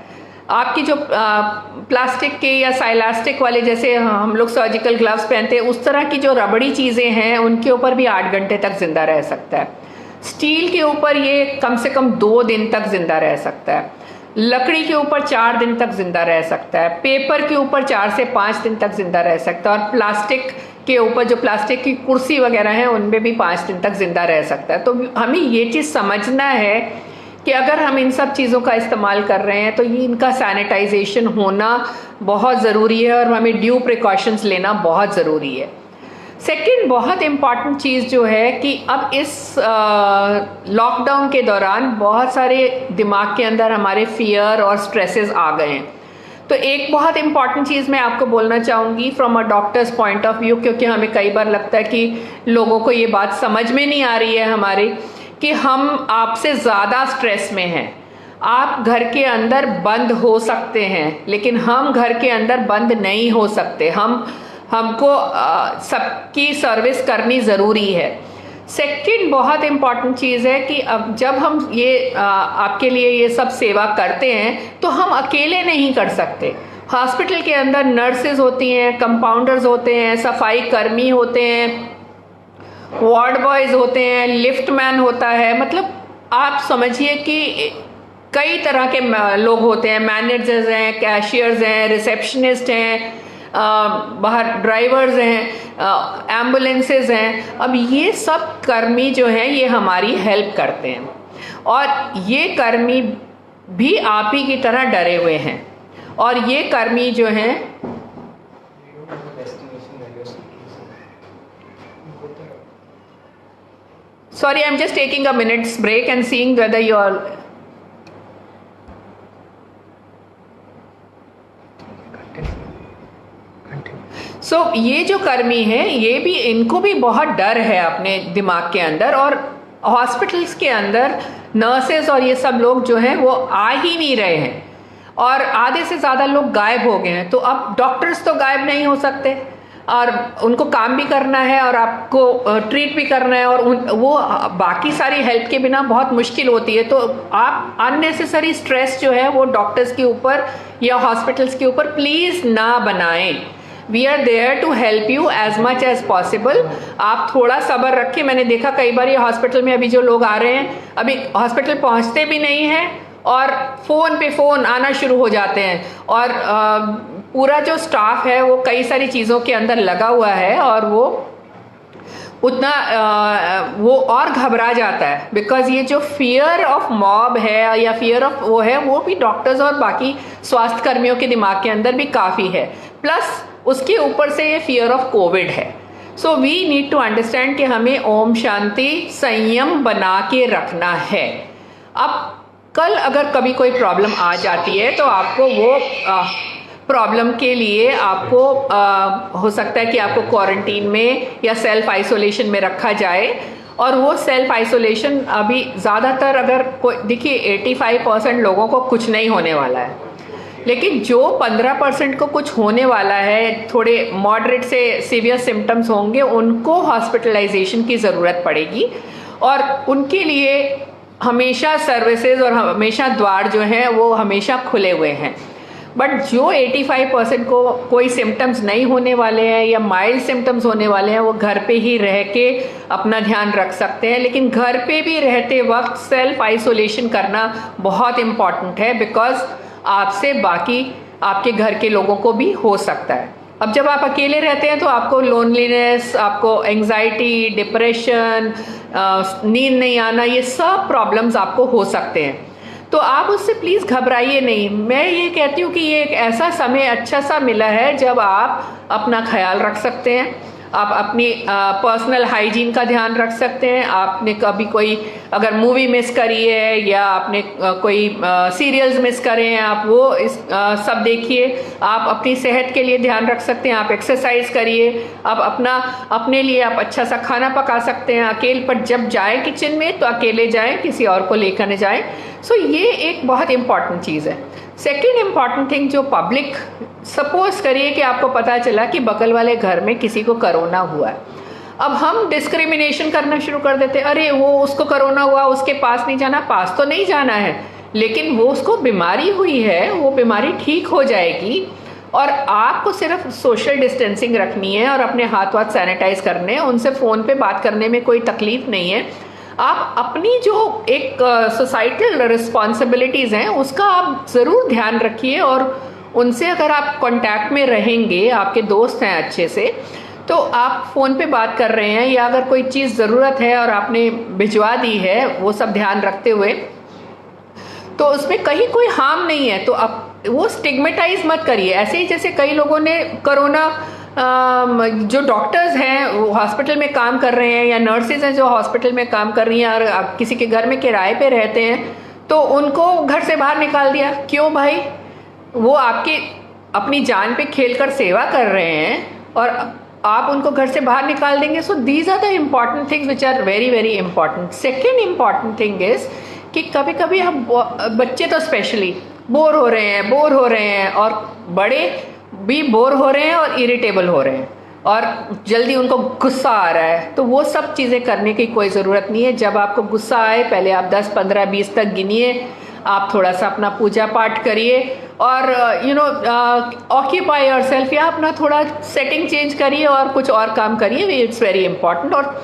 आपकी जो प्लास्टिक के या साइलास्टिक वाले, जैसे हम लोग सर्जिकल ग्लव्स पहनते हैं, उस तरह की जो रबड़ी चीज़ें हैं उनके ऊपर भी 8 घंटे तक ज़िंदा रह सकता है। स्टील के ऊपर ये कम से कम 2 दिन तक जिंदा रह सकता है। लकड़ी के ऊपर 4 दिन तक जिंदा रह सकता है। पेपर के ऊपर 4 से 5 दिन तक जिंदा रह सकता है, और प्लास्टिक के ऊपर जो प्लास्टिक की कुर्सी वगैरह है उनमें भी 5 दिन तक जिंदा रह सकता है। तो हमें ये चीज़ समझना है कि अगर हम इन सब चीज़ों का इस्तेमाल कर रहे हैं तो ये इनका सैनिटाइजेशन होना बहुत ज़रूरी है और हमें ड्यू प्रिकॉशंस लेना बहुत ज़रूरी है। सेकंड बहुत इम्पॉर्टेंट चीज़ जो है कि अब इस लॉकडाउन के दौरान बहुत सारे दिमाग के अंदर हमारे फियर और स्ट्रेसेस आ गए हैं। तो एक बहुत इम्पॉर्टेंट चीज़ मैं आपको बोलना चाहूँगी from a doctor's point of view, क्योंकि हमें कई बार लगता है कि लोगों को ये बात समझ में नहीं आ रही है हमारी, कि हम आपसे ज़्यादा स्ट्रेस में हैं। आप घर के अंदर बंद हो सकते हैं लेकिन हम घर के अंदर बंद नहीं हो सकते। हमको सबकी सर्विस करनी ज़रूरी है। सेकंड बहुत इम्पॉर्टेंट चीज़ है कि अब जब हम ये आपके लिए ये सब सेवा करते हैं तो हम अकेले नहीं कर सकते। हॉस्पिटल के अंदर नर्सेज होती हैं, कंपाउंडर्स होते हैं, सफाई कर्मी होते हैं, वार्ड बॉयज़ होते हैं, लिफ्ट मैन होता है, मतलब आप समझिए कि कई तरह के लोग होते हैं। मैनेजर्स हैं, कैशियर्स हैं, रिसेप्शनिस्ट हैं, बाहर ड्राइवर्स हैं, एम्बुलेंसेज हैं। अब ये सब कर्मी जो हैं ये हमारी हेल्प करते हैं, और ये कर्मी भी आप ही की तरह डरे हुए हैं। और ये कर्मी जो हैं Sorry, I'm just taking a minute's break and seeing whether you all. So, ये जो कर्मी हैं ये भी, इनको भी बहुत डर है अपने दिमाग के अंदर, और हॉस्पिटल्स के अंदर नर्सेज और ये सब लोग जो हैं वो आ ही नहीं रहे हैं, और आधे से ज़्यादा लोग गायब हो गए हैं। तो अब डॉक्टर्स तो गायब नहीं हो सकते, और उनको काम भी करना है और आपको ट्रीट भी करना है, और वो बाकी सारी हेल्प के बिना बहुत मुश्किल होती है। तो आप अननेसेसरी स्ट्रेस जो है वो डॉक्टर्स के ऊपर या हॉस्पिटल्स के ऊपर प्लीज़ ना बनाएं। We are there to help you as much as possible. आप थोड़ा सब्र रखें। मैंने देखा कई बार ये हॉस्पिटल में अभी जो लोग आ रहे हैं अभी हॉस्पिटल पहुंचते भी नहीं हैं और फ़ोन पे फ़ोन आना शुरू हो जाते हैं, और पूरा जो स्टाफ है वो कई सारी चीज़ों के अंदर लगा हुआ है, और वो उतना वो और घबरा जाता है, बिकॉज ये जो फियर ऑफ मॉब है या फियर ऑफ वो है, वो भी डॉक्टर्स और बाकी स्वास्थ्य कर्मियों के दिमाग के अंदर भी काफ़ी है, प्लस उसके ऊपर से ये फियर ऑफ कोविड है। So we need to understand कि हमें ओम शांति संयम बना के रखना है। अब कल अगर कभी कोई प्रॉब्लम आ जाती है तो आपको वो प्रॉब्लम के लिए आपको हो सकता है कि आपको क्वारंटीन में या सेल्फ आइसोलेशन में रखा जाए, और वो सेल्फ आइसोलेशन अभी ज़्यादातर अगर कोई देखिए 85% लोगों को कुछ नहीं होने वाला है, लेकिन जो 15% को कुछ होने वाला है, थोड़े मॉडरेट से सीवियर सिम्टम्स होंगे, उनको हॉस्पिटलाइजेशन की ज़रूरत पड़ेगी, और उनके लिए हमेशा सर्विसेज और हमेशा द्वार जो हैं वो हमेशा खुले हुए हैं। बट जो 85% को कोई सिम्टम्स नहीं होने वाले हैं या माइल्ड सिम्टम्स होने वाले हैं, वो घर पे ही रह के अपना ध्यान रख सकते हैं, लेकिन घर पे भी रहते वक्त सेल्फ आइसोलेशन करना बहुत इम्पॉर्टेंट है, बिकॉज आपसे बाकी आपके घर के लोगों को भी हो सकता है। अब जब आप अकेले रहते हैं तो आपको लोनलीनेस, आपको एंग्जाइटी, डिप्रेशन, नींद नहीं आना, ये सब प्रॉब्लम्स आपको हो सकते हैं, तो आप उससे प्लीज़ घबराइए नहीं। मैं ये कहती हूँ कि ये एक ऐसा समय अच्छा सा मिला है जब आप अपना ख्याल रख सकते हैं, आप अपनी पर्सनल हाइजीन का ध्यान रख सकते हैं। आपने कभी कोई अगर मूवी मिस करी है या आपने कोई सीरियल्स मिस करे हैं, आप वो सब देखिए। आप अपनी सेहत के लिए ध्यान रख सकते हैं, आप एक्सरसाइज करिए, आप अपने लिए आप अच्छा सा खाना पका सकते हैं अकेले, पर जब जाएं किचन में तो अकेले जाएं, किसी और को लेकर न जाएं। सो ये एक बहुत इम्पॉर्टेंट चीज़ है। सेकेंड इम्पॉर्टेंट थिंग, जो पब्लिक, सपोज करिए कि आपको पता चला कि बगल वाले घर में किसी को कोरोना हुआ है, अब हम डिस्क्रिमिनेशन करना शुरू कर देते हैं, अरे वो उसको कोरोना हुआ, उसके पास नहीं जाना। पास तो नहीं जाना है, लेकिन वो उसको बीमारी हुई है, वो बीमारी ठीक हो जाएगी, और आपको सिर्फ सोशल डिस्टेंसिंग रखनी है और अपने हाथ सैनिटाइज करने हैं। उनसे फ़ोन पे बात करने में कोई तकलीफ नहीं है। आप अपनी जो एक सोसाइटल रिस्पॉन्सिबिलिटीज़ हैं उसका आप ज़रूर ध्यान रखिए, और उनसे अगर आप कांटेक्ट में रहेंगे, आपके दोस्त हैं अच्छे से, तो आप फ़ोन पे बात कर रहे हैं या अगर कोई चीज़ ज़रूरत है और आपने भिजवा दी है, वो सब ध्यान रखते हुए, तो उसमें कहीं कोई हार्म नहीं है। तो आप वो स्टिग्मेटाइज मत करिए। ऐसे ही जैसे कई लोगों ने कोरोना, जो डॉक्टर्स हैं वो हॉस्पिटल में काम कर रहे हैं, या नर्सेज हैं जो हॉस्पिटल में काम कर रही हैं, और आप किसी के घर में किराए पे रहते हैं तो उनको घर से बाहर निकाल दिया। क्यों भाई? वो आपकी अपनी जान पे खेलकर सेवा कर रहे हैं और आप उनको घर से बाहर निकाल देंगे। So these are the important things which are very very important. Second important thing is कि कभी कभी हम बच्चे तो स्पेशली बोर हो रहे हैं और बड़े भी बोर हो रहे हैं और इरिटेबल हो रहे हैं और जल्दी उनको गुस्सा आ रहा है। तो वो सब चीज़ें करने की कोई ज़रूरत नहीं है। जब आपको गुस्सा आए पहले आप 10, 15, 20 तक गिनिए, आप थोड़ा सा अपना पूजा पाठ करिए और ऑक्यूपाई योरसेल्फ, या अपना थोड़ा सेटिंग चेंज करिए और कुछ और काम करिए। It's very important. और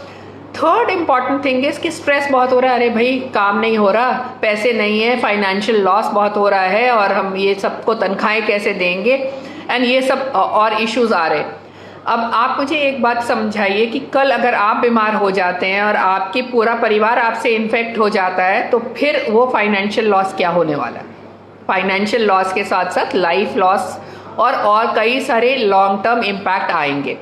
थर्ड इम्पॉर्टेंट थिंग इज कि स्ट्रेस बहुत हो रहा है, अरे भाई काम नहीं हो रहा, पैसे नहीं है, फाइनेंशियल लॉस बहुत हो रहा है और हम ये सबको तनख्वाहें कैसे देंगे, एंड ये सब और इश्यूज आ रहे। अब आप मुझे एक बात समझाइए कि कल अगर आप बीमार हो जाते हैं और आपके पूरा परिवार आपसे इन्फेक्ट हो जाता है तो फिर वो फाइनेंशियल लॉस क्या होने वाला है। फाइनेंशियल लॉस के साथ साथ लाइफ लॉस और कई सारे लॉन्ग टर्म इम्पैक्ट आएंगे।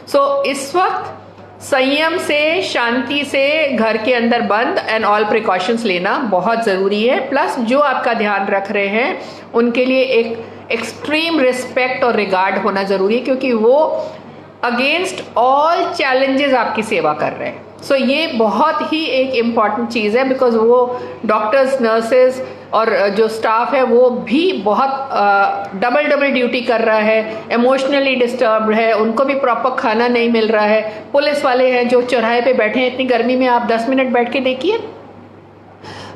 सो इस वक्त संयम से, शांति से घर के अंदर बंद एंड ऑल प्रिकॉशंस लेना बहुत ज़रूरी है। प्लस जो आपका ध्यान रख रहे हैं उनके लिए एक एक्सट्रीम रिस्पेक्ट और रिगार्ड होना ज़रूरी है, क्योंकि वो अगेंस्ट ऑल चैलेंजेस आपकी सेवा कर रहे हैं। सो ये बहुत ही एक इम्पॉर्टेंट चीज़ है, बिकॉज वो डॉक्टर्स, नर्सेज और जो स्टाफ है वो भी बहुत डबल ड्यूटी कर रहा है, इमोशनली डिस्टर्ब है, उनको भी प्रॉपर खाना नहीं मिल रहा है। पुलिस वाले हैं जो चौराहे पे बैठे हैं, इतनी गर्मी में आप 10 मिनट बैठ के देखिए,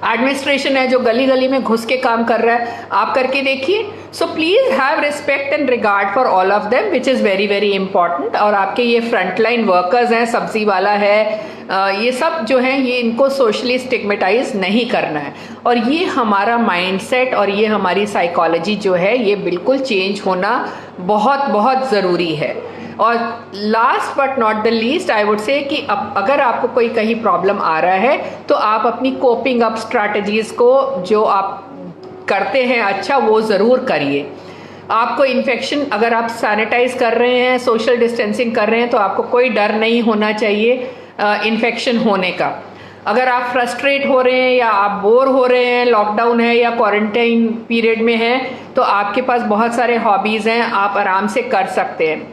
एडमिनिस्ट्रेशन है जो गली गली में घुस के काम कर रहा है, आप करके देखिए। So please have respect and regard for all of them, which is very very important. और आपके ये फ्रंटलाइन वर्कर्स हैं, सब्जी वाला है, ये सब जो हैं, ये इनको सोशली स्टिग्मेटाइज नहीं करना है। और ये हमारा माइंडसेट और ये हमारी साइकोलॉजी जो है, ये बिल्कुल चेंज होना बहुत बहुत ज़रूरी है। और last but not the least I would say कि अगर आपको कोई कहीं प्रॉब्लम आ रहा है तो आप अपनी कोपिंग अप स्ट्रैटेजीज़ को जो आप करते हैं अच्छा, वो ज़रूर करिए। आपको इन्फेक्शन, अगर आप सैनिटाइज कर रहे हैं, सोशल डिस्टेंसिंग कर रहे हैं, तो आपको कोई डर नहीं होना चाहिए इन्फेक्शन होने का। अगर आप फ्रस्ट्रेट हो रहे हैं या आप बोर हो रहे हैं, लॉकडाउन है या क्वारंटाइन पीरियड में हैं, तो आपके पास बहुत सारे हॉबीज़ हैं, आप आराम से कर सकते हैं।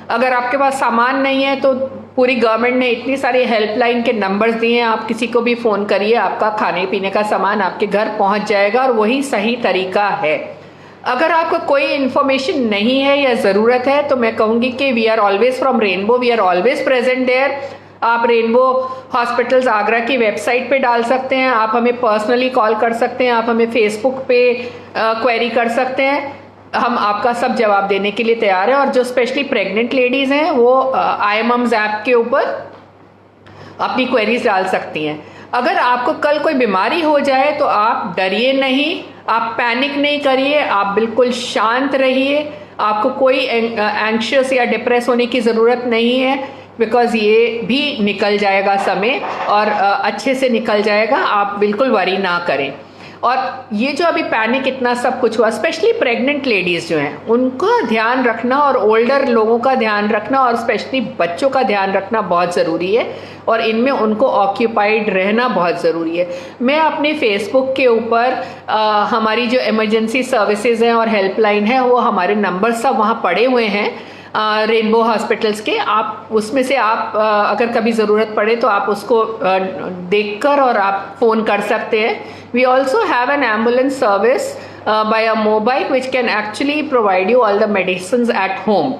अगर आपके पास सामान नहीं है तो पूरी गवर्नमेंट ने इतनी सारी हेल्पलाइन के नंबर्स दिए हैं, आप किसी को भी फ़ोन करिए, आपका खाने पीने का सामान आपके घर पहुंच जाएगा, और वही सही तरीका है। अगर आपको कोई इन्फॉर्मेशन नहीं है या ज़रूरत है तो मैं कहूँगी कि we are always from rainbow, we are always present there. आप रेनबो हॉस्पिटल्स आगरा की वेबसाइट पे डाल सकते हैं, आप हमें पर्सनली कॉल कर सकते हैं, आप हमें फेसबुक पे क्वेरी कर सकते हैं, हम आपका सब जवाब देने के लिए तैयार हैं। और जो स्पेशली प्रेग्नेंट लेडीज़ हैं वो IMMS ऐप के ऊपर अपनी क्वेरीज डाल सकती हैं। अगर आपको कल कोई बीमारी हो जाए तो आप डरिए नहीं, आप पैनिक नहीं करिए, आप बिल्कुल शांत रहिए। आपको कोई एंग्शियस या डिप्रेस होने की ज़रूरत नहीं है, बिकॉज ये भी निकल जाएगा समय, और अच्छे से निकल जाएगा, आप बिल्कुल वरी ना करें। और ये जो अभी पैनिक इतना सब कुछ हुआ, स्पेशली प्रेग्नेंट लेडीज़ जो हैं उनका ध्यान रखना, और ओल्डर लोगों का ध्यान रखना, और स्पेशली बच्चों का ध्यान रखना बहुत ज़रूरी है, और इनमें उनको ऑक्यूपाइड रहना बहुत ज़रूरी है। मैं अपने फेसबुक के ऊपर हमारी जो इमरजेंसी सर्विसेज हैं और हेल्पलाइन है, वो हमारे नंबर सब वहाँ पड़े हुए हैं रेनबो हॉस्पिटल्स के। आप उसमें से आप अगर कभी ज़रूरत पड़े तो आप उसको देखकर और आप फ़ोन कर सकते हैं। We also have an ambulance service by a mobile which can actually provide you all the medicine at home.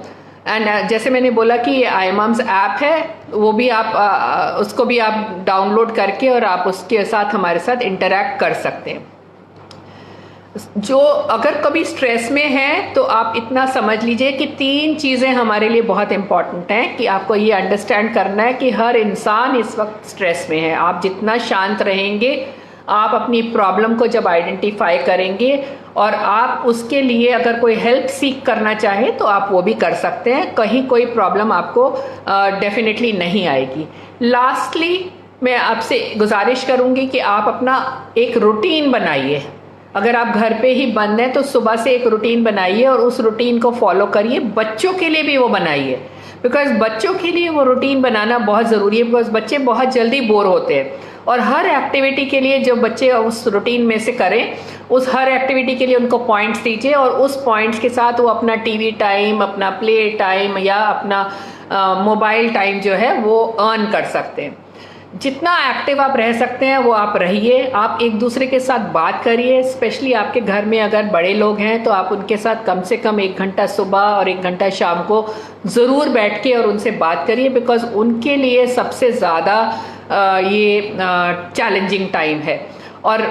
And जैसे मैंने बोला कि ये IMMS ऐप है, वो भी आप उसको भी आप डाउनलोड करके और आप उसके साथ हमारे साथ इंटरैक्ट कर सकते हैं। जो अगर कभी स्ट्रेस में हैं तो आप इतना समझ लीजिए कि 3 चीज़ें हमारे लिए बहुत इम्पॉर्टेंट हैं कि आपको ये अंडरस्टैंड करना है कि हर इंसान इस वक्त स्ट्रेस में है। आप जितना शांत रहेंगे, आप अपनी प्रॉब्लम को जब आइडेंटिफाई करेंगे और आप उसके लिए अगर कोई हेल्प सीख करना चाहें तो आप वो भी कर सकते हैं, कहीं कोई प्रॉब्लम आपको डेफिनेटली नहीं आएगी। लास्टली मैं आपसे गुजारिश करूँगी कि आप अपना एक रूटीन बनाइए। अगर आप घर पे ही बंद हैं तो सुबह से एक रूटीन बनाइए और उस रूटीन को फॉलो करिए। बच्चों के लिए भी वो बनाइए, बिकॉज बच्चों के लिए वो रूटीन बनाना बहुत ज़रूरी है, बिकॉज बच्चे बहुत जल्दी बोर होते हैं। और हर एक्टिविटी के लिए जो बच्चे उस रूटीन में से करें, उस हर एक्टिविटी के लिए उनको पॉइंट्स दीजिए, और उस पॉइंट्स के साथ वो अपना TV टाइम, अपना प्ले टाइम या अपना मोबाइल टाइम जो है वो अर्न कर सकते हैं। जितना एक्टिव आप रह सकते हैं वो आप रहिए। आप एक दूसरे के साथ बात करिए, स्पेशली आपके घर में अगर बड़े लोग हैं तो आप उनके साथ कम से कम 1 घंटा सुबह और 1 घंटा शाम को ज़रूर बैठ के और उनसे बात करिए, बिकॉज उनके लिए सबसे ज़्यादा ये चैलेंजिंग टाइम है। और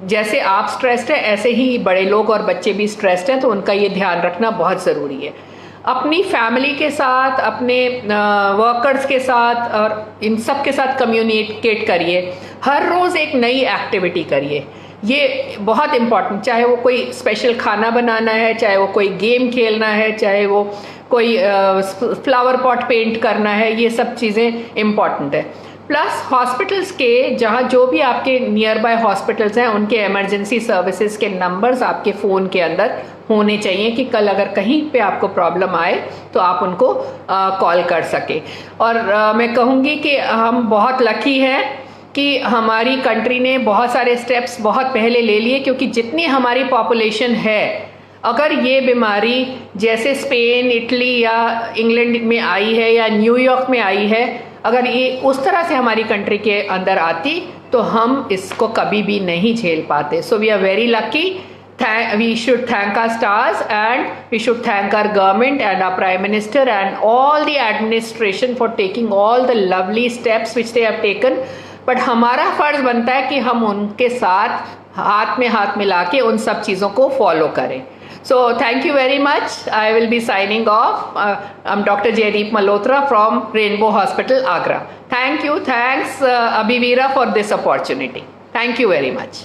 जैसे आप स्ट्रेस्ड हैं ऐसे ही बड़े लोग और बच्चे भी स्ट्रेस्ड हैं, तो उनका ये ध्यान रखना बहुत ज़रूरी है। अपनी फैमिली के साथ, अपने वर्कर्स के साथ और इन सब के साथ कम्युनिकेट करिए। हर रोज़ एक नई एक्टिविटी करिए, ये बहुत इम्पॉर्टेंट, चाहे वो कोई स्पेशल खाना बनाना है, चाहे वो कोई गेम खेलना है, चाहे वो कोई फ्लावर पॉट पेंट करना है, ये सब चीज़ें इम्पॉर्टेंट है। प्लस हॉस्पिटल्स के जहाँ जो भी आपके नियर बाय हॉस्पिटल्स हैं उनके इमरजेंसी सर्विसेज के नंबर्स आपके फ़ोन के अंदर होने चाहिए कि कल अगर कहीं पे आपको प्रॉब्लम आए तो आप उनको कॉल कर सके। और मैं कहूँगी कि हम बहुत लकी हैं कि हमारी कंट्री ने बहुत सारे स्टेप्स बहुत पहले ले लिए, क्योंकि जितनी हमारी पॉपुलेशन है, अगर ये बीमारी जैसे स्पेन, इटली या इंग्लैंड में आई है या न्यूयॉर्क में आई है, अगर ये उस तरह से हमारी कंट्री के अंदर आती तो हम इसको कभी भी नहीं झेल पाते। So we are very lucky. We should thank our stars, and we should thank our government and our Prime Minister and all the administration for taking all the lovely steps which they have taken but हमारा फ़र्ज़ बनता है कि हम उनके साथ हाथ में हाथ मिला के उन सब चीज़ों को फॉलो करें. So thank you very much. I will be signing off. I'm Dr. Jaideep Malhotra from Rainbow Hospital, Agra. Thank you. Thanks, Abhivira, for this opportunity. Thank you very much.